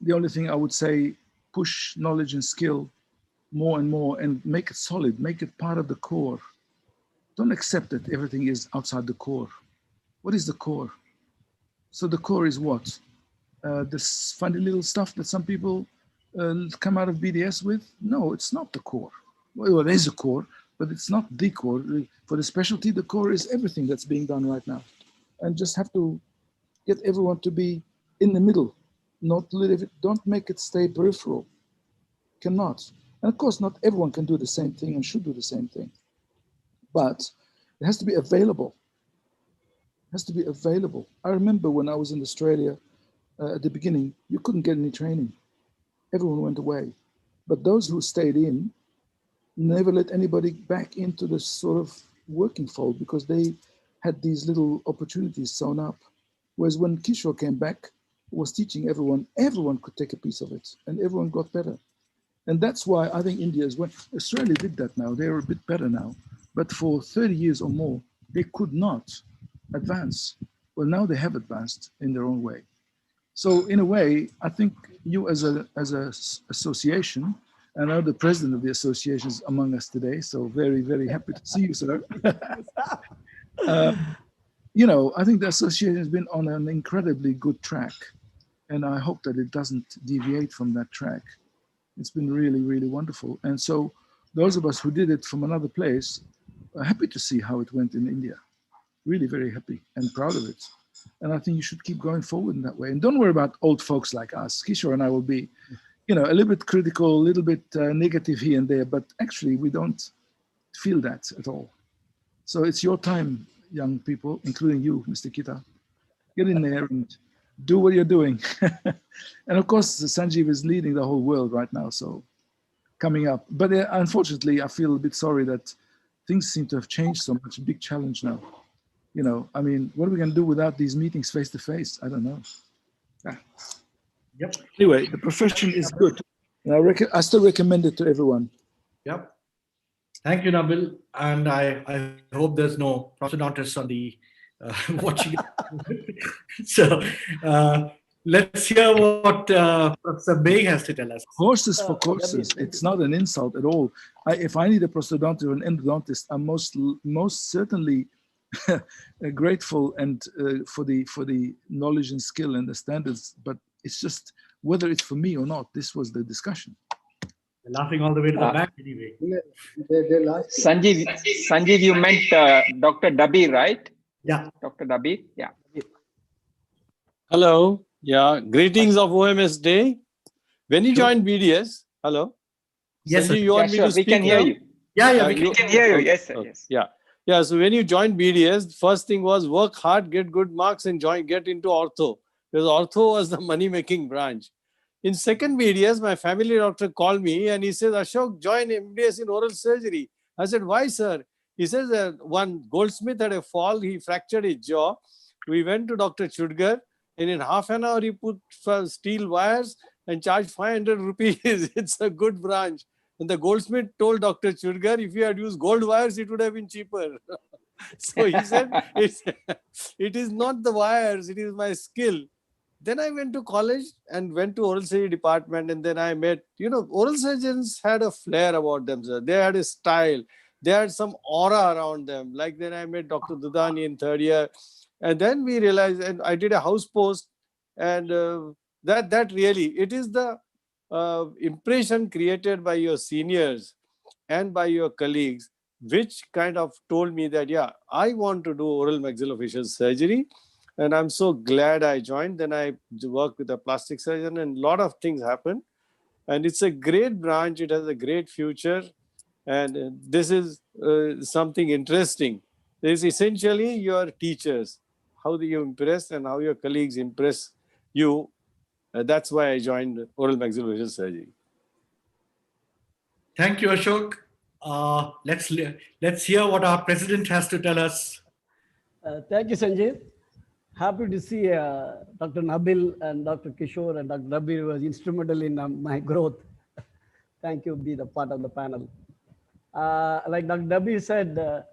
the only thing I would say, push knowledge and skill more and more and make it solid, make it part of the core. Don't accept that everything is outside the core. What is the core? So the core is what? This funny little stuff that some people come out of BDS with? No, it's not the core. Well, it is a core, but it's not the core. For the specialty, the core is everything that's being done right now. And just have to get everyone to be in the middle, don't make it stay peripheral. Cannot. And of course, not everyone can do the same thing and should do the same thing. But it has to be available. It has to be available. I remember when I was in Australia at the beginning, you couldn't get any training. Everyone went away. But those who stayed in never let anybody back into the sort of working fold because they had these little opportunities sewn up. Whereas when Kishore came back, was teaching everyone could take a piece of it and everyone got better. And that's why I think India is when Australia did that now. They're a bit better now. But for 30 years or more, they could not advance. Well, now they have advanced in their own way. So in a way, I think you as a association, and I know the president of the association is among us today, so very, very happy to see you, sir. You know, I think the association has been on an incredibly good track, and I hope that it doesn't deviate from that track. It's been really, really wonderful. And so those of us who did it from another place are happy to see how it went in India. Really very happy and proud of it. And I think you should keep going forward in that way. And don't worry about old folks like us. Kishore and I will be, you know, a little bit critical, a little bit negative here and there, but actually we don't feel that at all. So it's your time, young people, including you, Mr. Kita. Get in there and do what you're doing. And of course, Sanjeev is leading the whole world right now, so coming up. But unfortunately, I feel a bit sorry that things seem to have changed so much. Big challenge now. You know, I mean, what are we going to do without these meetings face to face? I don't know. Yeah. Yep. Anyway, the profession is good. And I still recommend it to everyone. Yep. Thank you, Nabil. And I hope there's no prosthodontists on the watching. So let's hear what Professor Beg has to tell us. Horses for courses. It's not an insult at all. If I need a prosthodontist or an endodontist, I'm most certainly grateful and for the knowledge and skill and the standards. But it's just whether it's for me or not. This was the discussion. They're laughing all the way to the back anyway. Sanjeev, you meant Dr. Dabir, right? Yeah. Dr. Dabir, yeah. Hello. Yeah. Greetings of OMS Day. When you joined BDS, hello. Yes, Sanjeev, you want me to speak? We can hear now? you. Yeah, we can hear you. Yes, sir. Okay. Yes. Yeah. Yeah. So when you joined BDS, first thing was work hard, get good marks, and get into ortho. Because ortho was the money-making branch. In second BDS, my family doctor called me and he says, Ashok, join MDS in oral surgery. I said, why, sir? He says one goldsmith had a fall. He fractured his jaw. We went to Dr. Chudgar, and in half an hour, he put steel wires and charged 500 rupees. It's a good branch. And the goldsmith told Dr. Chudgar, if you had used gold wires, it would have been cheaper. So he said, it is not the wires, it is my skill. Then I went to college and went to oral surgery department. And then I met, oral surgeons had a flair about themselves. They had a style. They had some aura around them. Like then I met Dr. Dudani in third year. And then we realized, and I did a house post. And that really, it is the impression created by your seniors and by your colleagues, which kind of told me that, yeah, I want to do oral maxillofacial surgery. And I'm so glad I joined. Then I worked with a plastic surgeon and a lot of things happened. And it's a great branch. It has a great future. And this is something interesting. It's essentially your teachers, how do you impress and how your colleagues impress you. That's why I joined oral maxillofacial surgery. Thank you, Ashok. Let's hear what our president has to tell us. Thank you, Sanjeev. Happy to see Dr. Nabil and Dr. Kishore and Dr. Dabir was instrumental in my growth. Thank you, be the part of the panel. Like Dr. Dabir said,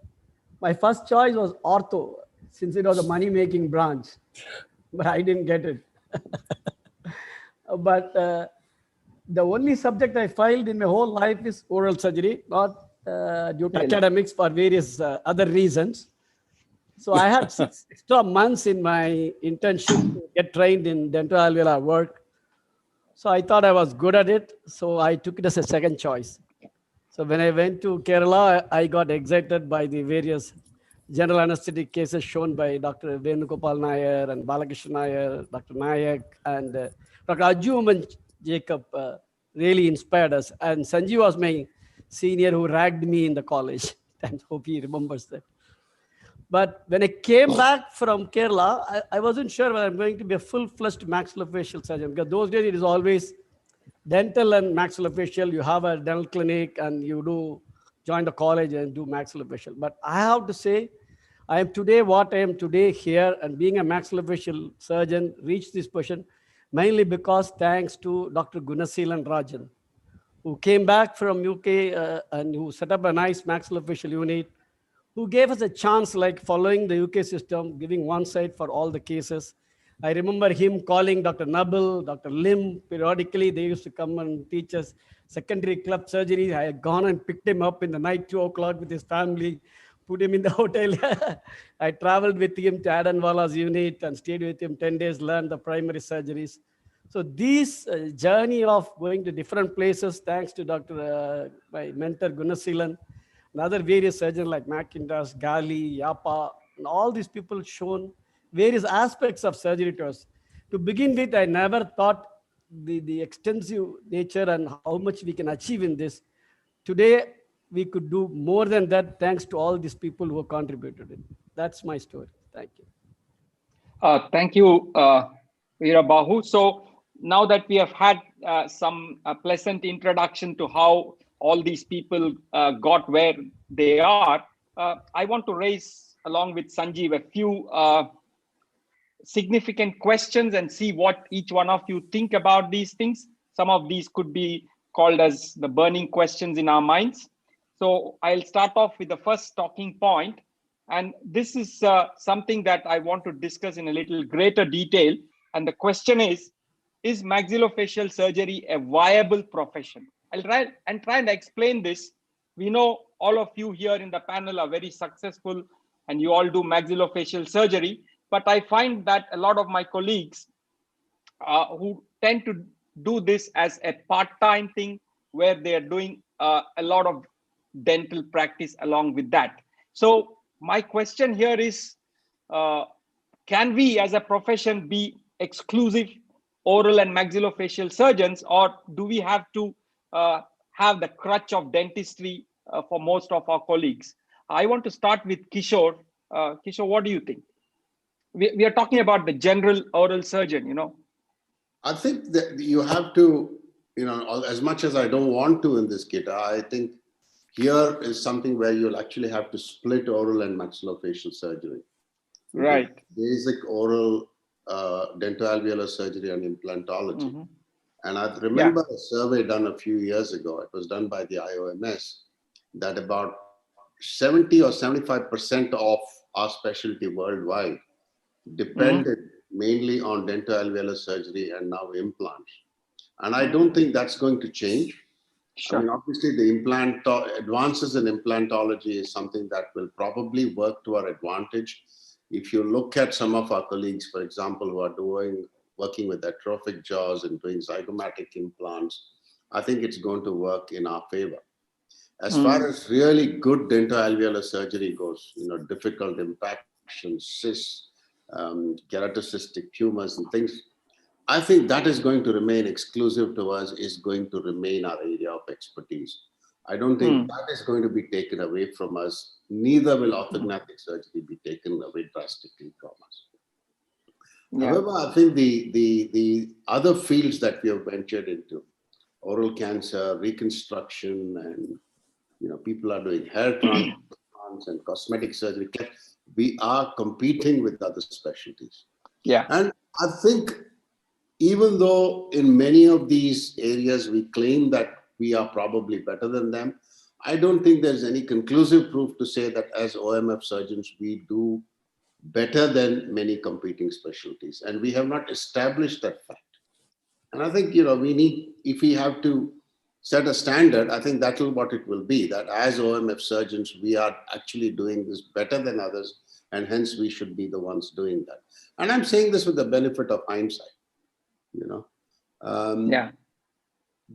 my first choice was ortho, since it was a money-making branch, but I didn't get it. But the only subject I failed in my whole life is oral surgery, not due to academics, for various other reasons. So I had 6 extra months in my internship to get trained in dental alveolar work. So I thought I was good at it. So I took it as a second choice. So when I went to Kerala, I got excited by the various general anesthetic cases shown by Dr. Venugopal Nair and Balakrishnan Nair, Dr. Nayak, and Dr. Ajum and Jacob really inspired us. And Sanjeev was my senior who ragged me in the college. I hope he remembers that. But when I came back from Kerala, I wasn't sure whether I'm going to be a full-fledged maxillofacial surgeon, because those days it is always dental and maxillofacial. You have a dental clinic and you join the college and do maxillofacial. But I have to say, I am today what I am today here, and being a maxillofacial surgeon reached this position mainly because thanks to Dr. Gunasilan Rajan, who came back from UK and who set up a nice maxillofacial unit, who gave us a chance, like following the UK system, giving one side for all the cases. I remember him calling Dr. Nabil, Dr. Lim, periodically. They used to come and teach us secondary club surgery. I had gone and picked him up in the night, 2 o'clock with his family, put him in the hotel. I traveled with him to Adanwala's unit and stayed with him 10 days, learned the primary surgeries. So this journey of going to different places, thanks to my mentor Gunasilan, and other various surgeons like McIntosh, Gali, Yapa, and all these people shown various aspects of surgery to us. To begin with, I never thought the extensive nature and how much we can achieve in this. Today, we could do more than that thanks to all these people who have contributed it. That's my story. Thank you. Thank you, Veerabahu. So now that we have had some pleasant introduction to how all these people got where they are, I want to raise, along with Sanjeev, a few significant questions and see what each one of you think about these things. Some of these could be called as the burning questions in our minds. So I'll start off with the first talking point. And this is something that I want to discuss in a little greater detail. And the question is maxillofacial surgery a viable profession? I'll try and explain this. We know all of you here in the panel are very successful and you all do maxillofacial surgery. But I find that a lot of my colleagues who tend to do this as a part-time thing where they are doing a lot of dental practice along with that. So my question here is, can we as a profession be exclusive oral and maxillofacial surgeons, or do we have to have the crutch of dentistry for most of our colleagues? I want to start with Kishore. Kishore, what do you think? We are talking about the general oral surgeon, you know. I think that you have to, you know, as much as I don't want to in this kit, I think here is something where you'll actually have to split oral and maxillofacial surgery. Right. Basic oral dentoalveolar surgery and implantology. Mm-hmm. And I remember a survey done a few years ago. It was done by the IOMS that about 70 or 75% of our specialty worldwide depended mainly on dentoalveolar surgery and now implants. And I don't think that's going to change. Sure. I mean, obviously the advances in implantology is something that will probably work to our advantage. If you look at some of our colleagues, for example, who are working with atrophic jaws and doing zygomatic implants, I think it's going to work in our favor. As far as really good dentoalveolar surgery goes, you know, difficult impactions, cysts, keratocystic tumors and things, I think that is going to remain exclusive to us, is going to remain our area of expertise. I don't think that is going to be taken away from us. Neither will orthognathic surgery be taken away drastically from us. Yeah. However, I think the other fields that we have ventured into, oral cancer, reconstruction, and you know, people are doing hair transplants and cosmetic surgery. We are competing with other specialties. Yeah. And I think even though in many of these areas we claim that we are probably better than them, I don't think there's any conclusive proof to say that as OMF surgeons, we do better than many competing specialties. And we have not established that fact. And I think, you know, we need, if we have to set a standard, I think that's what it will be, that as OMF surgeons, we are actually doing this better than others, and hence we should be the ones doing that. And I'm saying this with the benefit of hindsight, you know.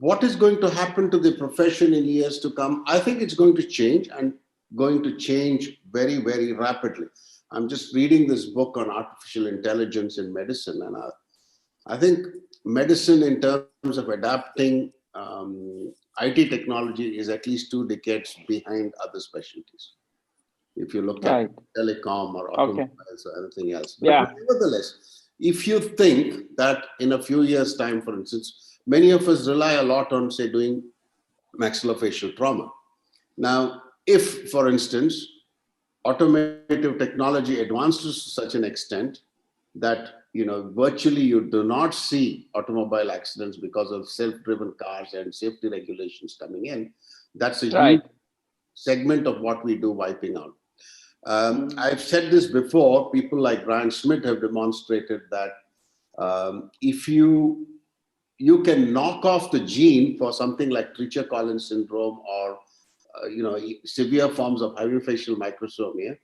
What is going to happen to the profession in years to come? I think it's going to change, and going to change very, very rapidly. I'm just reading this book on artificial intelligence in medicine, and I think medicine in terms of adapting IT technology is at least 2 decades behind other specialties. If you look at telecom or automobiles or anything else. But nevertheless, if you think that in a few years' time, for instance, many of us rely a lot on, say, doing maxillofacial trauma. Now, if, for instance, automotive technology advances to such an extent that, you know, virtually you do not see automobile accidents because of self-driven cars and safety regulations coming in, that's a huge segment of what we do wiping out. I've said this before, people like Brian Schmidt have demonstrated that if you can knock off the gene for something like Treacher-Collins syndrome or you know, severe forms of hypofacial microsomia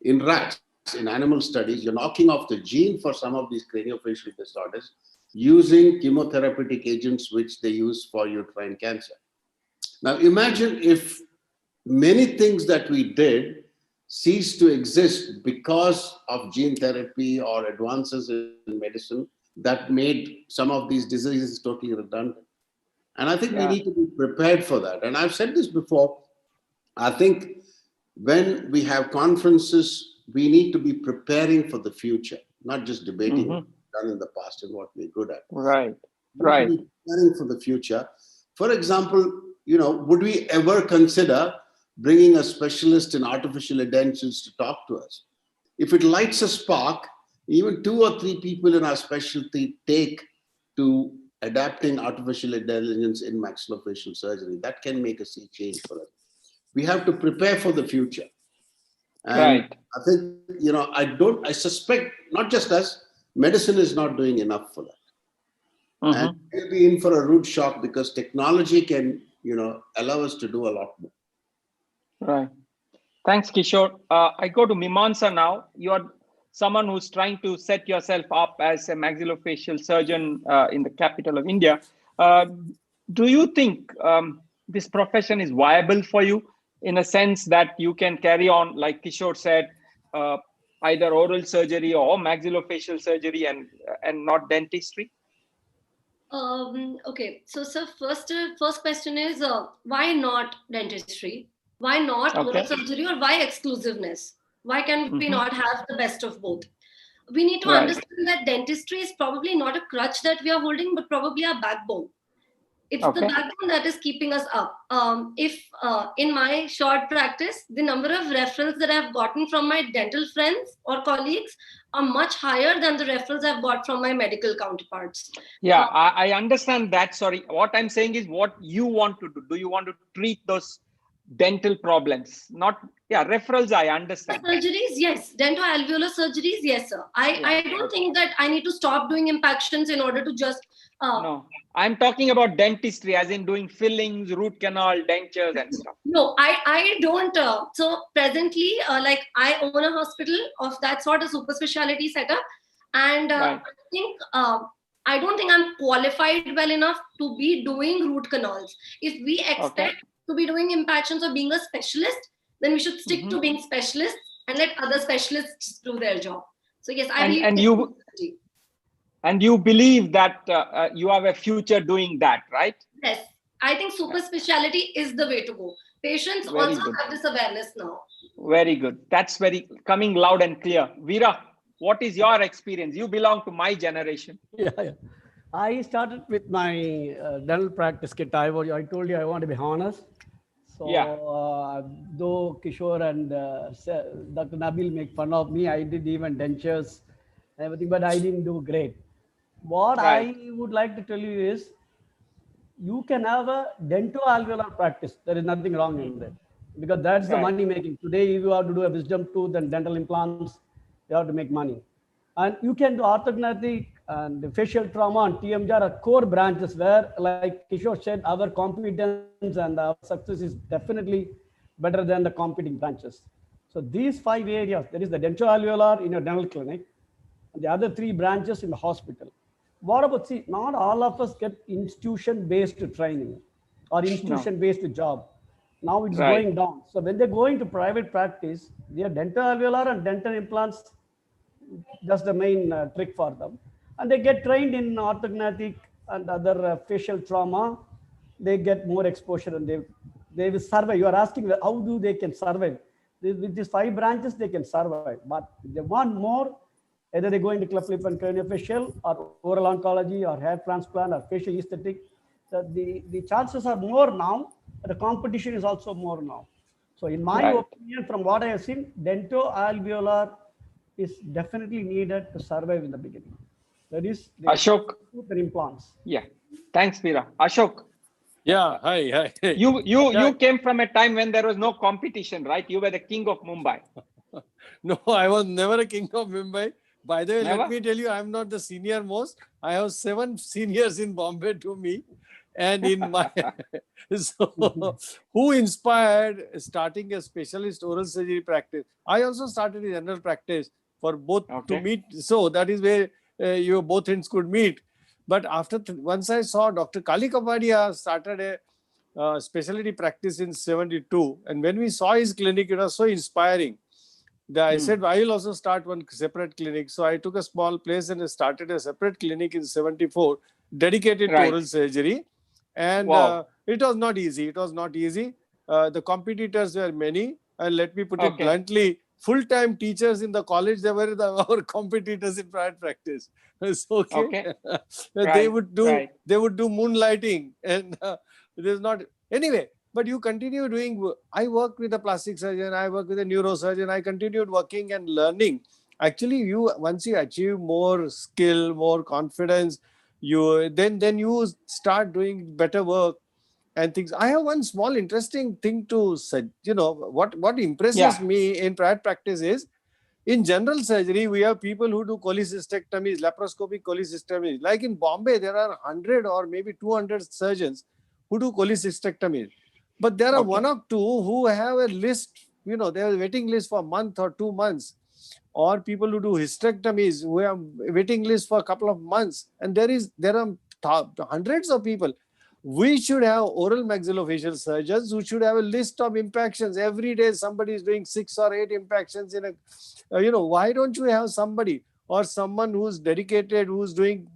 in rats, in animal studies, you're knocking off the gene for some of these craniofacial disorders using chemotherapeutic agents which they use for uterine cancer. Now imagine if many things that we did cease to exist because of gene therapy or advances in medicine that made some of these diseases totally redundant. And I think we need to be prepared for that. And I've said this before, I think when we have conferences, we need to be preparing for the future, not just debating what we've done in the past and what we're good at. Right. We need to be preparing for the future. For example, would we ever consider bringing a specialist in artificial intelligence to talk to us? If it lights a spark, even 2 or 3 people in our specialty take to adapting artificial intelligence in maxillofacial surgery, that can make a sea change for us. We have to prepare for the future. And I think, I suspect, not just us, medicine is not doing enough for that. And we'll be in for a rude shock because technology can, allow us to do a lot more. Right. Thanks, Kishore. I go to Mimamsa now. You're someone who's trying to set yourself up as a maxillofacial surgeon in the capital of India. Do you think this profession is viable for you in a sense that you can carry on, like Kishore said, either oral surgery or maxillofacial surgery and not dentistry? Okay, so sir, first question is why not dentistry? Why not oral surgery, or why exclusiveness? Why can we not have the best of both? We need to understand that dentistry is probably not a crutch that we are holding, but probably our backbone. It's the backbone that is keeping us up. If in my short practice, the number of referrals that I've gotten from my dental friends or colleagues are much higher than the referrals I've got from my medical counterparts. Yeah, I understand that. Sorry, what I'm saying is what you want to do. Do you want to treat those dental problems? Not, referrals, I understand. Surgeries, yes. Dentoalveolar surgeries, yes, sir. I don't think that I need to stop doing impactions in order to just... No, I'm talking about dentistry, as in doing fillings, root canal, dentures and stuff. No, I don't. So presently, like I own a hospital of that sort of super specialty setup. And I think... I don't think I'm qualified well enough to be doing root canals. If we expect to be doing impactions or being a specialist, then we should stick to being specialists and let other specialists do their job. So yes, I believe. And you believe that you have a future doing that, right? Yes, I think super specialty is the way to go. Patients also have this awareness now. Very good. That's coming loud and clear. Veera, what is your experience? You belong to my generation. Yeah. I started with my dental practice kit. I told you I want to be honest. So though Kishore and Dr. Nabil make fun of me, I did even dentures and everything, but I didn't do great. What I would like to tell you is, you can have a dentoalveolar practice. There is nothing wrong in that, because that's the money making. Today, if you have to do a wisdom tooth and dental implants, you have to make money. And you can do orthodontic and facial trauma and TMJ are core branches where, like Kishore said, our competence and our success is definitely better than the competing branches. So these 5 areas, there is the dentoalveolar in your dental clinic, and the other 3 branches in the hospital. What about, see, not all of us get institution-based training or institution-based job. Now it's going down. So when they go into private practice, their dentoalveolar and dental implants, that's the main trick for them. And they get trained in orthodontic and other facial trauma. They get more exposure and they will survive. You are asking how do they can survive? With these 5 branches, they can survive. But if they want more, either they go into cleft lip and craniofacial or oral oncology or hair transplant or facial aesthetic. The chances are more now. The competition is also more now. So in my opinion, from what I have seen, dentoalveolar is definitely needed to survive in the beginning. That is Ashok. The implants. Yeah. Thanks, Veera. Ashok. Yeah. Hi. You came from a time when there was no competition, right? You were the king of Mumbai. No, I was never a king of Mumbai. By the way, let me tell you, I'm not the senior most. I have 7 seniors in Bombay to me. And in my, so who inspired starting a specialist oral surgery practice? I also started a general practice for both to meet. So that is where you both ends could meet. But after, once I saw Dr. Kali Kapadia started a specialty practice in 72. And when we saw his clinic, it was so inspiring. I said, I will also start one separate clinic. So I took a small place and I started a separate clinic in 74, dedicated to oral surgery. And it was not easy. It was not easy. The competitors were many, and let me put it Okay. bluntly, full-time teachers in the college, they were our competitors in private practice. It's okay. Okay. They Right, would do right. moonlighting, and it is not anyway. But you continue doing. I worked with a plastic surgeon. I worked with a neurosurgeon. I continued working and learning. Actually, once you achieve more skill, more confidence, then you start doing better work and things. I have one small interesting thing to say. What impresses Yeah. me in private practice is, in general surgery, we have people who do cholecystectomies, laparoscopic cholecystectomies. Like in Bombay, there are 100 or maybe 200 surgeons who do cholecystectomies. But there are Okay. one or two who have a list, they have a waiting list for a month or 2 months. Or people who do hysterectomies, who have a waiting list for a couple of months. And there are hundreds of people. We should have oral maxillofacial surgeons who should have a list of impactions. Every day somebody is doing 6 or 8 impactions in a, why don't you have somebody or someone who's dedicated, who's doing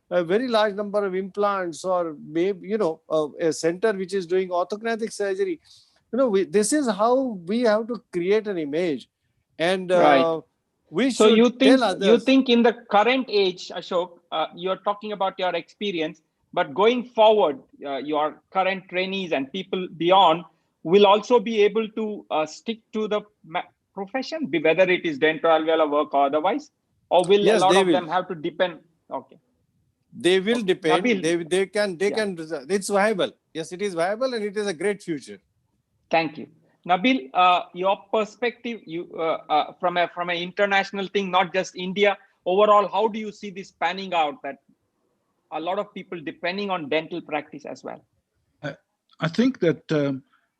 a very large number of implants, or maybe, a center which is doing orthognathic surgery. This is how we have to create an image. And Right. we So should tell others. think in the current age, Ashok, you're talking about your experience, but going forward, your current trainees and people beyond will also be able to stick to the profession, whether it is dental alveolar work or otherwise, or will a Yes, lot they of will. them have to depend? Okay. They will depend. Nabil. They can. It's viable. Yes, it is viable, and it is a great future. Thank you. Nabil, your perspective, from an international thing, not just India, overall, how do you see this panning out, that a lot of people depending on dental practice as well? I think that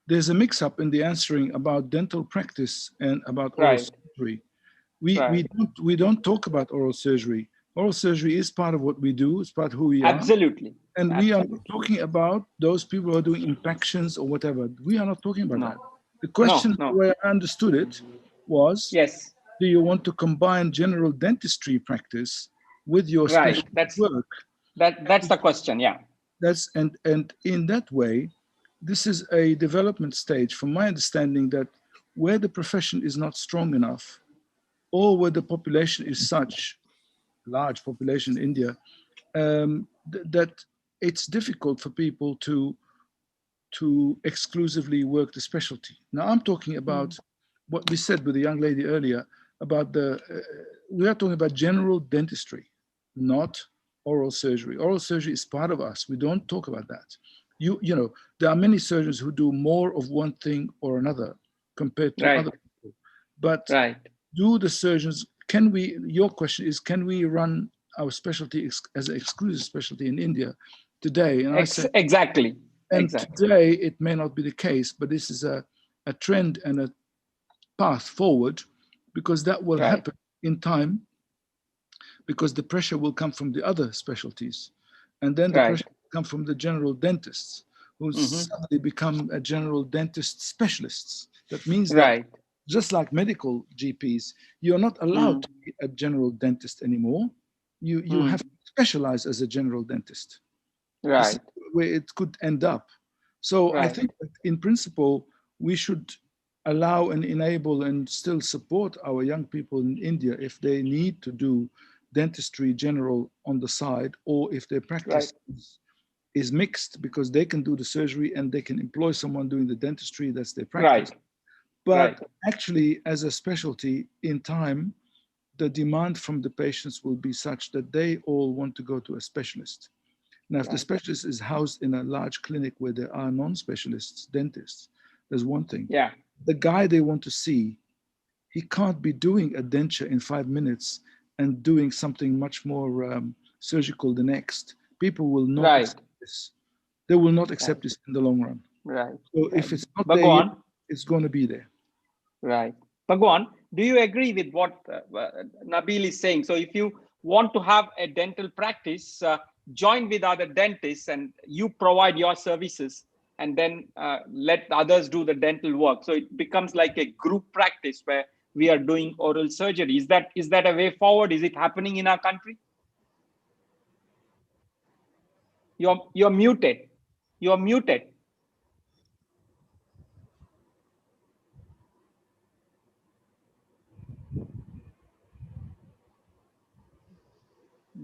there's a mix-up in the answering about dental practice and about oral Right. surgery. We don't talk about oral surgery. Oral surgery is part of what we do. It's part of who we are. Absolutely. And we are not talking about those people who are doing impactions or whatever. We are not talking about that. The question, the way I understood it, was: yes, do you want to combine general dentistry practice with your right? specialty work? That's the question. Yeah. And in that way, this is a development stage, from my understanding, that where the profession is not strong enough, or where the population is such large population in India, that it's difficult for people to exclusively work the specialty. Now, I'm talking about what we said with the young lady earlier about we are talking about general dentistry, not oral surgery. Oral surgery is part of us. We don't talk about that. You know, there are many surgeons who do more of one thing or another compared to other people. But do the surgeons, your question is, can we run our specialty as an exclusive specialty in India today? And I say, exactly. And today it may not be the case, but this is a trend and a path forward, because that will happen in time, because the pressure will come from the other specialties. And then the pressure will come from the general dentists, who suddenly become a general dentist specialists. That means that just like medical GPs, you're not allowed to be a general dentist anymore. You have to specialize as a general dentist. Right. Where it could end up. So I think that in principle, we should allow and enable and still support our young people in India if they need to do dentistry general on the side, or if their practice is mixed, because they can do the surgery and they can employ someone doing the dentistry, that's their practice. But actually, as a specialty, in time, the demand from the patients will be such that they all want to go to a specialist. Now, if the specialist is housed in a large clinic where there are non-specialists, dentists, there's one thing. Yeah. The guy they want to see, he can't be doing a denture in 5 minutes and doing something much more surgical the next. People will not accept this. They will not accept this in the long run. Right. So if it's not there yet, it's going to be there. Right. Bhagwan, do you agree with what Nabil is saying? So if you want to have a dental practice, join with other dentists and you provide your services, and then let others do the dental work. So it becomes like a group practice where we are doing oral surgery. Is that a way forward? Is it happening in our country? You're muted. You're muted.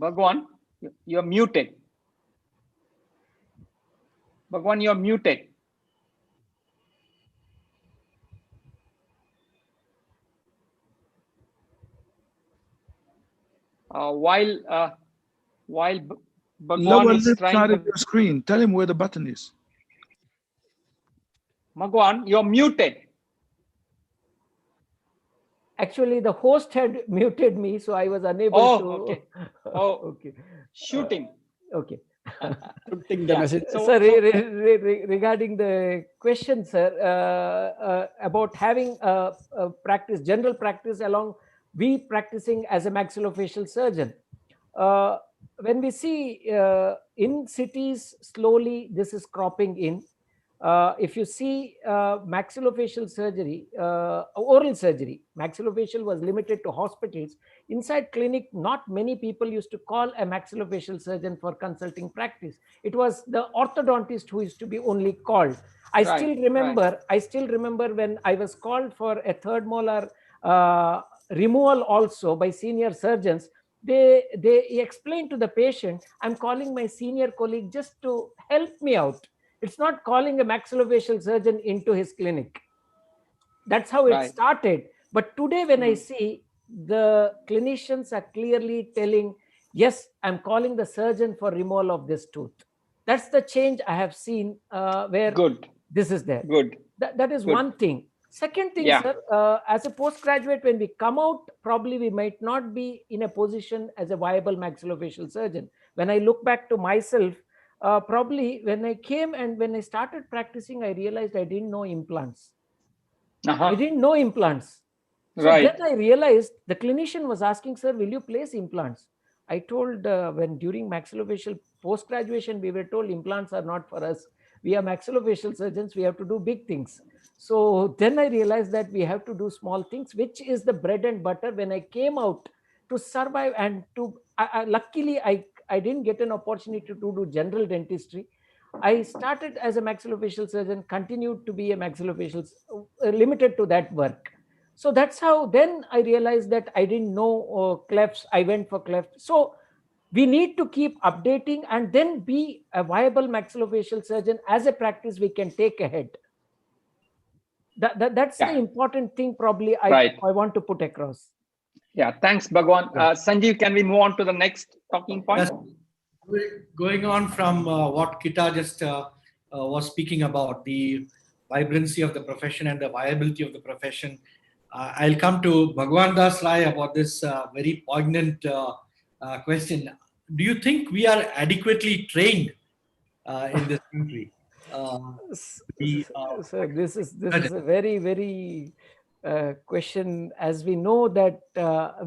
Bhagwan, you're muted. Bhagwan, you're muted. While Bhagwan Lower is left trying side to... of your screen. Tell him where the button is. Bhagwan, you're muted. Actually, the host had muted me, so I was unable to. Okay. Oh, okay. Shooting. Okay. Putting the message. So, regarding the question, sir, about having a practice, general practice along we practicing as a maxillofacial surgeon. When we see in cities, slowly this is cropping in. If you see maxillofacial surgery, oral surgery, maxillofacial was limited to hospitals. Inside clinic, not many people used to call a maxillofacial surgeon for consulting practice. It was the orthodontist who used to be only called. I still remember when I was called for a third molar removal also by senior surgeons. They explained to the patient, I'm calling my senior colleague just to help me out. It's not calling a maxillofacial surgeon into his clinic. That's how it started. But today when I see, the clinicians are clearly telling, yes, I'm calling the surgeon for removal of this tooth. That's the change I have seen where this is there. That is one thing. Second thing, sir, as a postgraduate, when we come out, probably we might not be in a position as a viable maxillofacial surgeon. When I look back to myself, probably when I came and when I started practicing, I realized I didn't know implants. I didn't know implants. So then I realized the clinician was asking, sir, will you place implants? I told when during maxillofacial post-graduation, we were told implants are not for us. We are maxillofacial surgeons. We have to do big things. So then I realized that we have to do small things, which is the bread and butter. When I came out to survive and to, luckily, I didn't get an opportunity to do general dentistry. I started as a maxillofacial surgeon, continued to be a maxillofacial, limited to that work. So that's how then I realized that I didn't know clefts. I went for clefts. So we need to keep updating and then be a viable maxillofacial surgeon as a practice we can take ahead. That's the important thing probably I want to put across. Yeah, thanks, Bhagwan. Sanjeev, can we move on to the next talking point? Yes. Going on from what Kita just was speaking about, the vibrancy of the profession and the viability of the profession, I'll come to Bhagwan Das Rai about this very poignant question. Do you think we are adequately trained in this country? So this is a very, very question. As we know that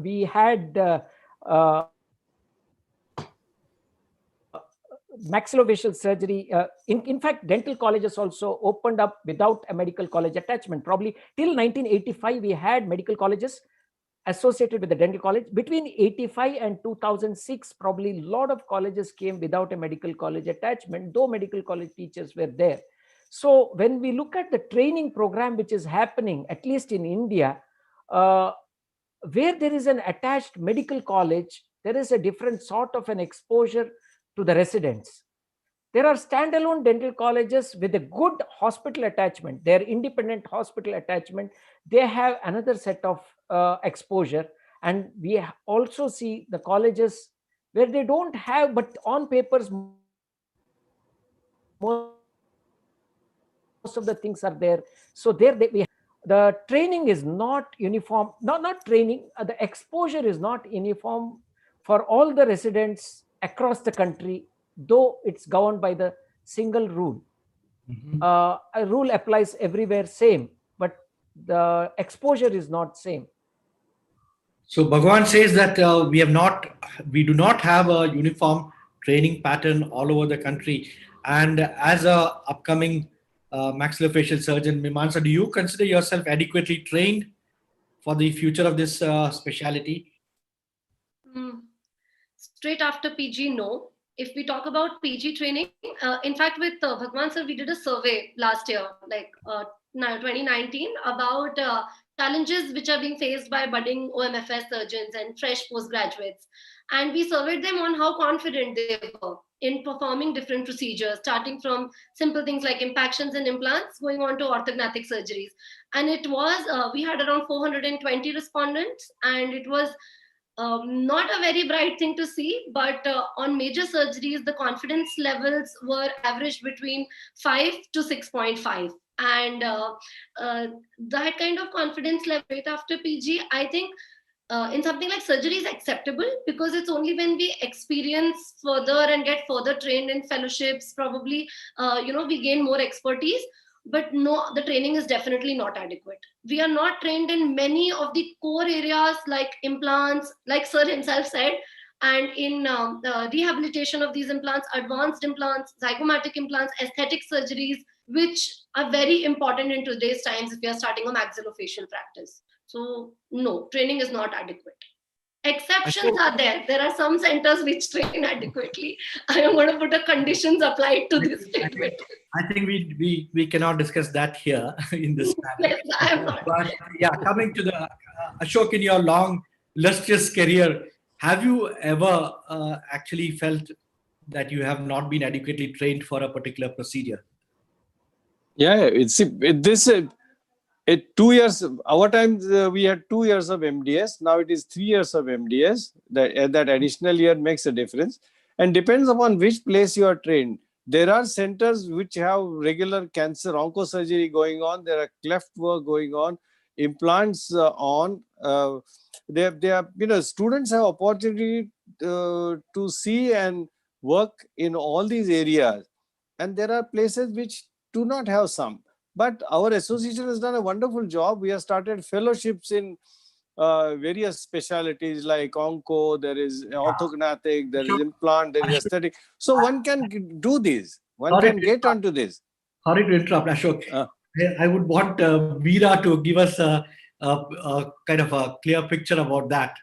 we had maxillofacial surgery. In fact, dental colleges also opened up without a medical college attachment. Probably till 1985, we had medical colleges associated with the dental college. Between 85 and 2006, probably a lot of colleges came without a medical college attachment, though medical college teachers were there. So when we look at the training program which is happening, at least in India, where there is an attached medical college, there is a different sort of an exposure to the residents. There are standalone dental colleges with a good hospital attachment. They are independent hospital attachment. They have another set of exposure. And we also see the colleges where they don't have, but on papers, most of the things are there. So the training is not uniform, not training, the exposure is not uniform for all the residents across the country, though it's governed by the single rule. A rule applies everywhere same, but the exposure is not same. So Bhagwan says that we do not have a uniform training pattern all over the country. And as a upcoming maxillofacial surgeon, Mimamsa, do you consider yourself adequately trained for the future of this specialty? Straight after PG, no. If we talk about PG training, in fact, with Bhagwan sir, we did a survey last year, like 2019, about challenges which are being faced by budding OMFS surgeons and fresh postgraduates. And we surveyed them on how confident they were in performing different procedures, starting from simple things like impactions and implants, going on to orthognathic surgeries. And it was, we had around 420 respondents, and it was not a very bright thing to see, but on major surgeries, the confidence levels were averaged between 5 to 6.5. And that kind of confidence level right after PG, I think in something like surgery is acceptable, because it's only when we experience further and get further trained in fellowships, probably, we gain more expertise. But no, the training is definitely not adequate. We are not trained in many of the core areas like implants, like Sir himself said, and in rehabilitation of these implants, advanced implants, zygomatic implants, aesthetic surgeries, which are very important in today's times if we are starting a maxillofacial practice. So no, training is not adequate. Exceptions are there. There are some centers which train adequately. I am going to put a conditions applied to this statement. I think we cannot discuss that here in this panel. Yes, I am not. But yeah, coming to the Ashok, in your long illustrious career, have you ever actually felt that you have not been adequately trained for a particular procedure? Yeah, it 2 years. Our time we had 2 years of MDS. Now it is 3 years of MDS. That additional year makes a difference, and depends upon which place you are trained. There are centers which have regular cancer oncosurgery going on. There are cleft work going on, implants on. They are, students have opportunity to see and work in all these areas, and there are places which do not have some. But our association has done a wonderful job. We have started fellowships in various specialties like onco, there is orthognathic, there is implant, there is aesthetic. So one can do this. One can get onto this. Sorry to interrupt, Ashok. I would want Veera to give us a kind of a clear picture about that.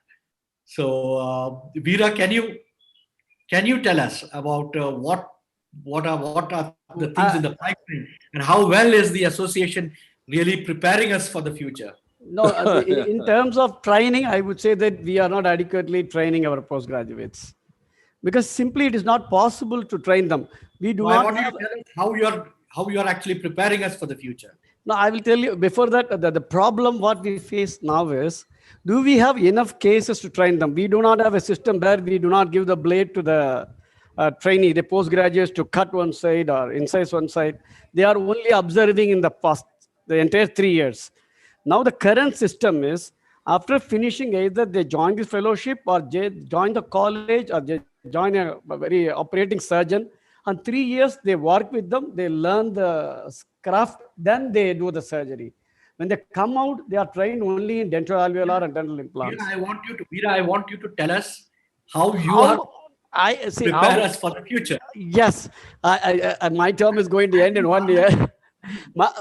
So, Veera, can you tell us about what are the things in the pipeline, and how well is the association really preparing us for the future? No, in terms of training, I would say that we are not adequately training our postgraduates, because simply it is not possible to train them. We do not. I want you to tell us how you are actually preparing us for the future. No, I will tell you before that, the problem what we face now is, do we have enough cases to train them? We do not have a system where we do not give the blade to the trainee, the postgraduates, to cut one side or incise one side. They are only observing in the past, the entire 3 years. Now the current system is, after finishing, either they join the fellowship or they join the college or they join a very operating surgeon. And 3 years they work with them, they learn the craft, then they do the surgery. When they come out, they are trained only in dental alveolar and dental implants. Veera, I want you to tell us how you are prepare us for the future. Yes, my term is going to end in 1 year.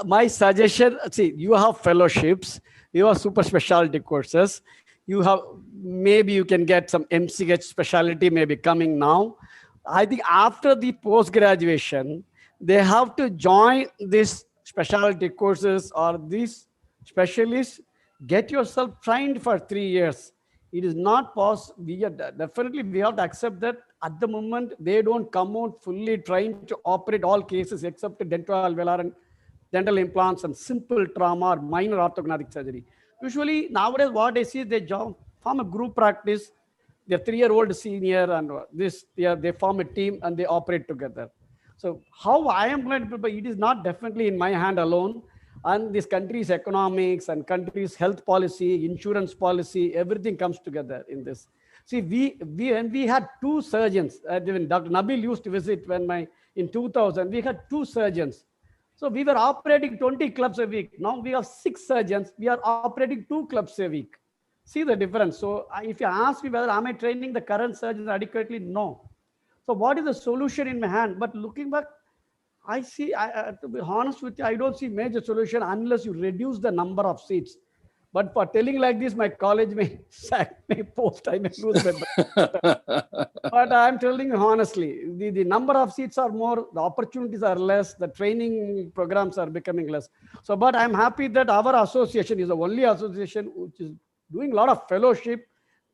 My suggestion, see, you have fellowships, you have super specialty courses, maybe you can get some MCH specialty maybe coming now. I think after the post-graduation, they have to join these specialty courses or these specialists. Get yourself trained for 3 years. It is not possible. Definitely we have to accept that at the moment they don't come out fully trained to operate all cases except dental alveolar and dental implants and simple trauma or minor orthognathic surgery. Usually nowadays what I see, they form a group practice. They're 3-year-old senior and they form a team and they operate together. So how I am going to prepare, it is not definitely in my hand alone. And this country's economics and country's health policy, insurance policy, everything comes together in this. See, when we had 2 surgeons, when Dr. Nabil used to visit in 2000, we had 2 surgeons. So we were operating 20 clubs a week. Now we have 6 surgeons. We are operating 2 clubs a week. See the difference. So if you ask me whether am I training the current surgeons adequately, no. So what is the solution in my hand? But looking back, I see, to be honest with you, I don't see major solution unless you reduce the number of seats. But for telling like this, my college may sack, may post, I may lose my. But I'm telling you honestly, the number of seats are more, the opportunities are less, the training programs are becoming less. So, but I'm happy that our association is the only association which is doing a lot of fellowship,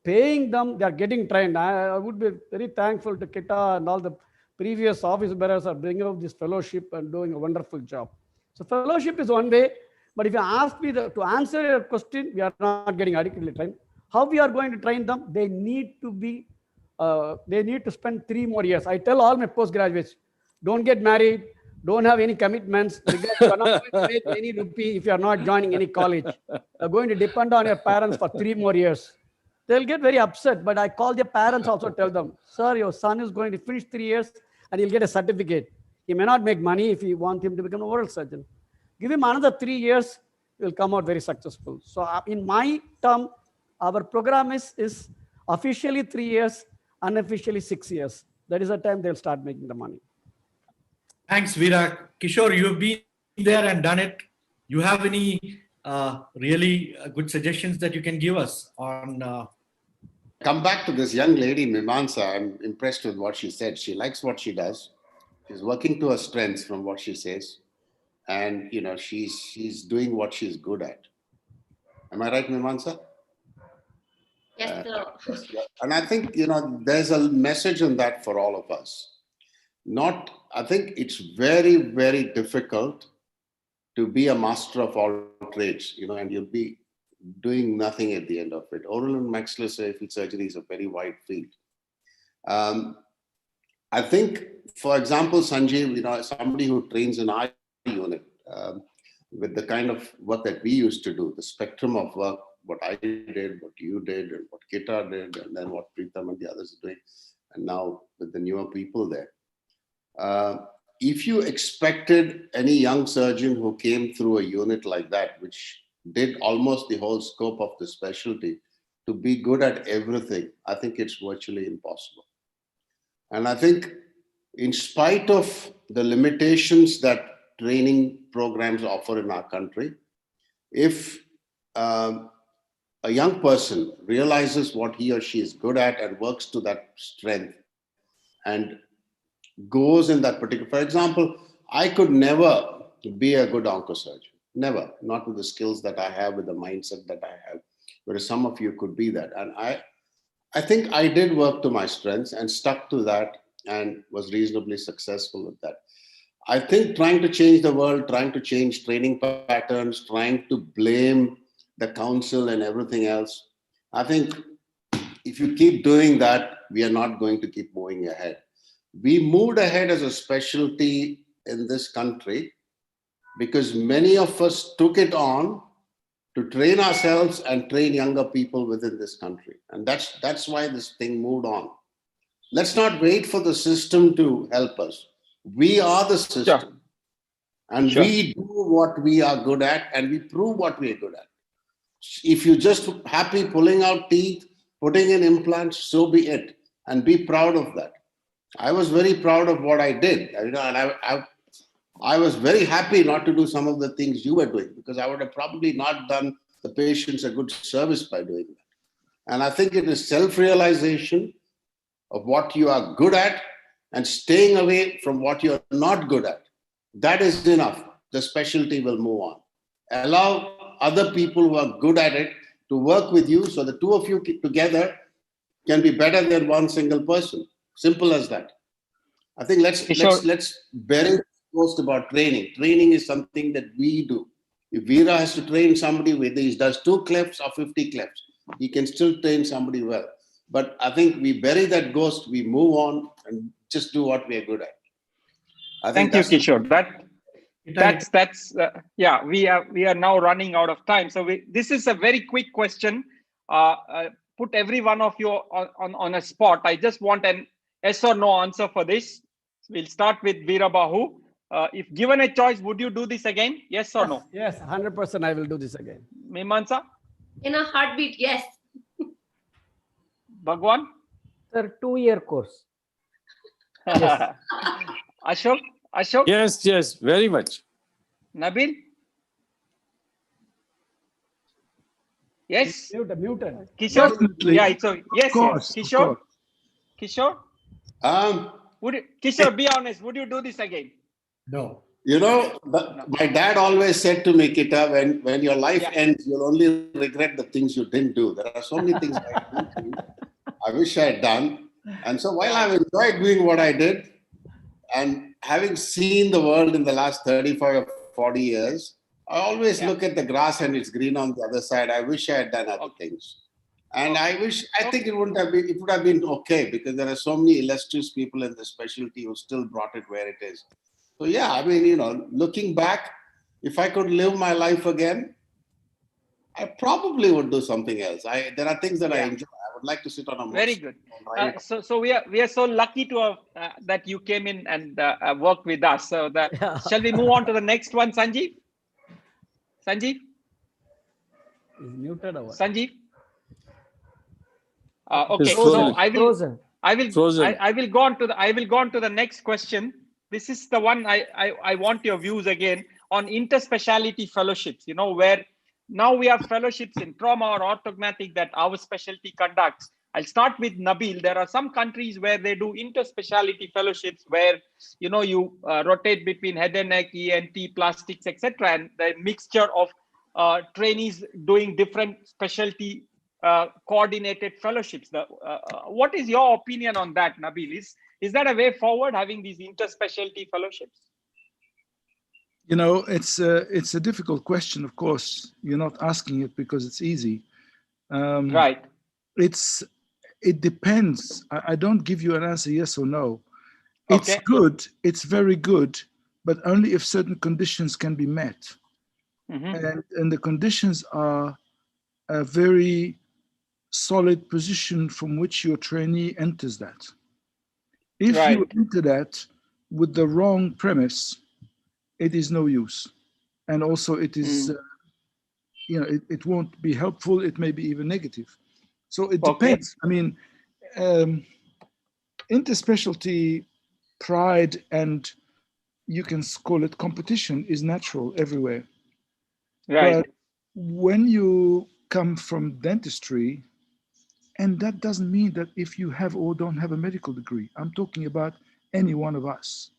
paying them, they are getting trained. I would be very thankful to Kita and all the previous office bearers are bringing up this fellowship and doing a wonderful job. So fellowship is one way, but if you ask me to answer your question, we are not getting adequately trained. How we are going to train them? They need to spend 3 more years. I tell all my postgraduates, don't get married, don't have any commitments, because you are not going to make any rupee if you are not joining any college. You are going to depend on your parents for 3 more years. They'll get very upset, but I call their parents also, tell them, sir, your son is going to finish 3 years and he'll get a certificate. He may not make money if you want him to become an oral surgeon. Give him another 3 years, he will come out very successful. So in my term, our program is officially 3 years, unofficially 6 years. That is the time they'll start making the money. Thanks, Veera. Kishore, you've been there and done it. You have any really good suggestions that you can give us on? Come back to this young lady, Mimansa. I'm impressed with what she said. She likes what she does. She's working to her strengths from what she says. And, you know, she's doing what she's good at. Am I right, Mimansa? Yes, sir. And I think, you know, there's a message in that for all of us. I think it's very, very difficult to be a master of all trades, you know, and you'll be doing nothing at the end of it. Oral and maxillofacial surgery is a very wide field. I think, for example, Sanjeev, you know, somebody who trains in our unit, with the kind of work that we used to do, the spectrum of work, what I did, what you did, and what Kita did, and then what Preetham and the others are doing, and now with the newer people there. If you expected any young surgeon who came through a unit like that, which did almost the whole scope of the specialty, to be good at everything, I think it's virtually impossible. And I think in spite of the limitations that training programs offer in our country, if a young person realizes what he or she is good at and works to that strength and goes in that particular, for example, I could never be a good oncosurgeon, never, not with the skills that I have, with the mindset that I have, whereas some of you could be that. And I think I did work to my strengths and stuck to that and was reasonably successful with that. I think trying to change the world, trying to change training patterns, trying to blame the council and everything else, I think if you keep doing that, we are not going to keep moving ahead. We moved ahead as a specialty in this country because many of us took it on to train ourselves and train younger people within this country. And that's why this thing moved on. Let's not wait for the system to help us. We are the system. Sure. And we do what we are good at and we prove what we are good at. If you're just happy pulling out teeth, putting in implants, so be it. And be proud of that. I was very proud of what I did. You know, and I was very happy not to do some of the things you were doing because I would have probably not done the patients a good service by doing that. And I think it is self-realization of what you are good at and staying away from what you're not good at. That is enough. The specialty will move on. Allow other people who are good at it to work with you so the two of you together can be better than one single person. Simple as that. I think let's bury the post about training. Training is something that we do. If Veera has to train somebody whether he does 2 clefts or 50 clefts, he can still train somebody well. But I think we bury that ghost, we move on and just do what we are good at. I think Thank you, Kishore. Yeah, we are now running out of time. So this is a very quick question. Put every one of you on a spot. I just want an yes or no answer for this. We'll start with Veera Bahu. If given a choice, would you do this again? Yes or no? Yes, 100% I will do this again. Mimansa? In a heartbeat, yes. Bhagwan? Sir, 2-year course. Yes. Ashok? Yes, very much. Nabil? Yes. Muted. Kishore? Definitely. Yeah, it's okay. Yes, Of course, yes. of Kishore? course. Kishore? Kishore, be honest, would you do this again? No. You know, my dad always said to me, Kita, when your life ends, you'll only regret the things you didn't do. There are so many things I didn't do, I wish I had done. And so while I've enjoyed doing what I did, and having seen the world in the last 35 or 40 years, I always look at the grass and it's green on the other side. I wish I had done other things. And I think it would have been okay, because there are so many illustrious people in the specialty who still brought it where it is. So yeah, I mean, looking back, if I could live my life again, I probably would do something else. There are things that I enjoy. I would like to sit on a Very good. So we are so lucky to have that you came in and worked with us. So shall we move on to the next one, Sanjeev? Sanjeev? Is muted or what? Sanjeev? Okay, It's so frozen. I will go on to the next question. This is the one I want your views again on interspeciality fellowships, where now we have fellowships in trauma or orthognatic that our specialty conducts. I'll start with Nabil. There are some countries where they do interspeciality fellowships where, you rotate between head and neck, ENT, plastics, etc. And the mixture of trainees doing different specialty coordinated fellowships. What is your opinion on that, Nabil? Is that a way forward, having these interspecialty fellowships? It's a difficult question. Of course, you're not asking it because it's easy. Right. It depends. I don't give you an answer, yes or no. It's good. It's very good, but only if certain conditions can be met. And the conditions are a very solid position from which your trainee enters that. If you enter that with the wrong premise, it is no use. And also it is, it won't be helpful. It may be even negative. So it depends. I mean, interspecialty pride, and you can call it competition, is natural everywhere. Right. But when you come from dentistry, and that doesn't mean that if you have or don't have a medical degree, I'm talking about any one of us.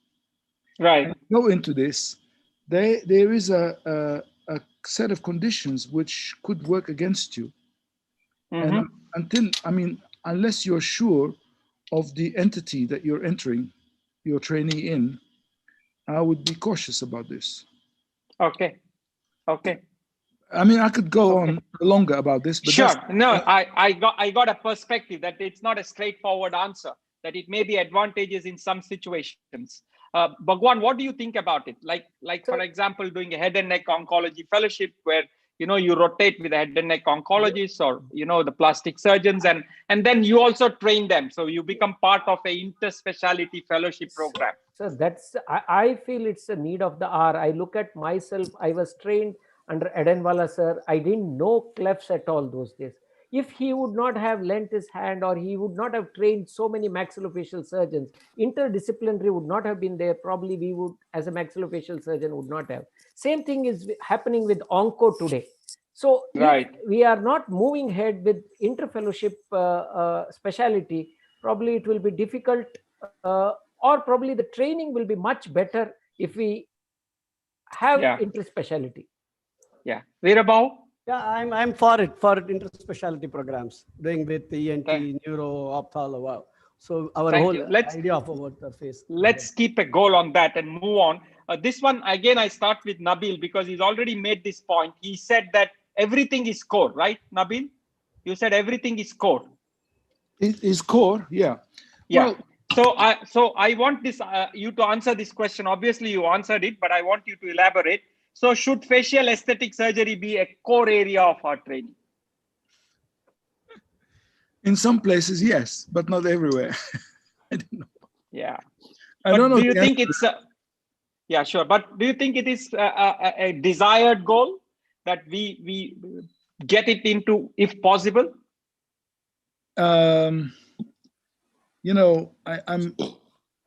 Right. And go into this, there is a set of conditions which could work against you. And unless you're sure of the entity that you're entering your trainee in, I would be cautious about this. Okay. I mean, I could go on longer about this, but sure. No, I got a perspective that it's not a straightforward answer, that it may be advantageous in some situations. Bhagwan, what do you think about it? Like for example, doing a head and neck oncology fellowship where you rotate with the head and neck oncologists or the plastic surgeons, and then you also train them, so you become part of a interspeciality fellowship program. So that's I feel it's a need of the hour. I look at myself. I was trained under Edenwala sir. I didn't know clefts at all those days. If he would not have lent his hand, or he would not have trained so many maxillofacial surgeons, interdisciplinary would not have been there. Probably we would, as a maxillofacial surgeon, would not have. Same thing is happening with onco today. So if we are not moving ahead with interfellowship specialty, probably it will be difficult, or probably the training will be much better if we have interspecialty. Yeah, Veerabhau? Yeah, I'm for interspecialty programs, doing with the ENT, neuro, ophthalmo. Wow. So our whole idea of what the face. Let's keep a goal on that and move on. This one, again, I start with Nabil because he's already made this point. He said that everything is core, right, Nabil? You said everything is core. It is core, yeah. Yeah. Well, so I want you to answer this question. Obviously, you answered it, but I want you to elaborate. So should facial aesthetic surgery be a core area of our training? In some places, yes, but not everywhere. I don't know. Yeah. I don't know. Do you think it's yeah, sure. But do you think it is a desired goal that we get it into, if possible? I'm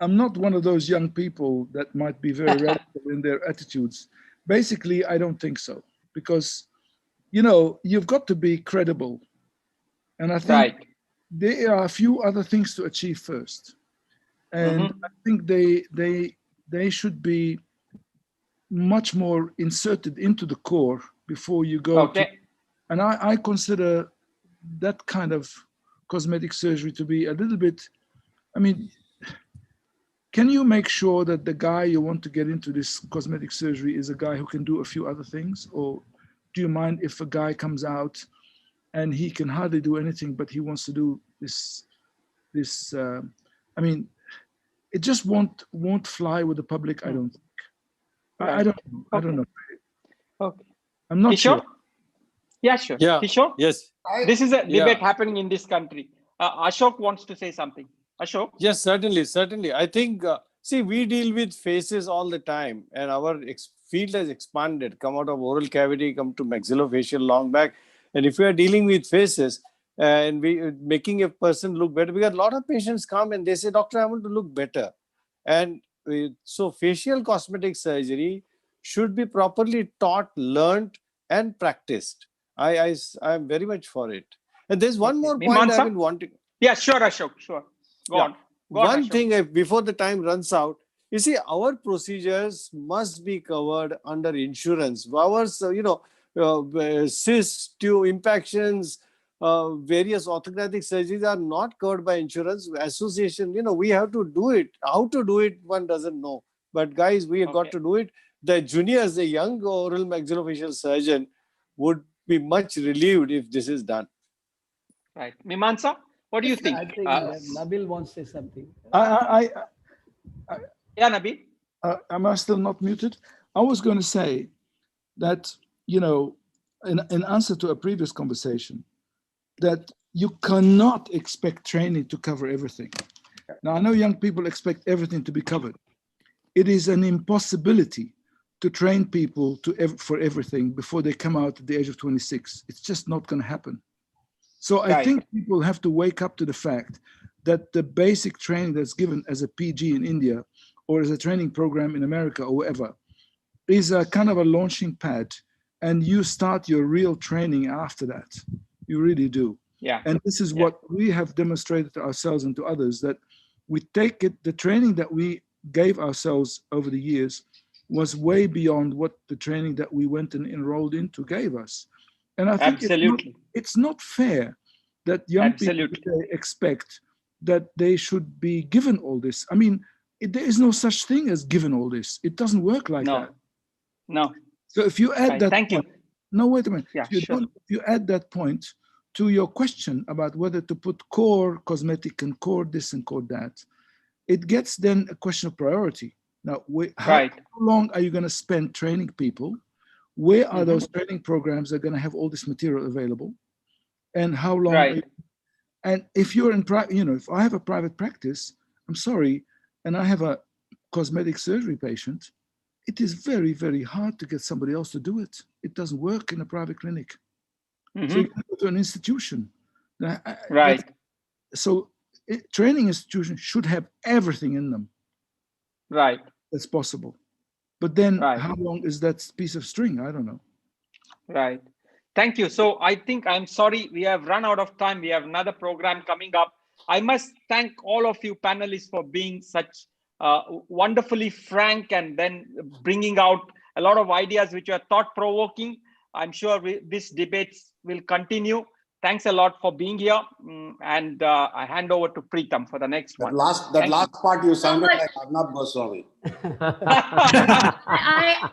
not one of those young people that might be very radical in their attitudes. Basically, I don't think so, because you've got to be credible. And I think there are a few other things to achieve first. And I think they should be much more inserted into the core before you go to, and I consider that kind of cosmetic surgery to be a little bit, I mean, can you make sure that the guy you want to get into this cosmetic surgery is a guy who can do a few other things? Or do you mind if a guy comes out and he can hardly do anything, but he wants to do this, I mean, it just won't fly with the public, I don't think. I don't know. Okay. I'm not sure. Yeah, sure. Yeah. Kishore? Yes. This is a debate happening in this country. Ashok wants to say something. Ashok? Yes, certainly. I think, see, we deal with faces all the time, and our field has expanded, come out of oral cavity, come to maxillofacial long back. And if we are dealing with faces and we making a person look better, because a lot of patients come and they say, doctor, I want to look better. And so facial cosmetic surgery should be properly taught, learned, and practiced. I am very much for it. And there's one more point I've been wanting. Yeah, sure, Ashok, sure. Go on. One thing before the time runs out, you see, our procedures must be covered under insurance. Ours, cysts, impactions, various orthodontic surgeries are not covered by insurance. Association, we have to do it. How to do it, one doesn't know. But guys, we have got to do it. The juniors, the young oral maxillofacial surgeon would be much relieved if this is done. Right. Mimansa, what do you think? I think Nabil wants to say something. Yeah, Nabil. Am I still not muted? I was going to say that, in answer to a previous conversation, that you cannot expect training to cover everything. Now, I know young people expect everything to be covered. It is an impossibility to train people for everything before they come out at the age of 26. It's just not going to happen. So I think people have to wake up to the fact that the basic training that's given as a PG in India or as a training program in America or wherever is a kind of a launching pad, and you start your real training after that. You really do. Yeah. And this is what we have demonstrated to ourselves and to others, that we take it, the training that we gave ourselves over the years was way beyond what the training that we went and enrolled into gave us. And I think it's not fair that young people today expect that they should be given all this. I mean, there is no such thing as given all this. It doesn't work like that. No. So if you add that Thank point, you. No, wait a minute. Yeah, if you add that point to your question about whether to put core cosmetic and core this and core that, it gets then a question of priority. Now, how long are you going to spend training people? Where are those training programs that are going to have all this material available? And how long? Are you, and if you're in private, if I have a private practice, I'm sorry, and I have a cosmetic surgery patient, it is very, very hard to get somebody else to do it. It doesn't work in a private clinic. So you can go to an institution. So training institutions should have everything in them. Right. That's possible. But then how long is that piece of string? I don't know. Right. Thank you. So I think, I'm sorry, we have run out of time. We have another program coming up. I must thank all of you panelists for being such wonderfully frank and then bringing out a lot of ideas which are thought-provoking. I'm sure this debate will continue. Thanks a lot for being here. And I hand over to Preetam for the next one. That last part you sounded like Arnab Goswami.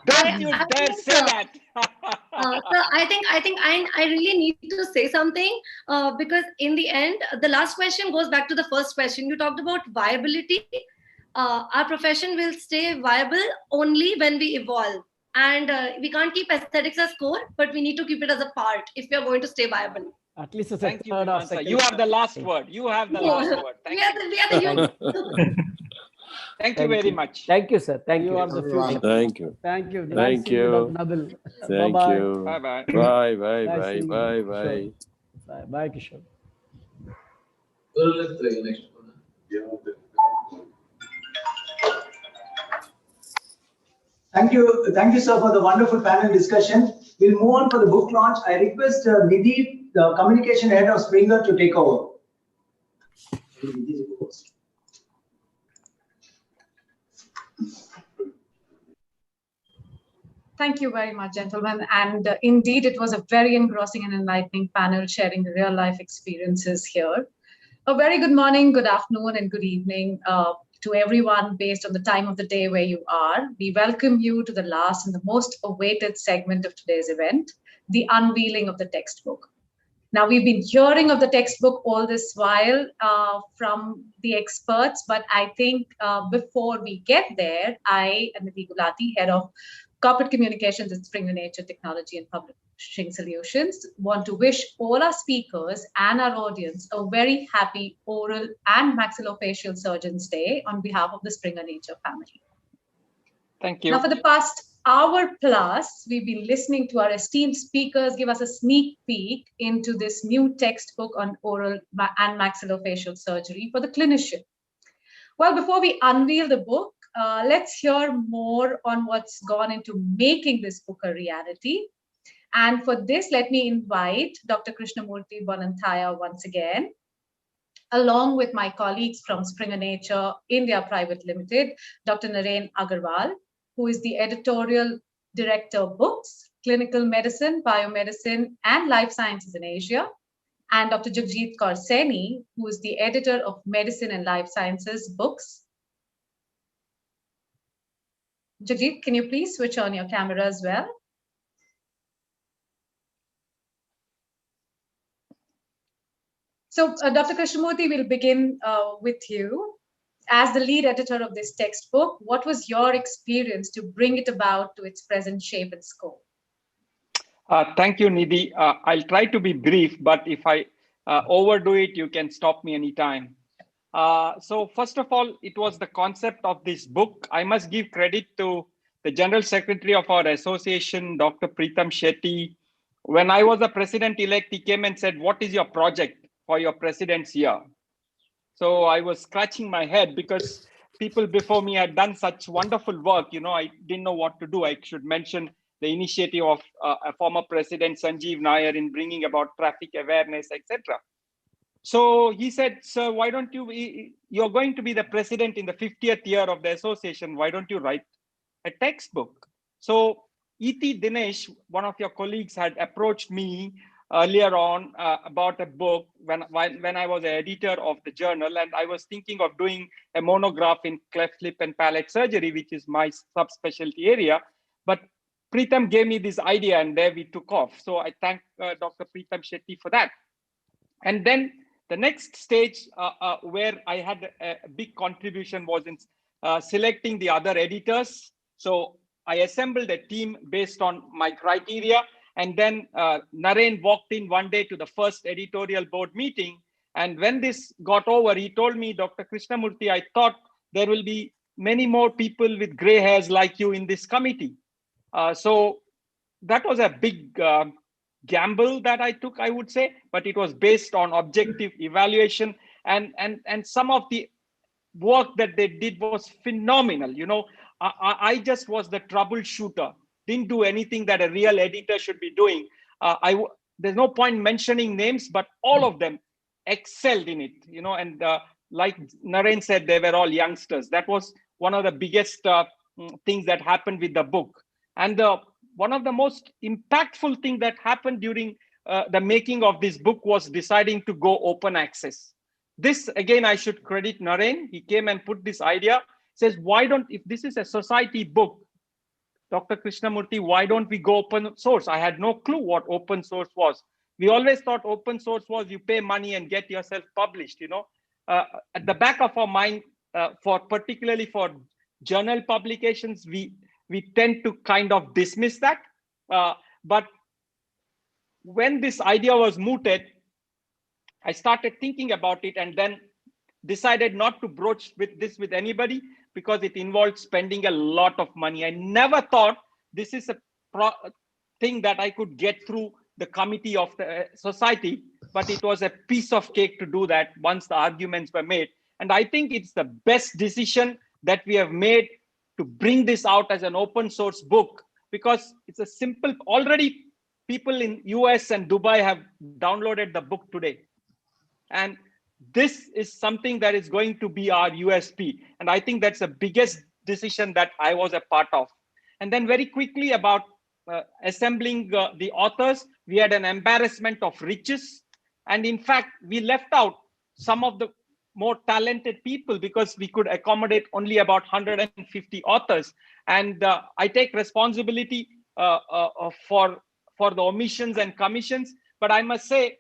Don't you dare say that. So I really need to say something because in the end, the last question goes back to the first question. You talked about viability. Our profession will stay viable only when we evolve. And we can't keep aesthetics as core, but we need to keep it as a part if we are going to stay viable. At least it's Thank you, Mimansa. You have the last word. You have the last word. Thank you. Thank you very much. Thank you, sir. Thank you. You are the future. Thank you. Thank you. Thank you. Nabil. Thank Bye-bye. you. Bye-bye. Bye, bye, Bye, bye. Bye, Kishore. Thank you, sir, for the wonderful panel discussion. We'll move on for the book launch. I request Nidhi, the communication head of Springer, to take over. Thank you very much, gentlemen. And indeed, it was a very engrossing and enlightening panel sharing real life experiences here. A very good morning, good afternoon, and good evening to everyone based on the time of the day where you are. We welcome you to the last and the most awaited segment of today's event, the unveiling of the textbook. Now, we've been hearing of the textbook all this while from the experts, but I think before we get there, I am Nidhi Gulati, head of Corporate Communications at Springer Nature Technology and Publishing Solutions, want to wish all our speakers and our audience a very happy Oral and Maxillofacial Surgeons Day on behalf of the Springer Nature family. Thank you. Now, for the past hour plus, we've been listening to our esteemed speakers give us a sneak peek into this new textbook on oral and maxillofacial surgery for the clinician. Well, before we unveil the book, let's hear more on what's gone into making this book a reality. And for this, let me invite Dr. Krishnamurti Bonanthaya once again, along with my colleagues from Springer Nature India Private Limited, Dr. Naren Agarwal, who is the editorial director of books, clinical medicine, biomedicine, and life sciences in Asia, and Dr. Jagjit Kaur Saini, who is the editor of medicine and life sciences books. Jagjit, can you please switch on your camera as well? So, Dr. Krishnamurti, we'll begin with you. As the lead editor of this textbook, what was your experience to bring it about to its present shape and scope? Thank you, Nidhi. I'll try to be brief, but if I overdo it, you can stop me anytime. So first of all, it was the concept of this book. I must give credit to the General Secretary of our association, Dr. Preetham Shetty. When I was the president-elect, he came and said, "What is your project for your president's year?" So I was scratching my head because people before me had done such wonderful work. You know, I didn't know what to do. I should mention the initiative of a former president, Sanjeev Nair, in bringing about traffic awareness, etc. So he said, "Sir, why don't you're going to be the president in the 50th year of the association. Why don't you write a textbook?" So E.T. Dinesh, one of your colleagues, had approached me earlier on about a book when I was an editor of the journal, and I was thinking of doing a monograph in cleft lip and palate surgery, which is my subspecialty area. But Preetham gave me this idea, and there we took off. So I thank Dr. Preetham Shetty for that. And then the next stage where I had a big contribution was in selecting the other editors. So I assembled a team based on my criteria. And then Naren walked in one day to the first editorial board meeting. And when this got over, he told me, "Dr. Krishnamurti, I thought there will be many more people with gray hairs like you in this committee." So that was a big gamble that I took, I would say, but it was based on objective evaluation, and some of the work that they did was phenomenal. You know, I just was the troubleshooter, didn't do anything that a real editor should be doing. There's no point mentioning names, but all of them excelled in it, you know, and like Naren said, they were all youngsters. That was one of the biggest things that happened with the book. And one of the most impactful things that happened during the making of this book was deciding to go open access. This, again, I should credit Naren. He came and put this idea, says, why don't, if this is a society book, Dr. Krishnamurti, why don't we go open source? I had no clue what open source was. We always thought open source was you pay money and get yourself published, you know. At the back of our mind, particularly for journal publications, we tend to kind of dismiss that. But when this idea was mooted, I started thinking about it and then decided not to broach with anybody because it involved spending a lot of money. I never thought this is a thing that I could get through the committee of the society, but it was a piece of cake to do that once the arguments were made. And I think it's the best decision that we have made to bring this out as an open source book, because it's a simple, already people in US and Dubai have downloaded the book today. And this is something that is going to be our USP. And I think that's the biggest decision that I was a part of. And then very quickly about assembling the authors, we had an embarrassment of riches. And in fact, we left out some of the more talented people because we could accommodate only about 150 authors. And I take responsibility for the omissions and commissions. But I must say,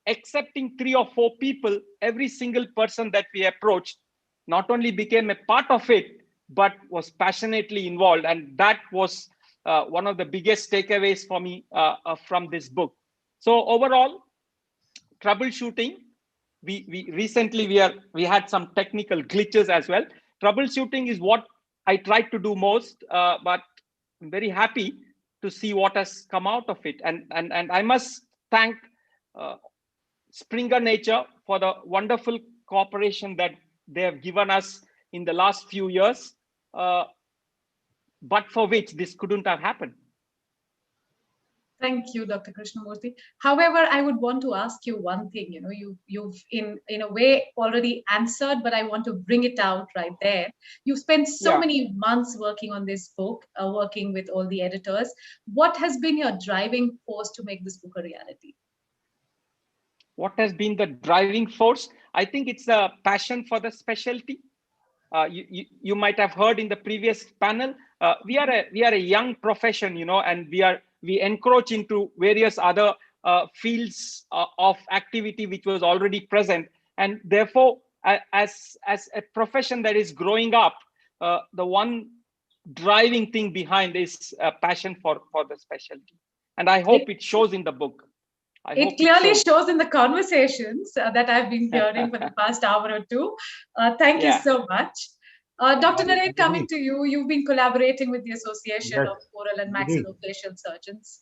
excepting 3 or 4 people, every single person that we approached not only became a part of it, but was passionately involved. And that was one of the biggest takeaways for me from this book. So overall, troubleshooting, we had some technical glitches as well. Troubleshooting is what I tried to do most, but I'm very happy to see what has come out of it. And I must thank Springer Nature for the wonderful cooperation that they have given us in the last few years, but for which this couldn't have happened. Thank you, Dr. Krishnamurthy. However, I would want to ask you one thing. You know, you've in a way already answered, but I want to bring it out right there. You spent so many months working on this book, working with all the editors. What has been your driving force to make this book a reality? What has been the driving force? I think it's a passion for the specialty. You might have heard in the previous panel, we are a young profession, you know, and we encroach into various other fields of activity which was already present, and therefore, as a profession that is growing up, the one driving thing behind is a passion for the specialty, and I hope it shows in the book. It clearly shows in the conversations that I've been hearing for the past hour or two. Thank you so much. Dr. Naren, coming to you, you've been collaborating with the Association of Oral and Maxillofacial Surgeons.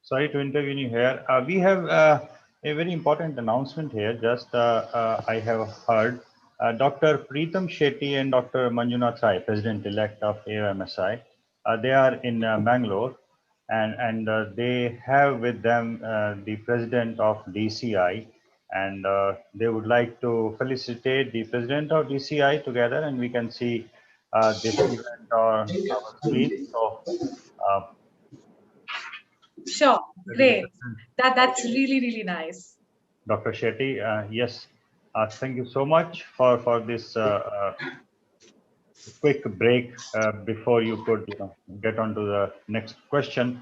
Sorry to intervene you here. We have a very important announcement here. Just I have heard Dr. Preetam Shetty and Dr. Manjunath Rai, President-elect of AOMSI, they are in Bangalore. And they have with them the president of DCI, and they would like to felicitate the president of DCI together, and we can see this event on our screen. So, sure, great. That's really nice. Dr. Shetty, yes, thank you so much for this quick break before you could get on to the next question.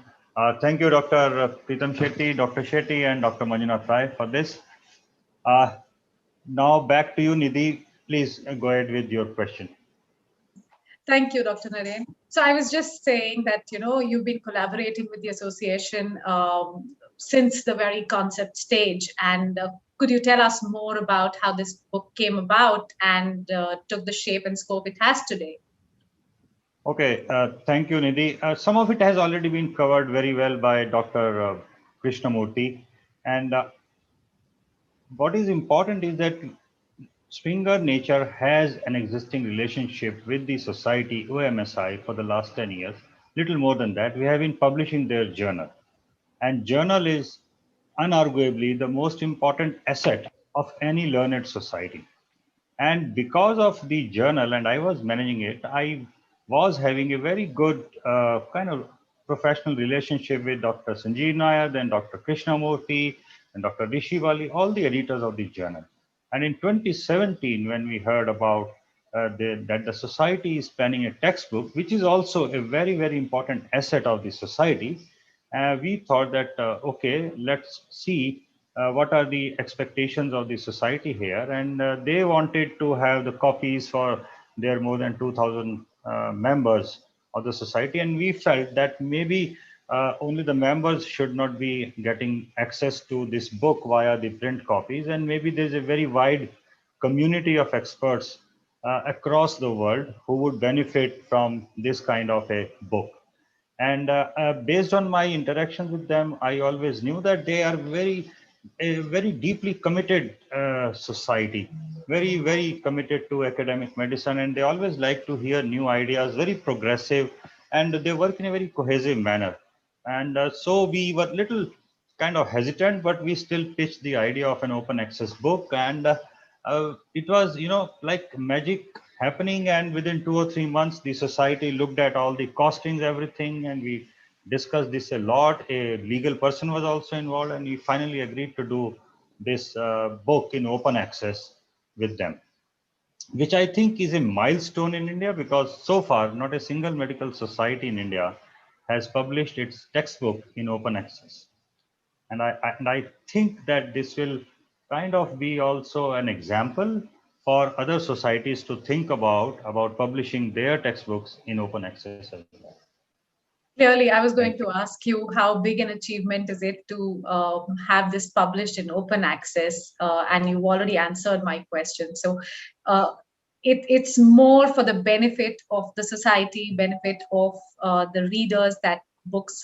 Thank you, Dr. Preetam Shetty, Dr. Shetty, and Dr. Manjunath Rai for this. Now back to you, Nidhi. Please go ahead with your question. Thank you, Dr. Naren. So I was just saying that, you know, you've been collaborating with the association since the very concept stage. And could you tell us more about how this book came about and took the shape and scope it has today? Okay, thank you, Nidhi. Some of it has already been covered very well by Dr. Krishnamurthy. And what is important is that Springer Nature has an existing relationship with the society OMSI for the last 10 years. Little more than that, we have been publishing their journal. And journal is unarguably the most important asset of any learned society. And because of the journal, and I was managing it, I was having a very good kind of professional relationship with Dr. Sanjeev Nair, then Dr. Krishnamurthy, and Dr. Rishi Wali, all the editors of the journal. And in 2017, when we heard about that the society is planning a textbook, which is also a very, very important asset of the society, we thought that, okay, let's see what are the expectations of the society here. And they wanted to have the copies for their more than 2,000 members of the society. And we felt that maybe only the members should not be getting access to this book via the print copies. And maybe there's a very wide community of experts across the world who would benefit from this kind of a book. And based on my interactions with them, I always knew that they are a very deeply committed society, very, very committed to academic medicine. And they always like to hear new ideas, very progressive, and they work in a very cohesive manner. And so we were little kind of hesitant, but we still pitched the idea of an open access book. And it was, like magic happening. And within 2 or 3 months, the society looked at all the costings, everything, and we discussed this a lot. A legal person was also involved, and we finally agreed to do this book in open access with them, which I think is a milestone in India, because so far not a single medical society in India has published its textbook in open access. And I think that this will kind of be also an example for other societies to think about publishing their textbooks in open access as well. Clearly, I was going to ask you how big an achievement is it to have this published in open access, and you already answered my question. So it's more for the benefit of the society, benefit of the readers, that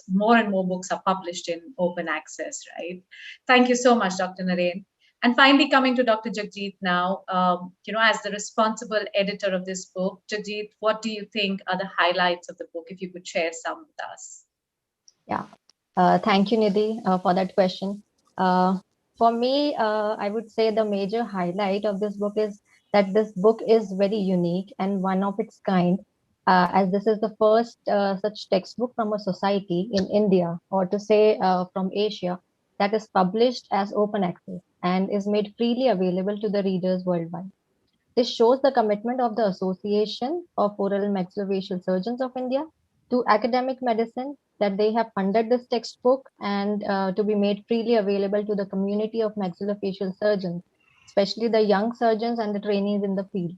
more and more books are published in open access, right? Thank you so much, Dr. Naren. And finally, coming to Dr. Jagjit now, as the responsible editor of this book, Jagjit, what do you think are the highlights of the book, if you could share some with us? Yeah, thank you, Nidhi, for that question. For me, I would say the major highlight of this book is that this book is very unique and one of its kind, as this is the first such textbook from a society in India, or to say from Asia, that is published as open access and is made freely available to the readers worldwide. This shows the commitment of the Association of Oral and Maxillofacial Surgeons of India to academic medicine, that they have funded this textbook and to be made freely available to the community of maxillofacial surgeons, especially the young surgeons and the trainees in the field.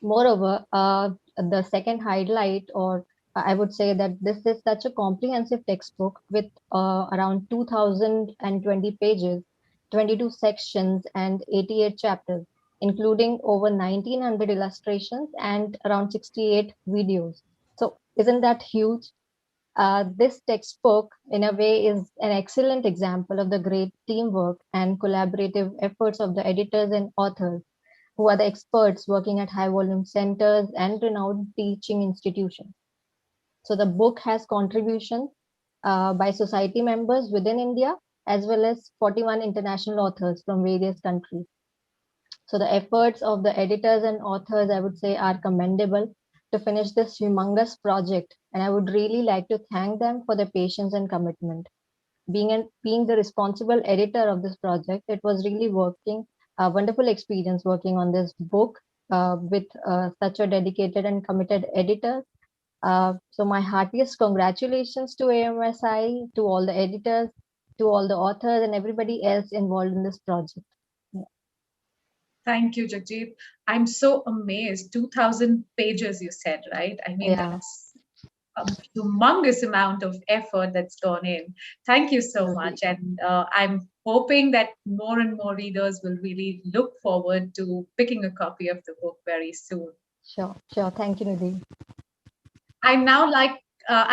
Moreover, the second highlight, or I would say that this is such a comprehensive textbook with around 2020 pages, 22 sections, and 88 chapters, including over 1900 illustrations and around 68 videos. So isn't that huge? This textbook, in a way, is an excellent example of the great teamwork and collaborative efforts of the editors and authors, who are the experts working at high volume centers and renowned teaching institutions. So the book has contributions by society members within India, as well as 41 international authors from various countries. So the efforts of the editors and authors, I would say, are commendable to finish this humongous project. And I would really like to thank them for their patience and commitment. Being the responsible editor of this project, it was really a wonderful experience working on this book with such a dedicated and committed editor. So my heartiest congratulations to AMSI, to all the editors, to all the authors and everybody else involved in this project. Yeah. Thank you, Jagjit. I'm so amazed. 2000 pages, you said, right? I mean, Yeah. that's a humongous amount of effort that's gone in. Thank you so much. And I'm hoping that more and more readers will really look forward to picking a copy of the book very soon. Sure. Thank you, Nidhi. I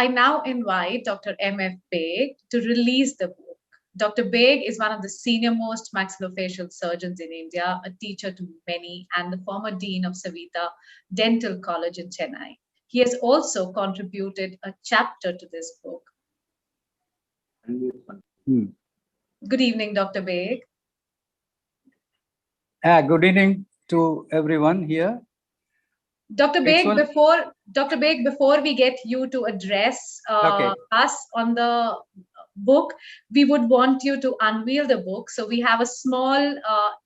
now invite Dr. M.F. Beg to release the book. Dr. Beg is one of the senior most maxillofacial surgeons in India, a teacher to many, and the former dean of Savita Dental College in Chennai. He has also contributed a chapter to this book. Good evening, Dr. Beg. Good evening to everyone here. Dr. Beg, before we get you to address us on the book, we would want you to unveil the book. So we have a small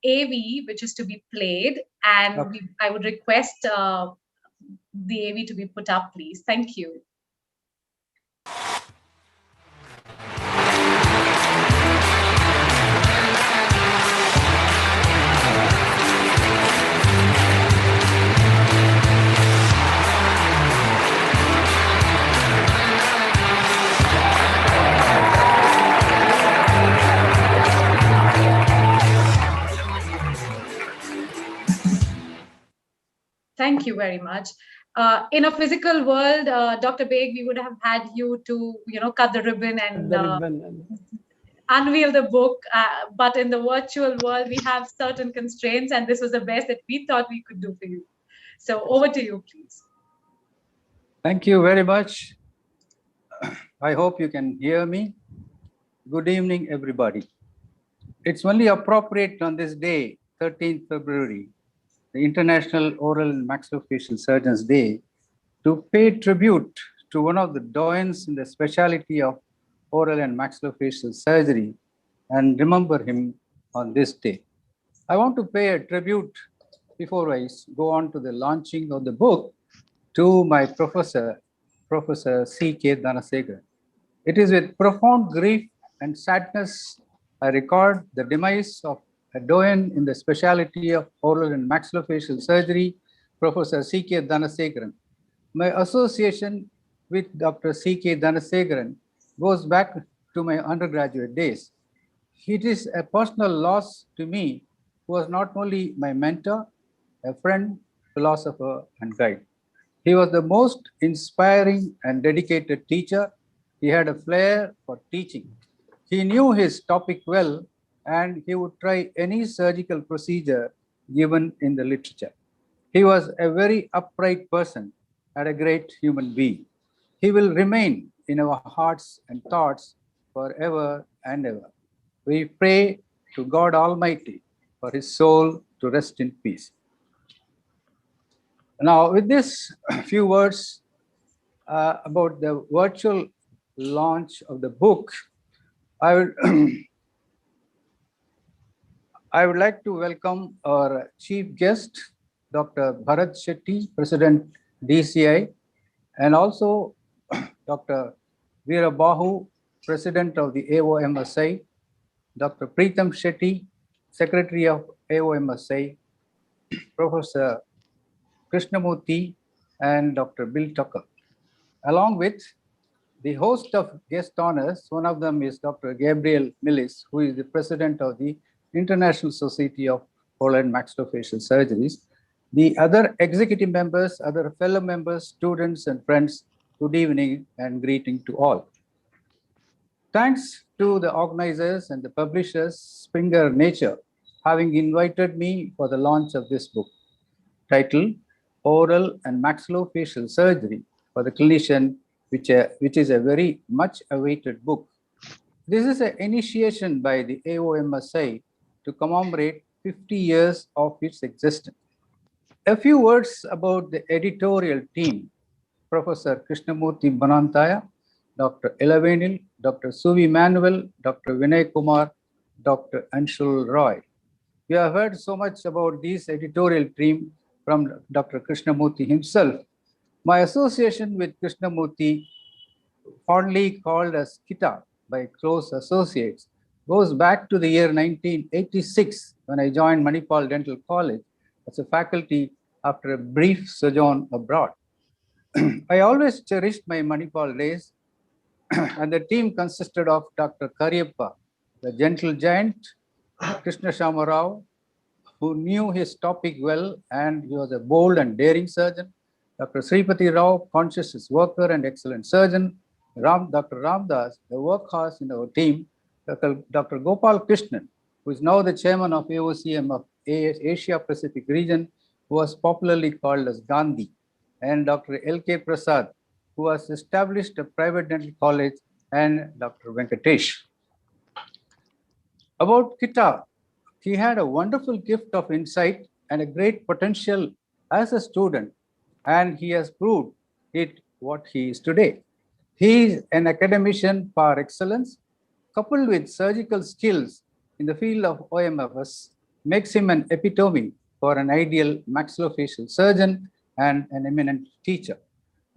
AV which is to be played, and I would request the AV to be put up, please. Thank you. Thank you very much. In a physical world, Dr. Beg, we would have had you to, cut the ribbon and unveil the book. But in the virtual world, we have certain constraints, and this was the best that we thought we could do for you. So over to you, please. Thank you very much. I hope you can hear me. Good evening, everybody. It's only appropriate on this day, 13th February, the International Oral and Maxillofacial Surgeons Day, to pay tribute to one of the doyens in the specialty of oral and maxillofacial surgery and remember him on this day. I want to pay a tribute before I go on to the launching of the book to my professor, Professor C.K. Dhanasegaran. It is with profound grief and sadness I record the demise of a doyen in the specialty of oral and maxillofacial surgery, Professor C.K. Dhanasegaran. My association with Dr. C.K. Dhanasegaran goes back to my undergraduate days. It is a personal loss to me, who was not only my mentor, a friend, philosopher, and guide. He was the most inspiring and dedicated teacher. He had a flair for teaching. He knew his topic well, and he would try any surgical procedure given in the literature. He was a very upright person and a great human being. He will remain in our hearts and thoughts forever and ever. We pray to God Almighty for his soul to rest in peace. Now, with this few words about the virtual launch of the book, I would I would like to welcome our chief guest, Dr. Bharat Shetty, President DCI, and also Dr. Veera Bahu, President of the AOMSI, Dr. Preetham Shetty, Secretary of AOMSI, Professor Krishnamurti, and Dr. Bill Tucker, along with the host of guest honors. One of them is Dr. Gabriel Millis, who is the President of the International Society of Oral and Maxillofacial Surgeries. The other executive members, other fellow members, students, and friends, good evening and greeting to all. Thanks to the organizers and the publishers, Springer Nature, having invited me for the launch of this book, titled Oral and Maxillofacial Surgery for the Clinician, which is a very much awaited book. This is an initiation by the AOMSI to commemorate 50 years of its existence. A few words about the editorial team: Professor Krishnamurti Banantaya, Dr. Elavenil, Dr. Suvi Manuel, Dr. Vinay Kumar, Dr. Anshul Roy. We have heard so much about this editorial team from Dr. Krishnamurti himself. My association with Krishnamurti, fondly called as Kita by close associates, goes back to the year 1986 when I joined Manipal Dental College as a faculty after a brief sojourn abroad. I always cherished my Manipal days, and the team consisted of Dr. Karyappa, the gentle giant, Krishna Shamarao, who knew his topic well, and he was a bold and daring surgeon, Dr. Sripati Rao, conscientious worker and excellent surgeon, Dr. Ramdas, the workhorse in our team, Dr. Gopal Krishnan, who is now the chairman of AOCM of Asia Pacific region, who was popularly called as Gandhi, and Dr. L.K. Prasad, who has established a private dental college, and Dr. Venkatesh. About Kita, he had a wonderful gift of insight and a great potential as a student, and he has proved it what he is today. He is an academician par excellence, coupled with surgical skills in the field of OMFS, makes him an epitome for an ideal maxillofacial surgeon and an eminent teacher.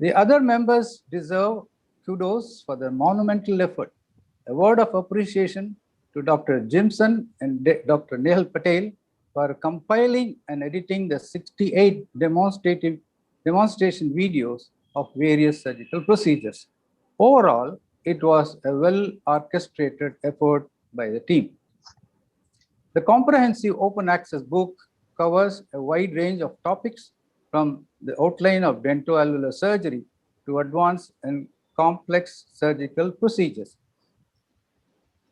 The other members deserve kudos for their monumental effort. A word of appreciation to Dr. Jimson and Dr. Nehal Patel for compiling and editing the 68 demonstration videos of various surgical procedures. Overall, it was a well-orchestrated effort by the team. The comprehensive open access book covers a wide range of topics, from the outline of dentoalveolar surgery to advanced and complex surgical procedures.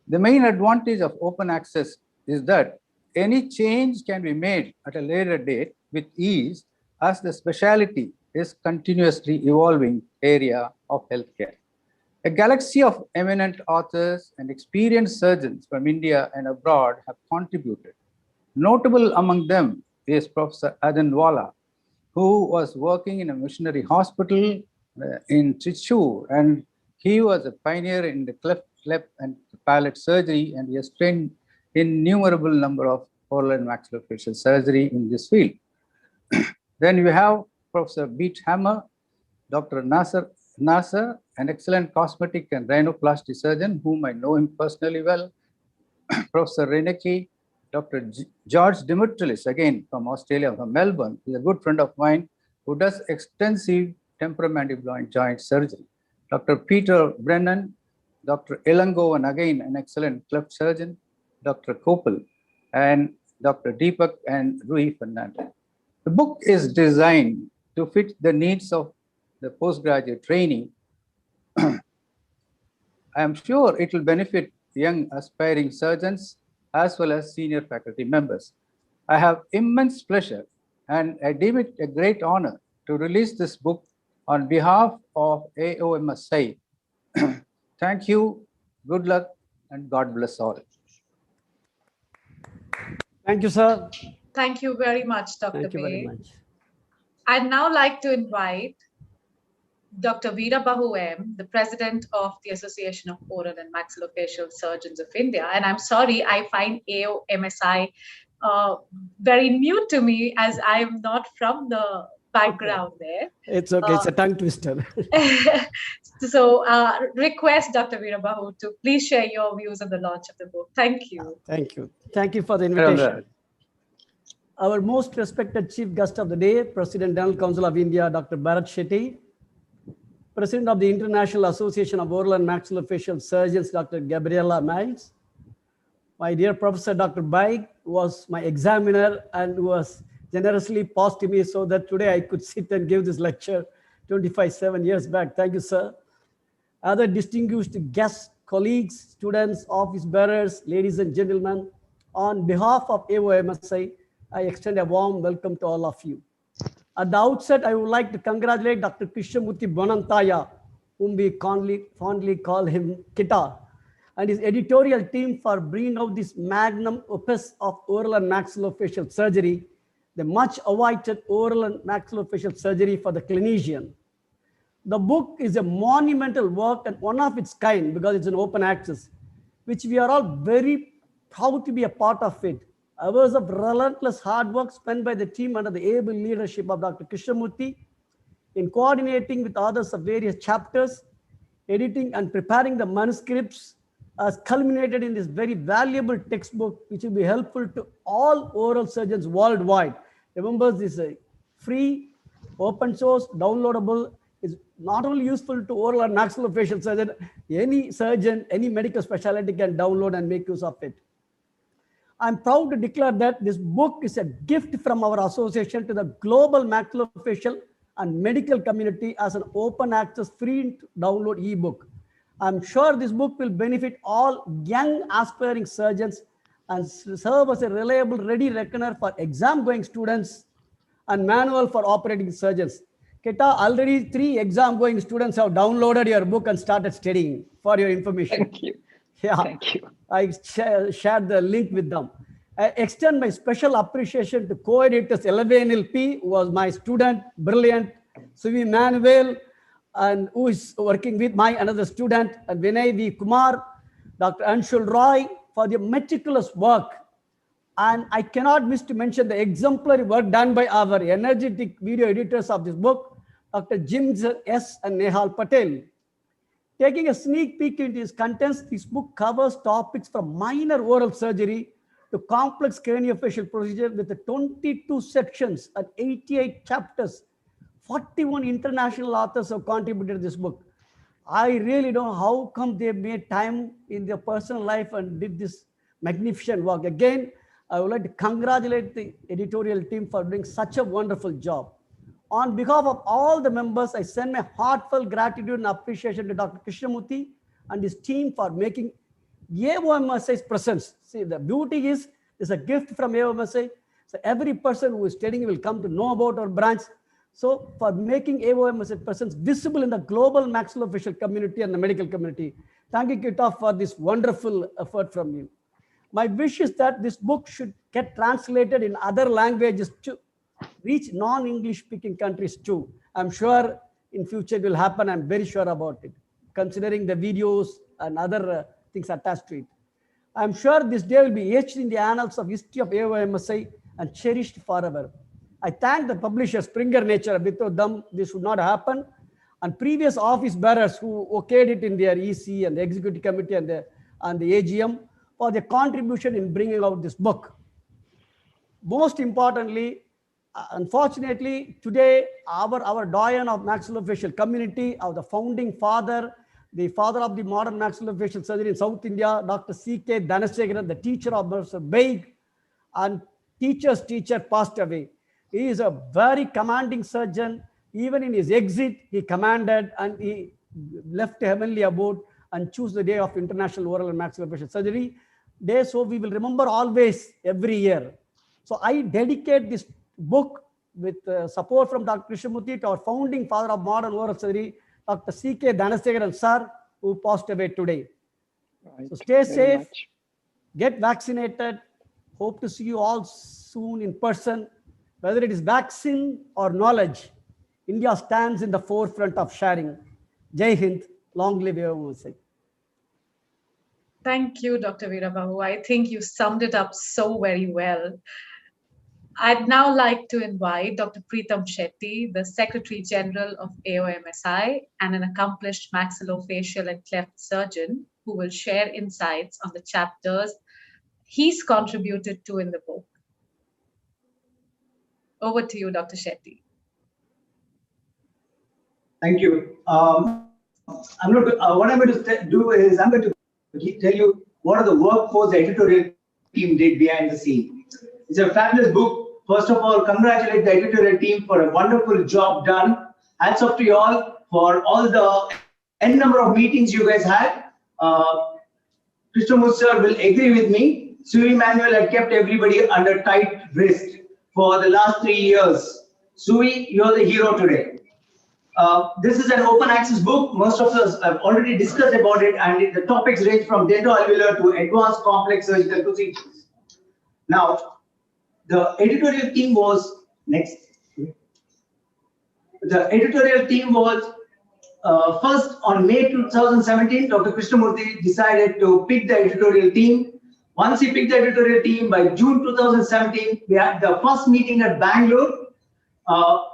The main advantage of open access is that any change can be made at a later date with ease, as the specialty is continuously evolving area of healthcare. A galaxy of eminent authors and experienced surgeons from India and abroad have contributed. Notable among them is Professor Adanwala, who was working in a missionary hospital in Trichy, and he was a pioneer in the cleft lip and palate surgery, and he has trained innumerable number of oral and maxillofacial surgery in this field. Then we have Professor Beat Hammer, Dr. Nasser, an excellent cosmetic and rhinoplasty surgeon, whom I know him personally well. Professor Reneke, Dr. George Dimitrilis, again from Australia, from Melbourne, is a good friend of mine who does extensive temporomandibular joint surgery. Dr. Peter Brennan, Dr. Elango, and again an excellent cleft surgeon, Dr. Kopel, and Dr. Deepak and Rui Fernandez. The book is designed to fit the needs of the postgraduate trainee. I am sure it will benefit young aspiring surgeons as well as senior faculty members. I have immense pleasure and I deem it a great honor to release this book on behalf of AOMSI. Thank you, good luck, and God bless all. Thank you, sir. Thank you very much, Dr. Thank you very Bay. much. I'd now like to invite Dr. Veerabahu M., the president of the Association of Oral and Maxillofacial Surgeons of India. And I'm sorry, I find AOMSI very new to me as I'm not from the background there. It's okay, it's a tongue twister. So request Dr. Veerabahu to please share your views on the launch of the book. Thank you. Thank you. Thank you for the invitation. Our most respected chief guest of the day, President Dental Council of India, Dr. Bharat Shetty, President of the International Association of Oral and Maxillofacial Surgeons, Dr. Gabriela Miles, my dear Professor Dr. Baig, who was my examiner and who was generously passed to me so that today I could sit and give this lecture 7 years back. Thank you, sir. Other distinguished guests, colleagues, students, office bearers, ladies and gentlemen, on behalf of AOMSI, I extend a warm welcome to all of you. At the outset, I would like to congratulate Dr. Krishnamurthy Bonantaya, whom we fondly call him Kita, and his editorial team for bringing out this magnum opus of oral and maxillofacial surgery, the much awaited oral and maxillofacial surgery for the clinician. The book is a monumental work and one of its kind because it's an open access, which we are all very proud to be a part of it. Hours of relentless hard work spent by the team under the able leadership of Dr. Krishnamurthy in coordinating with others of various chapters, editing and preparing the manuscripts has culminated in this very valuable textbook, which will be helpful to all oral surgeons worldwide. Remember, this is free, open source, downloadable, is not only useful to oral and maxillofacial surgeon, any surgeon, any medical specialty can download and make use of it. I'm proud to declare that this book is a gift from our association to the global maxillofacial and medical community as an open access free download ebook. I'm sure this book will benefit all young aspiring surgeons and serve as a reliable ready reckoner for exam going students and manual for operating surgeons. Keta, already 3 exam going students have downloaded your book and started studying, for your information. Thank you. Yeah, thank you. I shared the link with them. I extend my special appreciation to co-editors Elavenil P, who was my student, brilliant, Suvi Manuel, and who is working with my another student, and Vinay V. Kumar, Dr. Anshul Roy, for the meticulous work. And I cannot miss to mention the exemplary work done by our energetic video editors of this book, Dr. Jim S. and Nehal Patel. Taking a sneak peek into its contents, this book covers topics from minor oral surgery to complex craniofacial procedure with 22 sections and 88 chapters. 41 international authors have contributed to this book. I really don't know how come they made time in their personal life and did this magnificent work. Again, I would like to congratulate the editorial team for doing such a wonderful job. On behalf of all the members, I send my heartfelt gratitude and appreciation to Dr. Krishnamurthy and his team for making AOMSI's presence. See, the beauty is, it's a gift from AOMSI. So every person who is studying will come to know about our branch. So for making AOMS presence visible in the global maxillofacial community and the medical community. Thank you, Kita, for this wonderful effort from you. My wish is that this book should get translated in other languages to reach non-English speaking countries too. I'm sure in future it will happen. I'm very sure about it, considering the videos and other things attached to it. I'm sure this day will be etched in the annals of history of AOMSI and cherished forever. I thank the publisher Springer Nature. Without them, this would not happen. And previous office bearers who okayed it in their EC and the executive committee and the AGM for their contribution in bringing out this book. Most importantly, unfortunately, today, our doyen of maxillofacial community, the founding father, the father of the modern maxillofacial surgery in South India, Dr. C.K. Dhanasekaran, the teacher of Mr. Baig, and teacher's teacher passed away. He is a very commanding surgeon. Even in his exit, he commanded and he left heavenly abode and chose the day of International Oral and Maxillofacial Surgery Day. So we will remember always every year. So I dedicate this book with support from Dr. Krishnamurthy to our founding father of modern oral surgery, Dr. C.K. Dhanasekaran sir, who passed away today. Right. So stay safe, get vaccinated. Hope to see you all soon in person. Whether it is vaccine or knowledge, India stands in the forefront of sharing. Jai Hind, long live AOMSI. Thank you, Dr. Veerabahu. I think you summed it up so very well. I'd now like to invite Dr. Preetam Shetty, the Secretary General of AOMSI and an accomplished maxillofacial and cleft surgeon, who will share insights on the chapters he's contributed to in the book. Over to you, Dr. Shetty. Thank you. What I'm going to do is I'm going to tell you what are the workforce the editorial team did behind the scene. It's a fabulous book. First of all, congratulate the editorial team for a wonderful job done. Hats off to you all for all the n number of meetings you guys had. Krishnamurthy sir will agree with me. Sui Manuel had kept everybody under tight wrist for the last 3 years. Sui, you're the hero today. This is an open access book. Most of us have already discussed about it, and the topics range from dentoalveolar to advanced complex surgical procedures. Now, the editorial team was next. The editorial team was first on May 2017. Dr. Krishnamurthy decided to pick the editorial team. Once he picked the editorial team, by June 2017, we had the first meeting at Bangalore.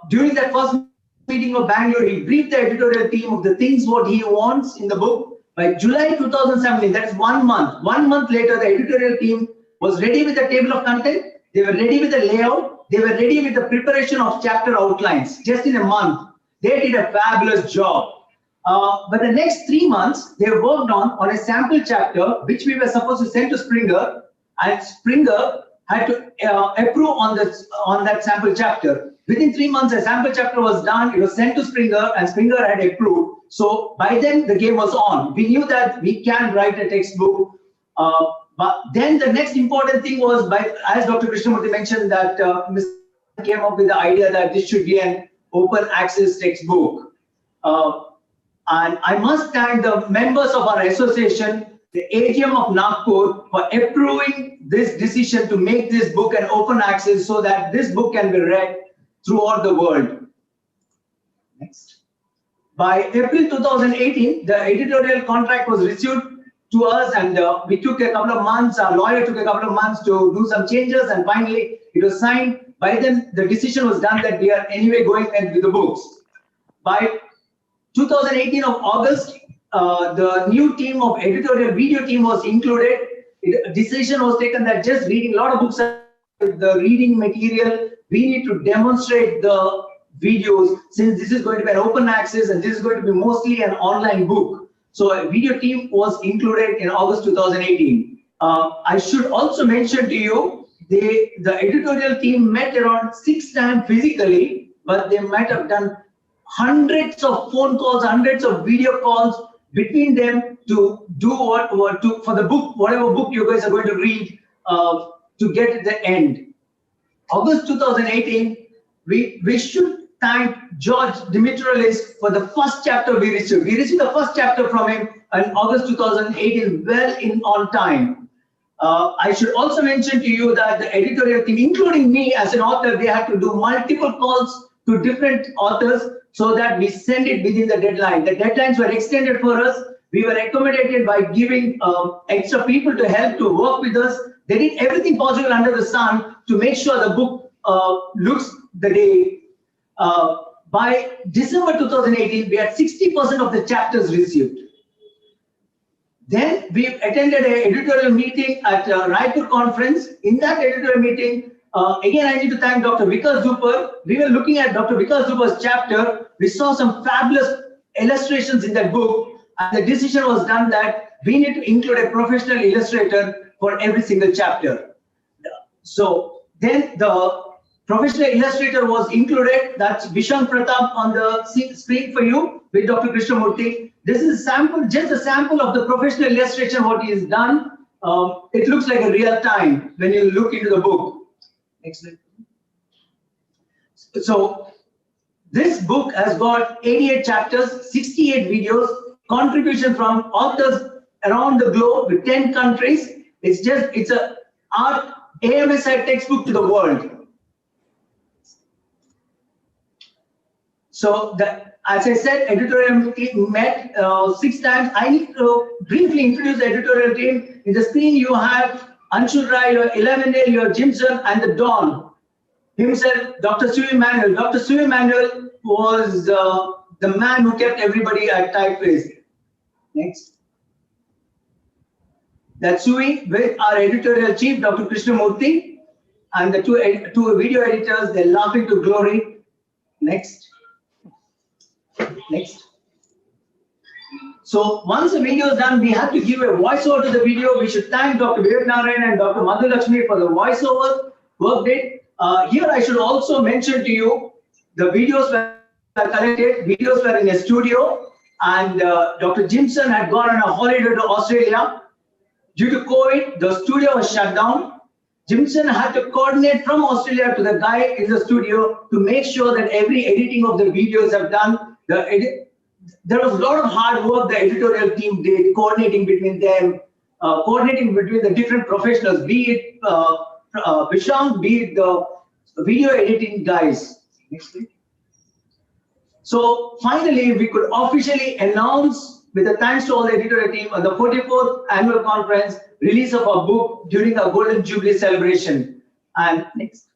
During that first meeting of Bangalore, he briefed the editorial team of the things what he wants in the book. By July 2017, that is 1 month. 1 month later, the editorial team was ready with the table of content. They were ready with the layout. They were ready with the preparation of chapter outlines. Just in a month, they did a fabulous job. But the next 3 months, they worked on a sample chapter, which we were supposed to send to Springer, and Springer had to approve on that sample chapter. Within 3 months, a sample chapter was done. It was sent to Springer, and Springer had approved. So by then, the game was on. We knew that we can write a textbook. But then the next important thing was, as Dr. Krishnamurthy mentioned, that Mr. came up with the idea that this should be an open access textbook. And I must thank the members of our association, the AGM of Nagpur, for approving this decision to make this book an open access so that this book can be read throughout the world. Next. By April 2018, the editorial contract was issued to us, and we took a couple of months, our lawyer took a couple of months to do some changes, and finally it was signed. By then, the decision was done that we are anyway going ahead with the books. By 2018 of August, the new team of editorial video team was included. A decision was taken that just reading a lot of books, the reading material, we need to demonstrate the videos, since this is going to be an open access and this is going to be mostly an online book. So a video team was included in August 2018. I should also mention to you, the editorial team met around 6 times physically, but they might have done hundreds of phone calls, hundreds of video calls between them to do for the book, whatever book you guys are going to read, to get to the end. August 2018, we should thank George Dimitrilis for the first chapter we received. We received the first chapter from him in August 2018, well on time. I should also mention to you that the editorial team, including me as an author, they had to do multiple calls to different authors so that we send it within the deadline. The deadlines were extended for us. We were accommodated by giving extra people to help to work with us. They did everything possible under the sun to make sure the book looks the day. By December 2018, we had 60% of the chapters received. Then we attended an editorial meeting at Raipur conference. In that editorial meeting, again, I need to thank Dr. Vikas Dupar. We were looking at Dr. Vikas Dupar's chapter. We saw some fabulous illustrations in that book. And the decision was done that we need to include a professional illustrator for every single chapter. So then the professional illustrator was included. That's Vishang Pratap on the screen for you with Dr. Krishnamurti. This is a sample, just a sample of the professional illustration, what he has done. It looks like a real time when you look into the book. Next slide. So this book has got 88 chapters, 68 videos, contribution from authors around the globe with 10 countries. It's a art AMSI textbook to the world. So as I said, editorial team met 6 times. I need to briefly introduce the editorial team. In the screen you have Anshul Rai, your 11L, your Jimson, and the Don himself, Dr. Sue Emanuel. Dr. Sue Emanuel was the man who kept everybody at typeface. Next. That's Sui with our editorial chief, Dr. Krishnamurti, and the two video editors. They're laughing to glory. Next. Next. So once the video is done, we have to give a voiceover to the video. We should thank Dr. Vivek Narayan and Dr. Madhu Lakshmi for the voiceover work did. Here I should also mention to you, the videos were collected, videos were in a studio, and Dr. Jimson had gone on a holiday to Australia. Due to COVID, the studio was shut down. Jimson had to coordinate from Australia to the guy in the studio to make sure that every editing of the videos have done. There was a lot of hard work the editorial team did, coordinating between them, coordinating between the different professionals, be it Vishang, be it the video editing guys. Next week. So finally, we could officially announce, with a thanks to all the editorial team, on the 44th annual conference, release of our book during our Golden Jubilee celebration. And next.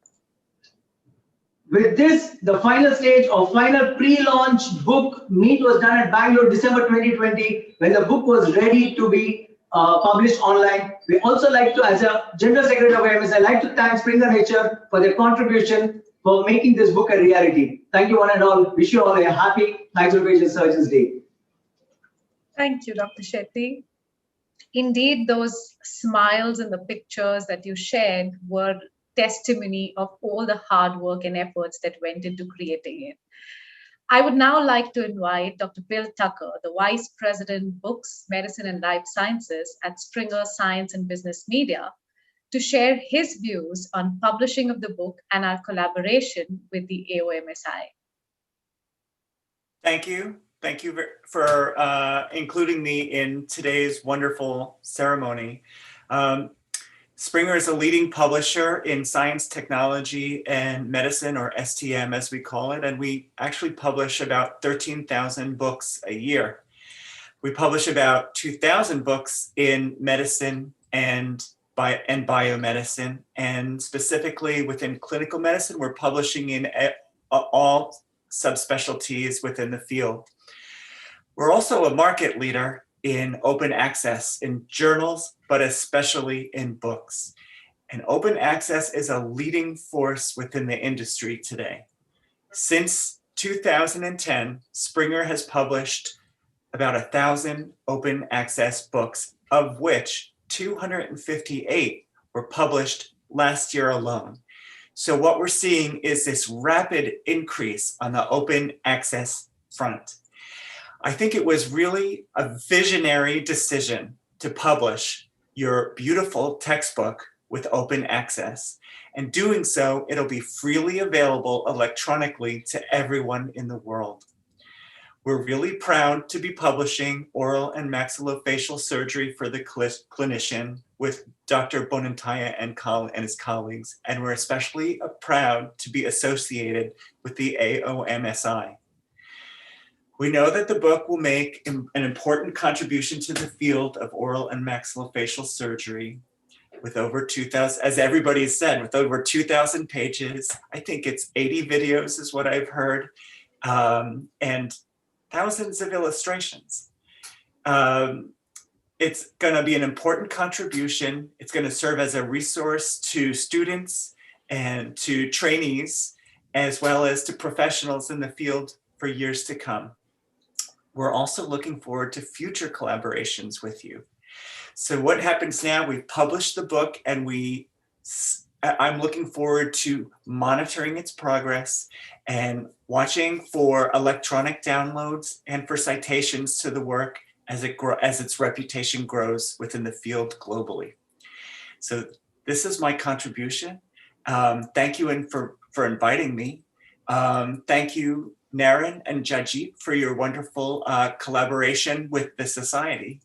With this, the final stage of final pre-launch book meet was done at Bangalore, December 2020, when the book was ready to be published online. We also like to, as a General Secretary of AMS, I like to thank Springer Nature for their contribution for making this book a reality. Thank you one and all. Wish you all a happy Maxillofacial Surgeons Day. Thank you, Dr. Shetty. Indeed, those smiles and the pictures that you shared were testimony of all the hard work and efforts that went into creating it. I would now like to invite Dr. Bill Tucker, the Vice President, Books, Medicine and Life Sciences at Springer Science and Business Media, to share his views on publishing of the book and our collaboration with the AOMSI. Thank you. Thank you for including me in today's wonderful ceremony. Springer is a leading publisher in science, technology, and medicine, or STM as we call it, and we actually publish about 13,000 books a year. We publish about 2,000 books in medicine and biomedicine, and specifically within clinical medicine, we're publishing in all subspecialties within the field. We're also a market leader in open access in journals, but especially in books. And open access is a leading force within the industry today. Since 2010, Springer has published about 1,000 open access books, of which 258 were published last year alone. So what we're seeing is this rapid increase on the open access front. I think it was really a visionary decision to publish your beautiful textbook with open access. And doing so, it'll be freely available electronically to everyone in the world. We're really proud to be publishing Oral and Maxillofacial Surgery for the Clinician with Dr. Bonantaya and his colleagues, and we're especially proud to be associated with the AOMSI. We know that the book will make an important contribution to the field of oral and maxillofacial surgery with over 2,000, as everybody said, with over 2,000 pages. I think it's 80 videos is what I've heard, and thousands of illustrations. It's going to be an important contribution. It's going to serve as a resource to students and to trainees, as well as to professionals in the field for years to come. We're also looking forward to future collaborations with you. So what happens now, we've published the book and I'm looking forward to monitoring its progress and watching for electronic downloads and for citations to the work as its reputation grows within the field globally. So this is my contribution. Thank you for inviting me. Thank you, Naren and Jajit, for your wonderful collaboration with the Society.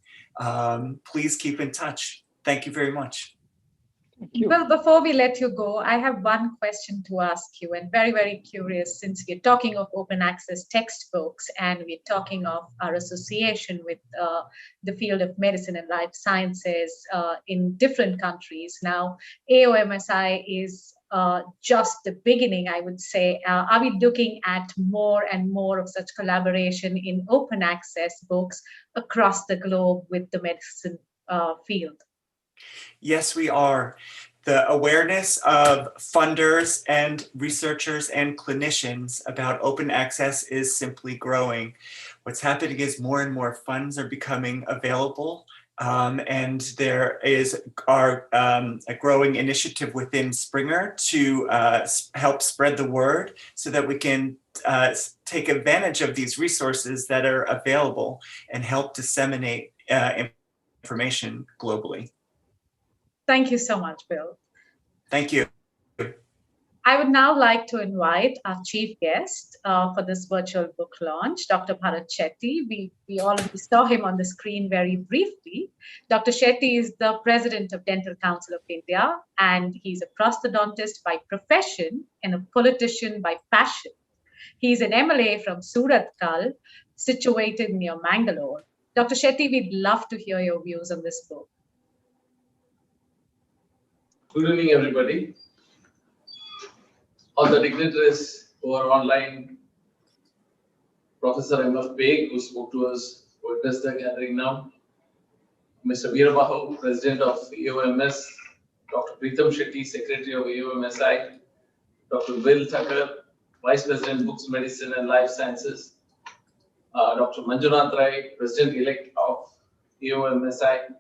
Please keep in touch. Thank you very much. Well, before we let you go, I have one question to ask you, and very, very curious, since we're talking of open access textbooks and we're talking of our association with the field of medicine and life sciences in different countries. Now, AOMSI is just the beginning, I would say. Are we looking at more and more of such collaboration in open access books across the globe with the medicine field? Yes, we are. The awareness of funders and researchers and clinicians about open access is simply growing. What's happening is more and more funds are becoming available, and there is a growing initiative within Springer to help spread the word so that we can take advantage of these resources that are available and help disseminate information globally. Thank you so much, Bill. Thank you. I would now like to invite our chief guest for this virtual book launch, Dr. Bharat Shetty. We already saw him on the screen very briefly. Dr. Shetty is the president of Dental Council of India, and he's a prosthodontist by profession and a politician by passion. He's an MLA from Surat Kal, situated near Mangalore. Dr. Shetty, we'd love to hear your views on this book. Good evening, everybody. All the dignitaries who are online, Professor M.F. Beg, who spoke to us, who addressed the gathering now, Mr. Veerabahu, President of AOMS, Dr. Preetham Shetty, Secretary of AOMSI, Dr. Will Thakur, Vice President, Books, Medicine and Life Sciences, Dr. Manjunath Rai, President-elect of AOMSI.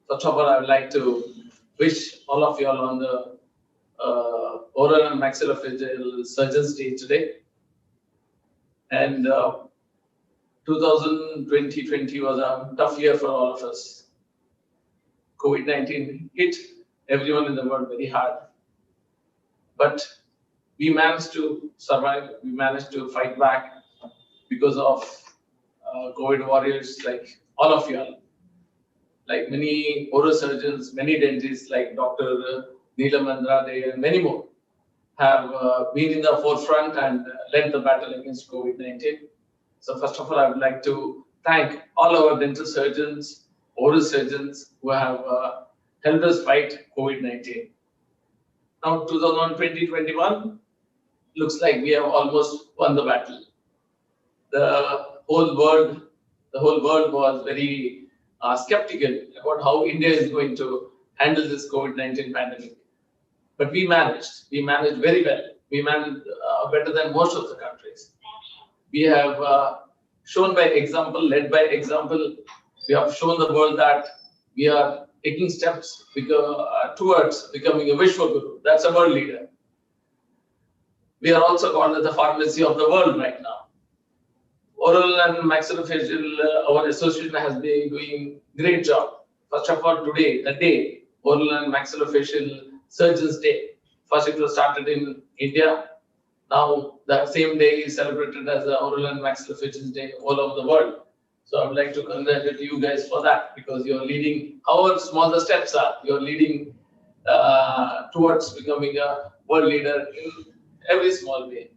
First of all, I would like to wish all of you all on the Oral and Maxillofacial Surgeons Day today. And 2020 was a tough year for all of us. COVID-19 hit everyone in the world very hard. But we managed to survive, we managed to fight back because of COVID warriors like all of you all. Like many oral surgeons, many dentists like Dr. Neelam Andrade and many more have been in the forefront and led the battle against COVID-19. So first of all, I would like to thank all our dental surgeons, oral surgeons who have helped us fight COVID-19. Now 2020-21 looks like we have almost won the battle. The whole world was very skeptical about how India is going to handle this COVID-19 pandemic. But we managed very well. We managed better than most of the countries. We have shown by example, led by example. We have shown the world that we are taking steps towards becoming a Vishwaguru. That's a world leader. We are also called as the pharmacy of the world right now. Oral and maxillofacial, our association has been doing great job. First of all, today, the day Oral and Maxillofacial Surgeons Day. First it was started in India. Now that same day is celebrated as the Oral and Maxillofacial Day all over the world. So I would like to congratulate you guys for that, because you're leading, however small the steps are, you're leading towards becoming a world leader in every small way.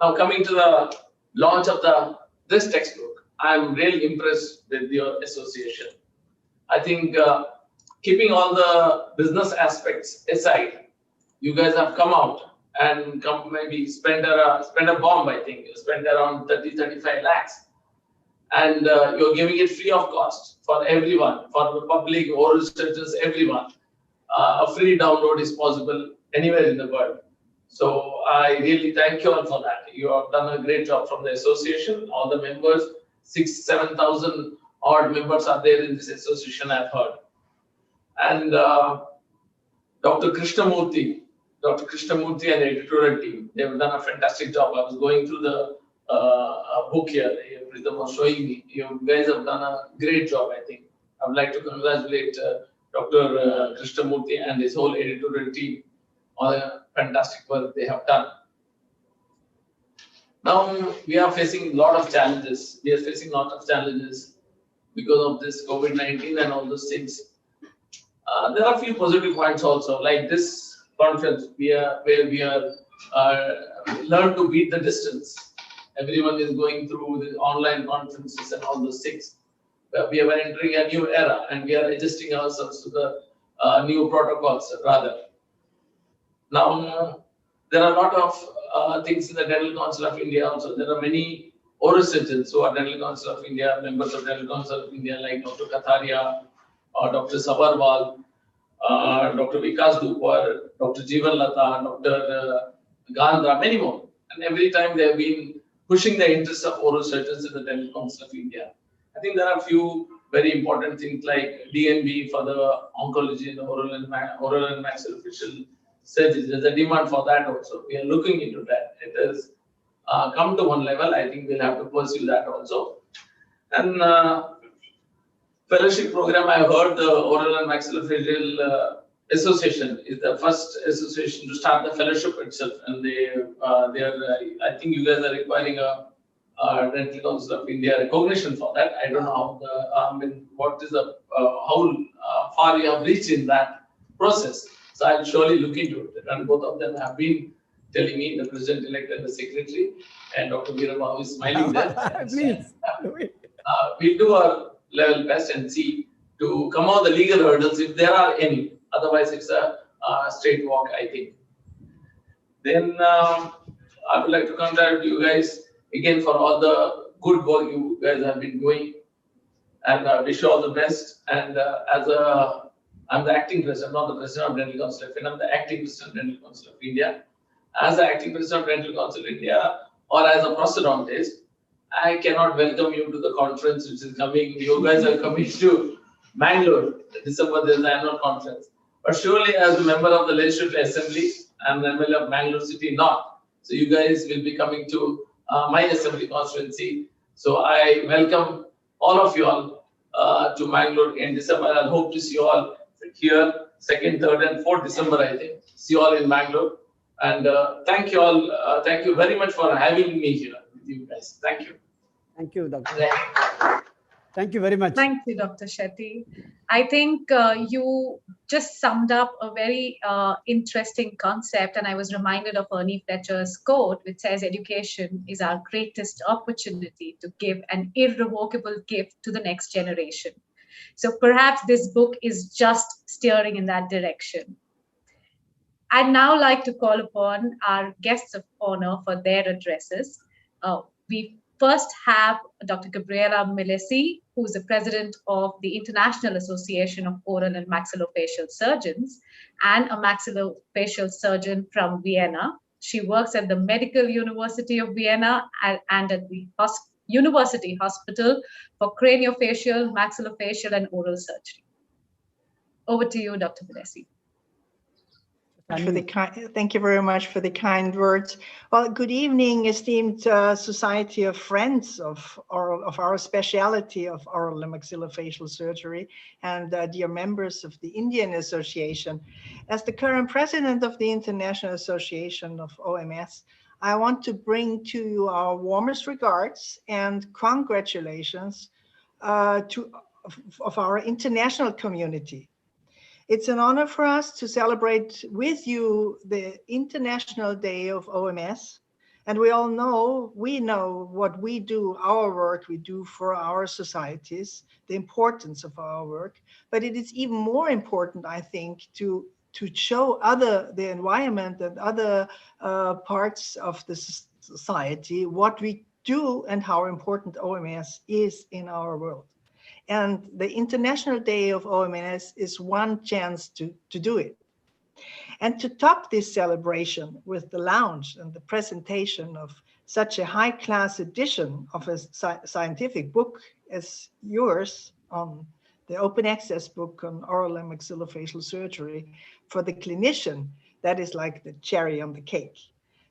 Now coming to the launch of this textbook, I'm really impressed with your association. I think keeping all the business aspects aside, you guys have come out and maybe spend a bomb. I think you spent around 30-35 lakhs, and you're giving it free of cost for everyone, for the public, oral surgeons, everyone. A free download is possible anywhere in the world. So I really thank you all for that. You have done a great job from the association. All the members, 6,000-7,000 odd members are there in this association, I've heard. And Dr. Krishnamurti and the editorial team, they've done a fantastic job. I was going through the book here, Pritham was showing me. You guys have done a great job, I think. I would like to congratulate Dr. Krishnamurti and his whole editorial team on the fantastic work they have done. Now we are facing a lot of challenges. Because of this COVID-19 and all those things. There are a few positive points also, like this conference where we are learn to beat the distance. Everyone is going through the online conferences and all those things. We are entering a new era, and we are adjusting ourselves to the new protocols rather. Now, there are a lot of things in the Dental Council of India also. There are many oral surgeons who are Dental Council of India, members of Dental Council of India, like Dr. Katharia, or Dr. Sabarwal, Dr. Vikas Dupar, Dr. Jeevan Lata, Dr. Gandra, many more. And every time they have been pushing the interests of oral surgeons in the Dental Council of India. I think there are a few very important things like DNB for the oncology and the oral and maxillofacial surgery. There's a demand for that also. We are looking into that. It has come to one level. I think we'll have to pursue that also. And fellowship program, I heard the Oral and Maxillofacial Association is the first association to start the fellowship itself, and they are. I think you guys are requiring a Dental Council of India recognition for that. I don't know how what is the how far you have reached in that process. So I'll surely look into it. And both of them have been telling me, the president-elect and the secretary, and Dr. Veerababu is smiling there. Please. We'll do our level best and see to come out the legal hurdles if there are any. Otherwise, it's a straight walk, I think. Then I would like to congratulate you guys again for all the good work you guys have been doing, and wish you all the best. And I'm the acting president, not the president of Dental Council of India. I'm the acting president of Dental Council of India. As the acting president of Dental Council of India, or as a prosthodontist, I cannot welcome you to the conference which is coming. You guys are coming to Mangalore. December, there's an annual conference. But surely, as a member of the Legislative Assembly, I'm the MLA of Mangalore City North. So you guys will be coming to my assembly constituency. So I welcome all of you all to Mangalore in December. I hope to see you all here 2nd, 3rd, and 4th December, I think. See you all in Mangalore. And thank you all. Thank you very much for having me here with you guys. Thank you. Thank you, Doctor. Thank you very much. Thank you, Dr. Shetty. I think you just summed up a very interesting concept, and I was reminded of Ernie Fletcher's quote, which says, education is our greatest opportunity to give an irrevocable gift to the next generation. So perhaps this book is just steering in that direction. I'd now like to call upon our guests of honor for their addresses. We first have Dr. Gabriela Milesi, who is the president of the International Association of Oral and Maxillofacial Surgeons and a maxillofacial surgeon from Vienna. She works at the Medical University of Vienna and at the University Hospital for Craniofacial, Maxillofacial, and Oral Surgery. Over to you, Dr. Milesi. Thank you very much for the kind words. Well, good evening, esteemed Society of Friends of our specialty of oral and maxillofacial surgery, and dear members of the Indian Association. As the current president of the International Association of OMS, I want to bring to you our warmest regards and congratulations of our international community. It's an honor for us to celebrate with you the International Day of OMS. And we know what we do, our work we do for our societies, the importance of our work. But it is even more important, I think, to show the environment and other parts of the society what we do and how important OMS is in our world. And the International Day of OMS is one chance to do it. And to top this celebration with the launch and the presentation of such a high-class edition of a scientific book as yours, the open access book on oral and maxillofacial surgery for the clinician, that is like the cherry on the cake.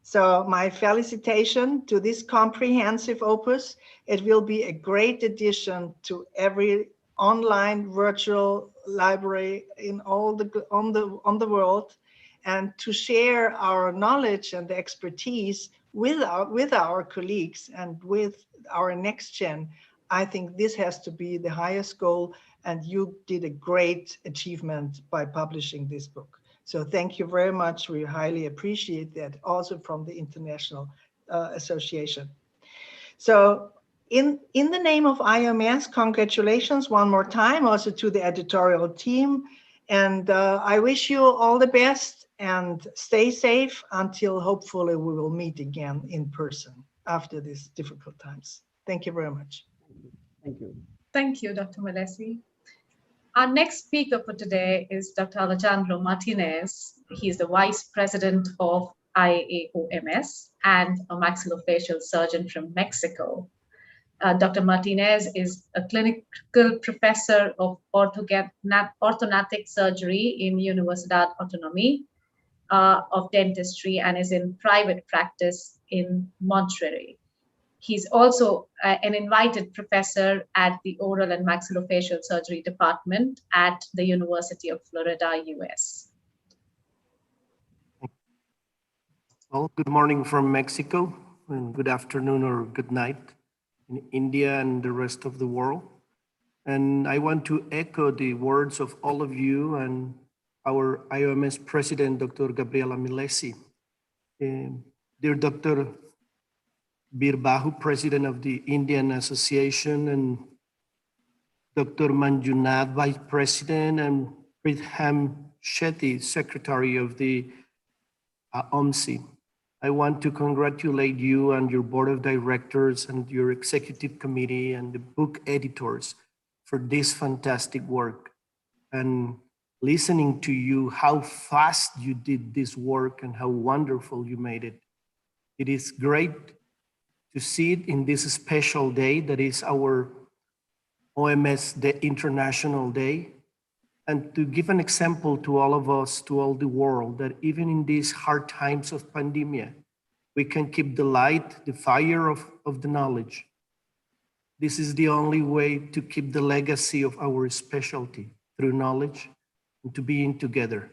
So my felicitation to this comprehensive opus. It will be a great addition to every online virtual library in all on the world, and to share our knowledge and the expertise with our colleagues and with our next gen. I think this has to be the highest goal, and you did a great achievement by publishing this book. So thank you very much. We highly appreciate that, also from the International Association. So in the name of IOMS, congratulations one more time also to the editorial team. And I wish you all the best and stay safe until hopefully we will meet again in person after these difficult times. Thank you very much. Thank you. Thank you, Dr. Malesi. Our next speaker for today is Dr. Alejandro Martinez. He is the Vice President of IAOMS and a maxillofacial surgeon from Mexico. Dr. Martinez is a clinical professor of orthodontic surgery in Universidad Autónoma of Dentistry and is in private practice in Monterrey. He's also an invited professor at the Oral and Maxillofacial Surgery Department at the University of Florida, US. Well, good morning from Mexico, and good afternoon or good night in India and the rest of the world. And I want to echo the words of all of you and our IOMS President, Dr. Gabriela Milesi. Dear Dr. Bir Bahu, President of the Indian Association, and Dr. Manjunath, Vice President, and Pritham Shetty, Secretary of the OMSI. I want to congratulate you and your board of directors and your executive committee and the book editors for this fantastic work. And listening to you, how fast you did this work and how wonderful you made it. It is great to see it in this special day that is our OMS Day, International Day, and to give an example to all of us, to all the world, that even in these hard times of pandemic, we can keep the light, the fire of the knowledge. This is the only way to keep the legacy of our specialty through knowledge and to being together.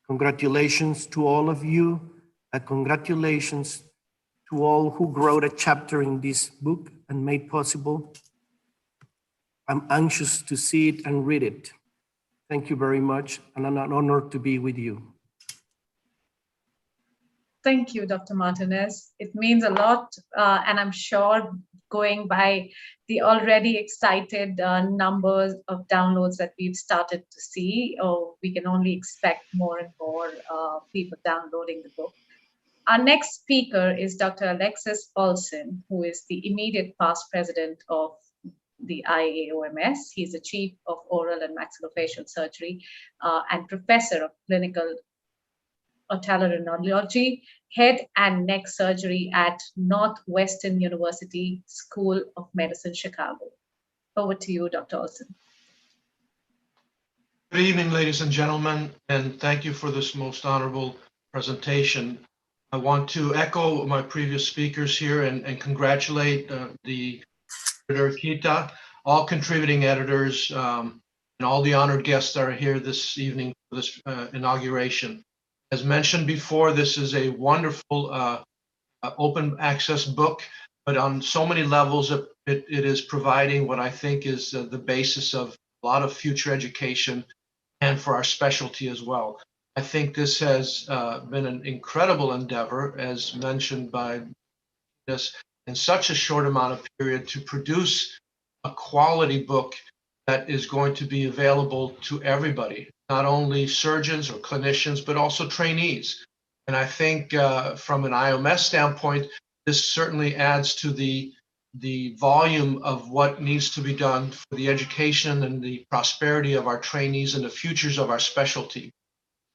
Congratulations to all of you, and congratulations to all who wrote a chapter in this book and made possible. I'm anxious to see it and read it. Thank you very much, and an honor to be with you. Thank you, Dr. Martinez. It means a lot, and I'm sure going by the already excited numbers of downloads that we've started to see, we can only expect more and more people downloading the book. Our next speaker is Dr. Alexis Olsen, who is the immediate past president of the IAOMS. He's the chief of oral and maxillofacial surgery and professor of clinical otolaryngology, head and neck surgery at Northwestern University School of Medicine, Chicago. Over to you, Dr. Olsen. Good evening, ladies and gentlemen, and thank you for this most honorable presentation. I want to echo my previous speakers here and congratulate the editor Kita, all contributing editors, and all the honored guests that are here this evening for this inauguration. As mentioned before, this is a wonderful open access book, but on so many levels, it is providing what I think is the basis of a lot of future education and for our specialty as well. I think this has been an incredible endeavor, as mentioned by this, in such a short amount of period to produce a quality book that is going to be available to everybody, not only surgeons or clinicians, but also trainees. And I think from an IOMS standpoint, this certainly adds to the volume of what needs to be done for the education and the prosperity of our trainees and the futures of our specialty.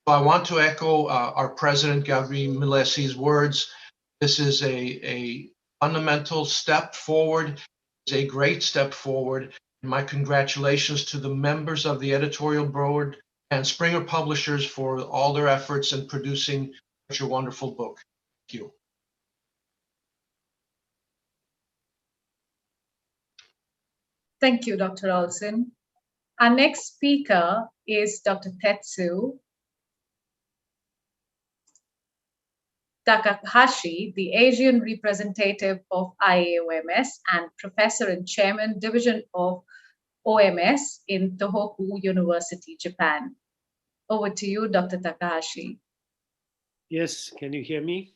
So I want to echo our president, Gabriel Milesi's words. This is a fundamental step forward, it's a great step forward. My congratulations to the members of the editorial board and Springer Publishers for all their efforts in producing such a wonderful book. Thank you. Thank you, Dr. Olson. Our next speaker is Dr. Tetsu Takahashi, the Asian representative of IAOMS and professor and chairman, Division of OMS in Tohoku University, Japan. Over to you, Dr. Takahashi. Yes, can you hear me?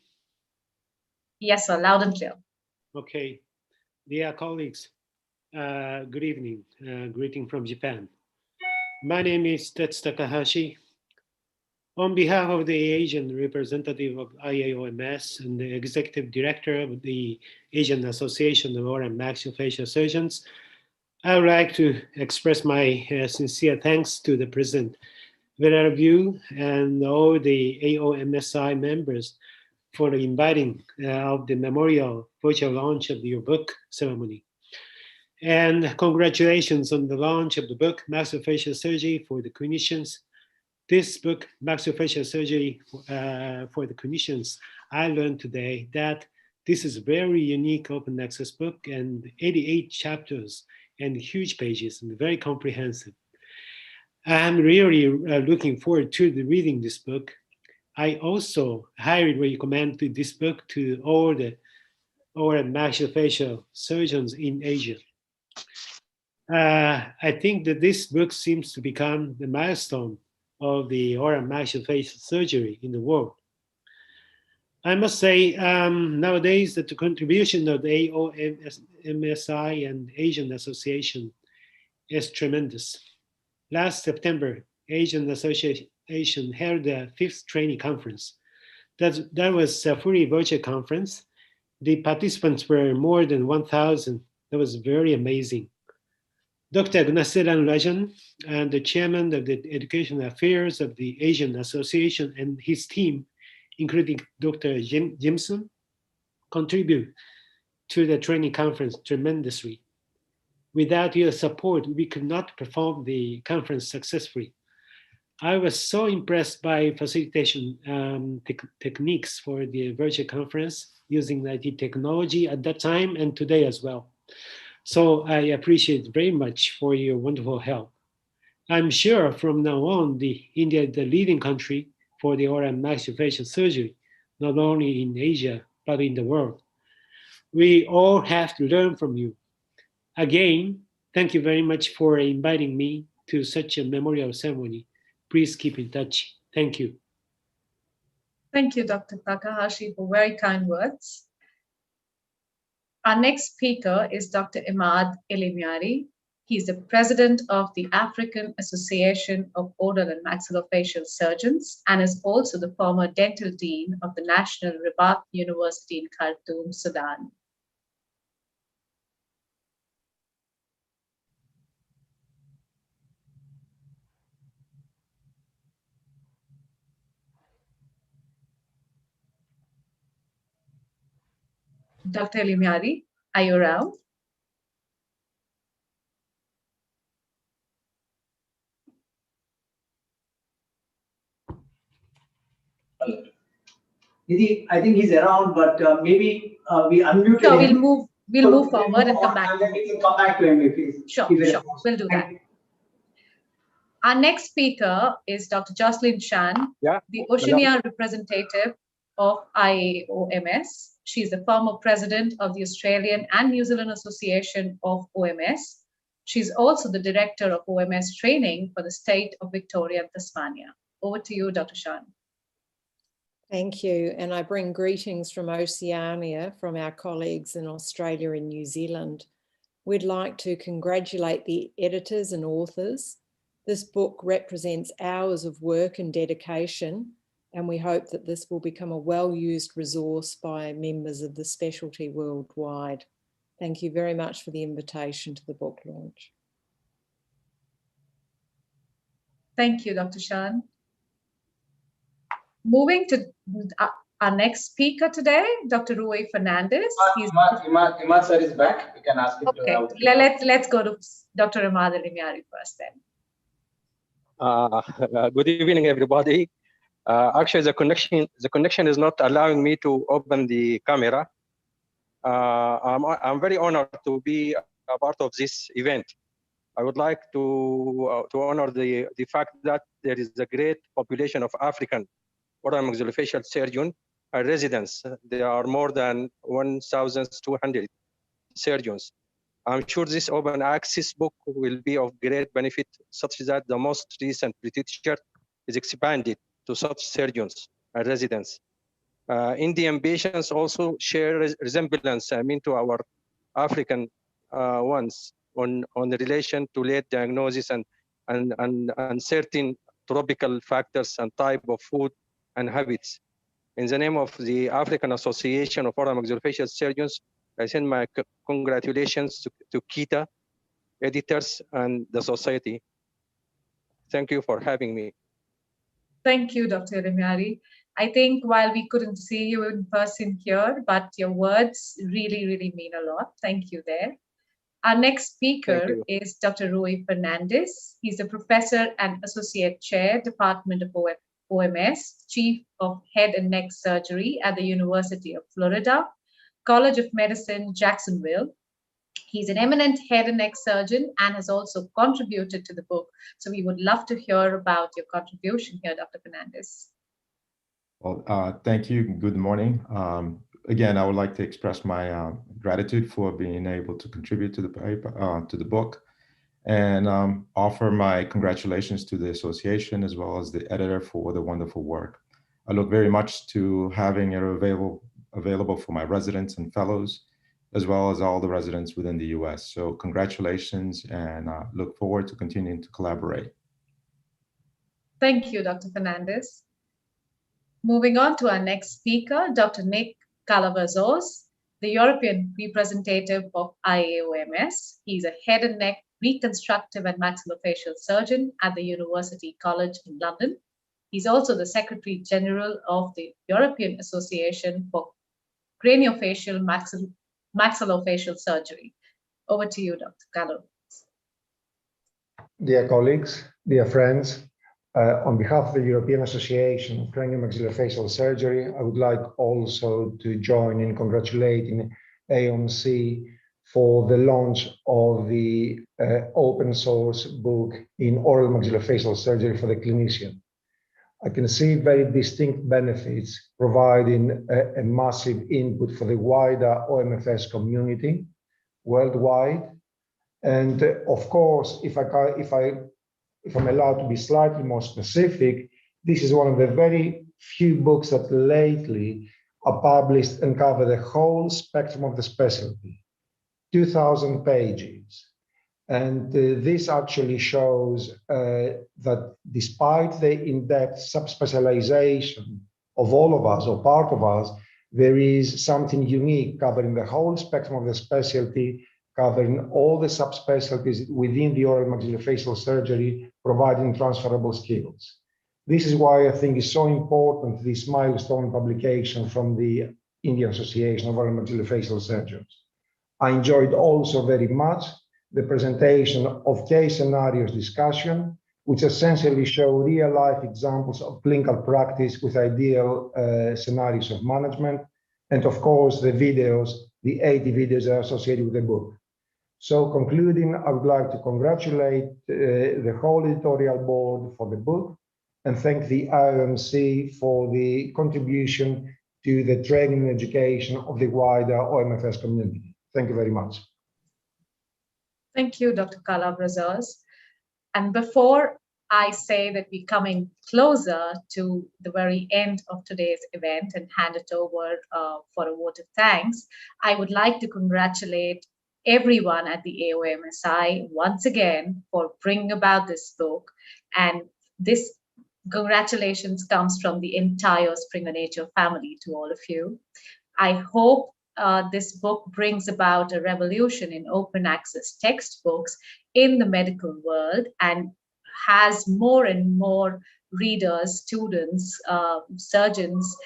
Yes, sir, loud and clear. Okay. Dear colleagues, good evening. Greeting from Japan. My name is Tetsu Takahashi. On behalf of the Asian representative of IAOMS and the executive director of the Asian Association of Oral and Maxillofacial Surgeons, I would like to express my sincere thanks to the President Veravu and all the AOMSI members for the inviting of the memorial virtual launch of your book ceremony. And congratulations on the launch of the book, Maxillofacial Surgery for the Clinicians. This book, Maxillofacial Surgery for the Clinicians, I learned today that this is a very unique open access book and 88 chapters and huge pages and very comprehensive. I'm really looking forward to reading this book. I also highly recommend this book to all the oral and maxillofacial surgeons in Asia. I think that this book seems to become the milestone of the oral and maxillofacial surgery in the world. I must say, nowadays that the contribution of the AOMSI and Asian Association is tremendous. Last September, Asian Association held their 5th training conference. That was a fully virtual conference. The participants were more than 1,000. That was very amazing. Dr. Gunasiran Rajan, and the chairman of the Educational Affairs of the Asian Association and his team, including Dr. Jimson, contribute to the training conference tremendously. Without your support, we could not perform the conference successfully. I was so impressed by facilitation techniques for the virtual conference using IT technology at that time and today as well. So I appreciate very much for your wonderful help. I'm sure from now on, India is the leading country for the oral and maxillofacial surgery, not only in Asia, but in the world. We all have to learn from you. Again, thank you very much for inviting me to such a memorial ceremony. Please keep in touch. Thank you. Thank you, Dr. Takahashi, for very kind words. Our next speaker is Dr. Imad Elimiari. He's the president of the African Association of Oral and Maxillofacial Surgeons and is also the former dental dean of the National Rabat University in Khartoum, Sudan. Dr. Elimiari, are you around? Nidhi, I think he's around, but maybe we unmuted So him. We'll move forward and come back. And then we can come back to him if he's. Sure, if sure. We'll do that. Our next speaker is Dr. Jocelyn Chan, the Oceania representative of IAOMS. She's the former president of the Australian and New Zealand Association of OMS. She's also the director of OMS training for the state of Victoria and Tasmania. Over to you, Dr. Chan. Thank you. And I bring greetings from Oceania, from our colleagues in Australia and New Zealand. We'd like to congratulate the editors and authors. This book represents hours of work and dedication, and we hope that this will become a well-used resource by members of the specialty worldwide. Thank you very much for the invitation to the book launch. Thank you, Dr. Chan. Moving to our next speaker today, Dr. Rui Fernandez. Imad sir is back. We can ask him to. Let's go to Dr. Imad Elimyari first then. Good evening, everybody. Actually, the connection is not allowing me to open the camera. I'm very honored to be a part of this event. I would like to honor the fact that there is a great population of African oral maxillofacial surgeon residents. There are more than 1,200 surgeons. I'm sure this open access book will be of great benefit, such that the most recent literature is expanded to such surgeons and residents. Indian patients also share resemblance, to our African ones on the relation to late diagnosis and certain tropical factors and type of food and habits. In the name of the African Association of Oral Maxillofacial Surgeons, I send my congratulations to Kita, editors, and the society. Thank you for having me. Thank you, Dr. Elimyari. I think while we couldn't see you in person here, but your words really, really mean a lot. Thank you there. Our next speaker is Dr. Rui Fernandez. He's a professor and associate chair, Department of OMS, Chief of Head and Neck Surgery at the University of Florida, College of Medicine, Jacksonville. He's an eminent head and neck surgeon and has also contributed to the book. So we would love to hear about your contribution here, Dr. Fernandez. Well, thank you. Good morning. Again, I would like to express my gratitude for being able to contribute to the paper, to the book, and offer my congratulations to the association as well as the editor for the wonderful work. I look very much to having it available for my residents and fellows, as well as all the residents within the US. So congratulations, and look forward to continuing to collaborate. Thank you, Dr. Fernandez. Moving on to our next speaker, Dr. Nick Calavazos, the European representative of IAOMS. He's a head and neck reconstructive and maxillofacial surgeon at the University College in London. He's also the Secretary General of the European Association for Craniofacial Maxillofacial Surgery. Over to you, Dr. Calavazos. Dear colleagues, dear friends, on behalf of the European Association of Craniomaxillofacial Surgery, I would like also to join in congratulating AOMC for the launch of the open source book in oral maxillofacial surgery for the clinician. I can see very distinct benefits, providing a massive input for the wider OMFS community worldwide. And of course, if I'm allowed to be slightly more specific, this is one of the very few books that lately are published and cover the whole spectrum of the specialty, 2,000 pages. And this actually shows that despite the in-depth subspecialization of all of us or part of us, there is something unique covering the whole spectrum of the specialty, covering all the subspecialties within the oral maxillofacial surgery, providing transferable skills. This is why I think it's so important, this milestone publication from the Indian Association of Oral Maxillofacial Surgeons. I enjoyed also very much the presentation of case scenarios discussion which essentially show real-life examples of clinical practice with ideal scenarios of management. And of course, the videos, the 80 videos are associated with the book. So concluding, I would like to congratulate the whole editorial board for the book and thank the IOMC for the contribution to the training and education of the wider OMFS community. Thank you very much. Thank you, Dr. Calabrazas. And before I say that we're coming closer to the very end of today's event and hand it over for a vote of thanks, I would like to congratulate everyone at the AOMSI once again for bringing about this book. And this congratulations comes from the entire Springer Nature family to all of you. I hope this book brings about a revolution in open access textbooks in the medical world and has more and more readers, students, surgeons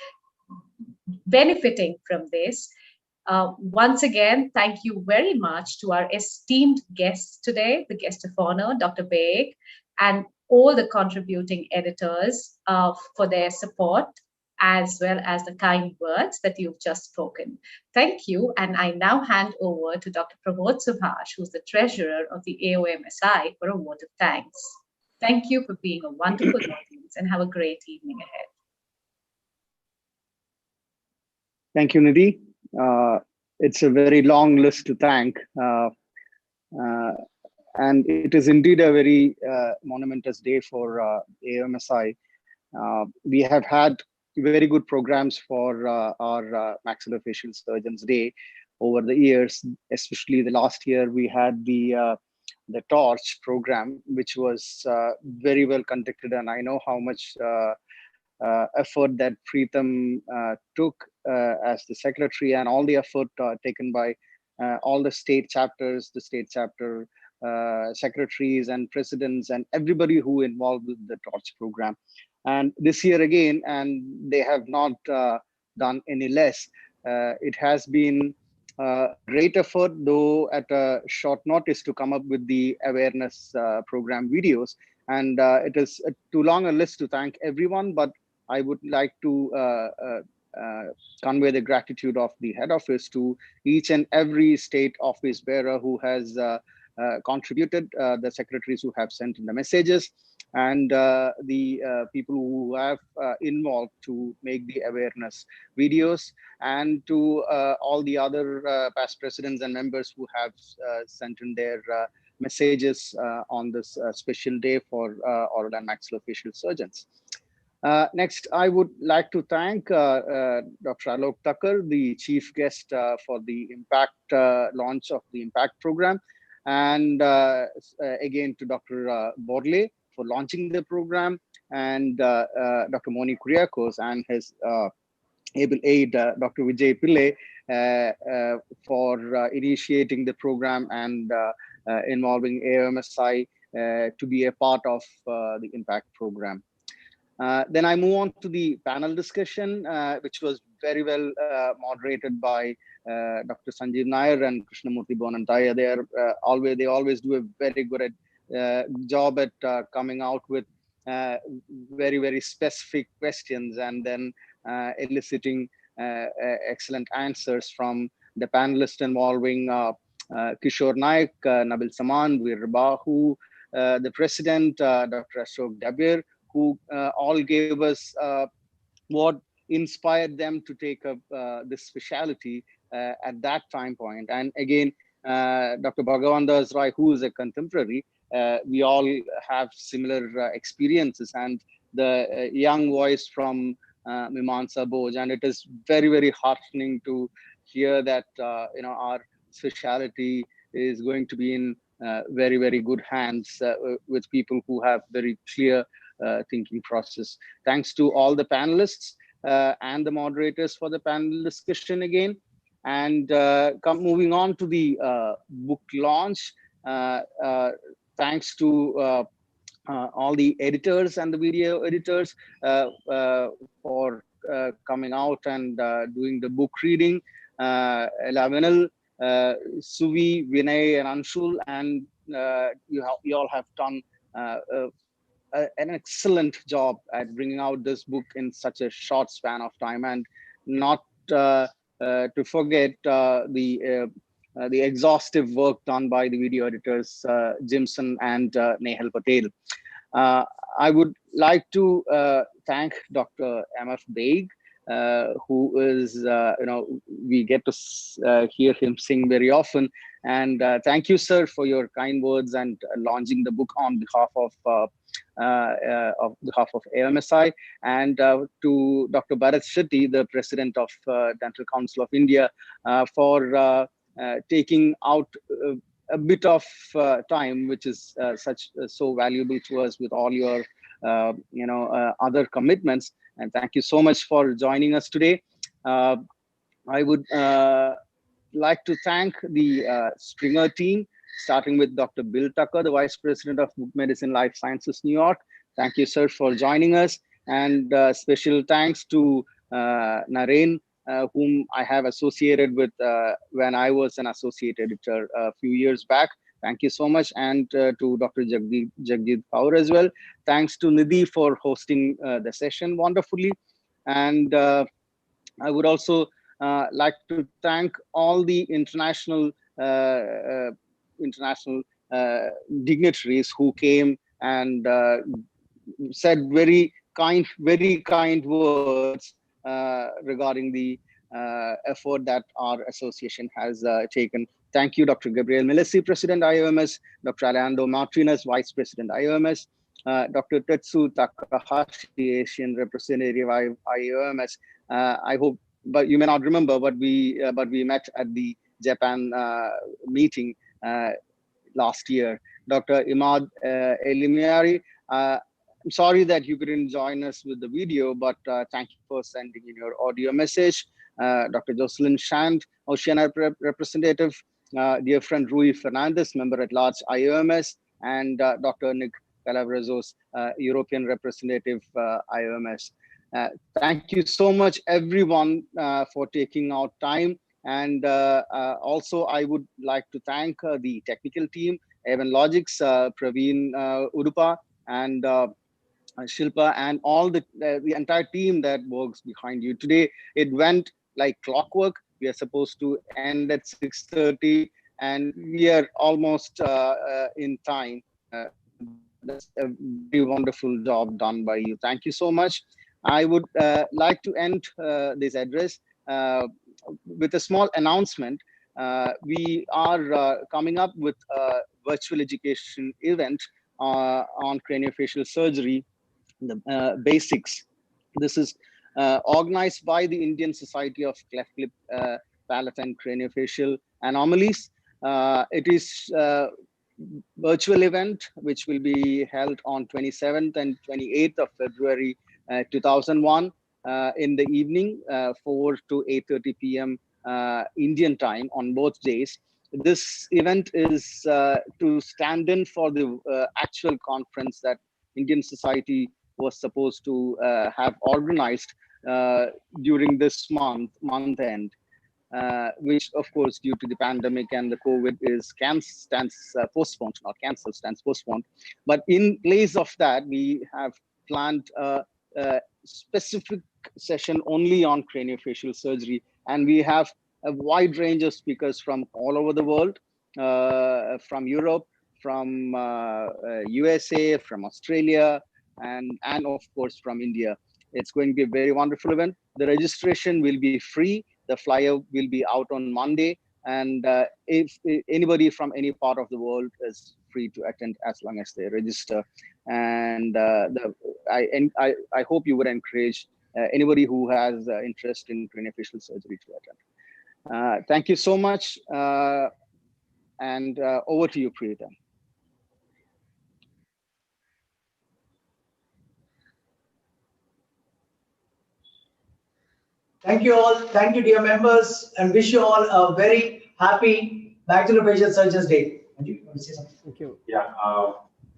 benefiting from this. Once again, thank you very much to our esteemed guests today, the guest of honor, Dr. Baig, and all the contributing editors for their support, as well as the kind words that you've just spoken. Thank you, and I now hand over to Dr. Pramod Subhash, who's the treasurer of the AOMSI, for a vote of thanks. Thank you for being a wonderful audience, and have a great evening ahead. Thank you, Nidhi. It's a very long list to thank. And it is indeed a very monumentous day for AOMSI. We have had very good programs for our Maxillofacial Surgeons Day over the years, especially the last year we had the Torch program, which was very well conducted, and I know how much effort that Preetham took as the secretary, and all the effort taken by all the state chapters, the state chapter secretaries and presidents and everybody who involved with the Torch program. And this year again, and they have not done any less. It has been great effort, though at a short notice, to come up with the awareness program videos. And it is too long a list to thank everyone, but I would like to convey the gratitude of the head office to each and every state office bearer who has contributed, the secretaries who have sent in the messages, and the people who have involved to make the awareness videos, and to all the other past presidents and members who have sent in their messages on this special day for oral and maxillofacial surgeons. Next, I would like to thank Dr. Alok Thakur, the chief guest for the Impact launch of the Impact program, and again to Dr. Borle for launching the program, and Dr. Moni Kuriakos and his able aide, Dr. Vijay Pillai, for initiating the program and involving AOMSI to be a part of the Impact program. Then I move on to the panel discussion, which was very well moderated by Dr. Sanjeev Nair and Krishnamurthy Bonantaya. They always do a very good job at coming out with very, very specific questions and then eliciting excellent answers from the panelists involving Kishore Naik, Nabil Saman, Veer Bahu, the president, Dr. Ashok Dabir, who all gave us what inspired them to take up this specialty at that time point. And again, Dr. Bhagavandas Rai, who is a contemporary, we all have similar experiences, and the young voice from Mimamsa Boj, and it is very, very heartening to hear that our specialty is going to be in very, very good hands with people who have very clear thinking process. Thanks to all the panelists and the moderators for the panel discussion again. And moving on to the book launch, thanks to all the editors and the video editors for coming out and doing the book reading. Lavinal, Suvi, Vinay, and Anshul, and you all have done an excellent job at bringing out this book in such a short span of time, and not to forget the exhaustive work done by the video editors Jimson and Nehal Patel. I would like to thank Dr. M.F. Baig, who is, we get to hear him sing very often. And thank you, sir, for your kind words and launching the book on behalf of AMSI, and to Dr. Bharat Shetty, the President of Dental Council of India, for taking out a bit of time, which is so valuable to us with all your other commitments. And thank you so much for joining us today. I would like to thank the Springer team, starting with Dr. Bill Tucker, the Vice President of Book Medicine Life Sciences, New York. Thank you, sir, for joining us. And special thanks to Naren, whom I have associated with when I was an associate editor a few years back. Thank you so much. And to Dr. Jagdeep Kaur as well. Thanks to Nidhi for hosting the session wonderfully. And I would also like to thank all the international dignitaries who came and said very kind words regarding the effort that our association has taken. Thank you, Dr. Gabriel Milesi, President IOMS, Dr. Alejandro Martinez, Vice President IOMS, Dr. Tetsu Takahashi, Asian Representative IOMS. I hope, but you may not remember, but we met at the Japan meeting last year. Dr. Imad Elimiari, I'm sorry that you couldn't join us with the video, but thank you for sending in your audio message. Dr. Jocelyn Shand, Oceania representative, dear friend Rui Fernandez, member at large IOMS, and Dr. Nick Calabrazos, European representative IOMS. Thank you so much, everyone, for taking out time. And also, I would like to thank the technical team, Evan Logics, Praveen Udupa, and Shilpa, and all the entire team that works behind you. Today, it went like clockwork. We are supposed to end at 6:30, and we are almost in time. That's a very wonderful job done by you. Thank you so much. I would like to end this address with a small announcement. We are coming up with a virtual education event on craniofacial surgery, the basics. This is organized by the Indian Society of Cleft Lip, Palate and Craniofacial Anomalies. It is a virtual event which will be held on 27th and 28th of February 2001 in the evening, 4 to 8:30 p.m. Indian time on both days. This event is to stand in for the actual conference that Indian Society was supposed to have organized during this month end, which of course due to the pandemic and the COVID stands postponed, not cancelled, stands postponed. But in place of that, we have planned a specific session only on craniofacial surgery, and we have a wide range of speakers from all over the world, from Europe, from USA, from Australia, and of course from India. It's going to be a very wonderful event. The registration will be free. The flyer will be out on Monday, and if anybody from any part of the world is free to attend as long as they register. And I hope you would encourage anybody who has interest in craniofacial surgery to attend. Thank you so much, and over to you, Priyita. Thank you all. Thank you, dear members, and wish you all a very happy Maxillofacial Surgeons Day. Thank you. Want to say something? Thank you. Yeah,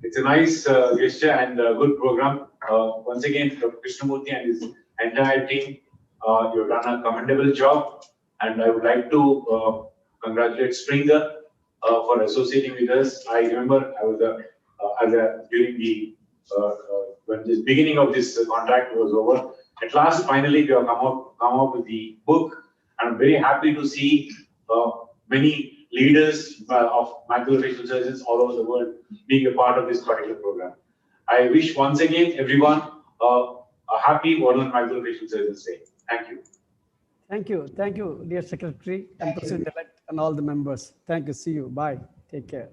it's a nice gesture and a good program. Once again, Dr. Krishnamurthy and his entire team, you've done a commendable job, and I would like to congratulate Springer for associating with us. I remember I was during the when this beginning of this contract was over. At last, finally, we have come up with the book. And I'm very happy to see many leaders of maxillofacial surgeons all over the world being a part of this particular program. I wish once again everyone a happy World Maxillofacial Surgeons Day. Thank you. Thank you, dear Secretary and President-elect and all the members. Thank you. See you. Bye. Take care.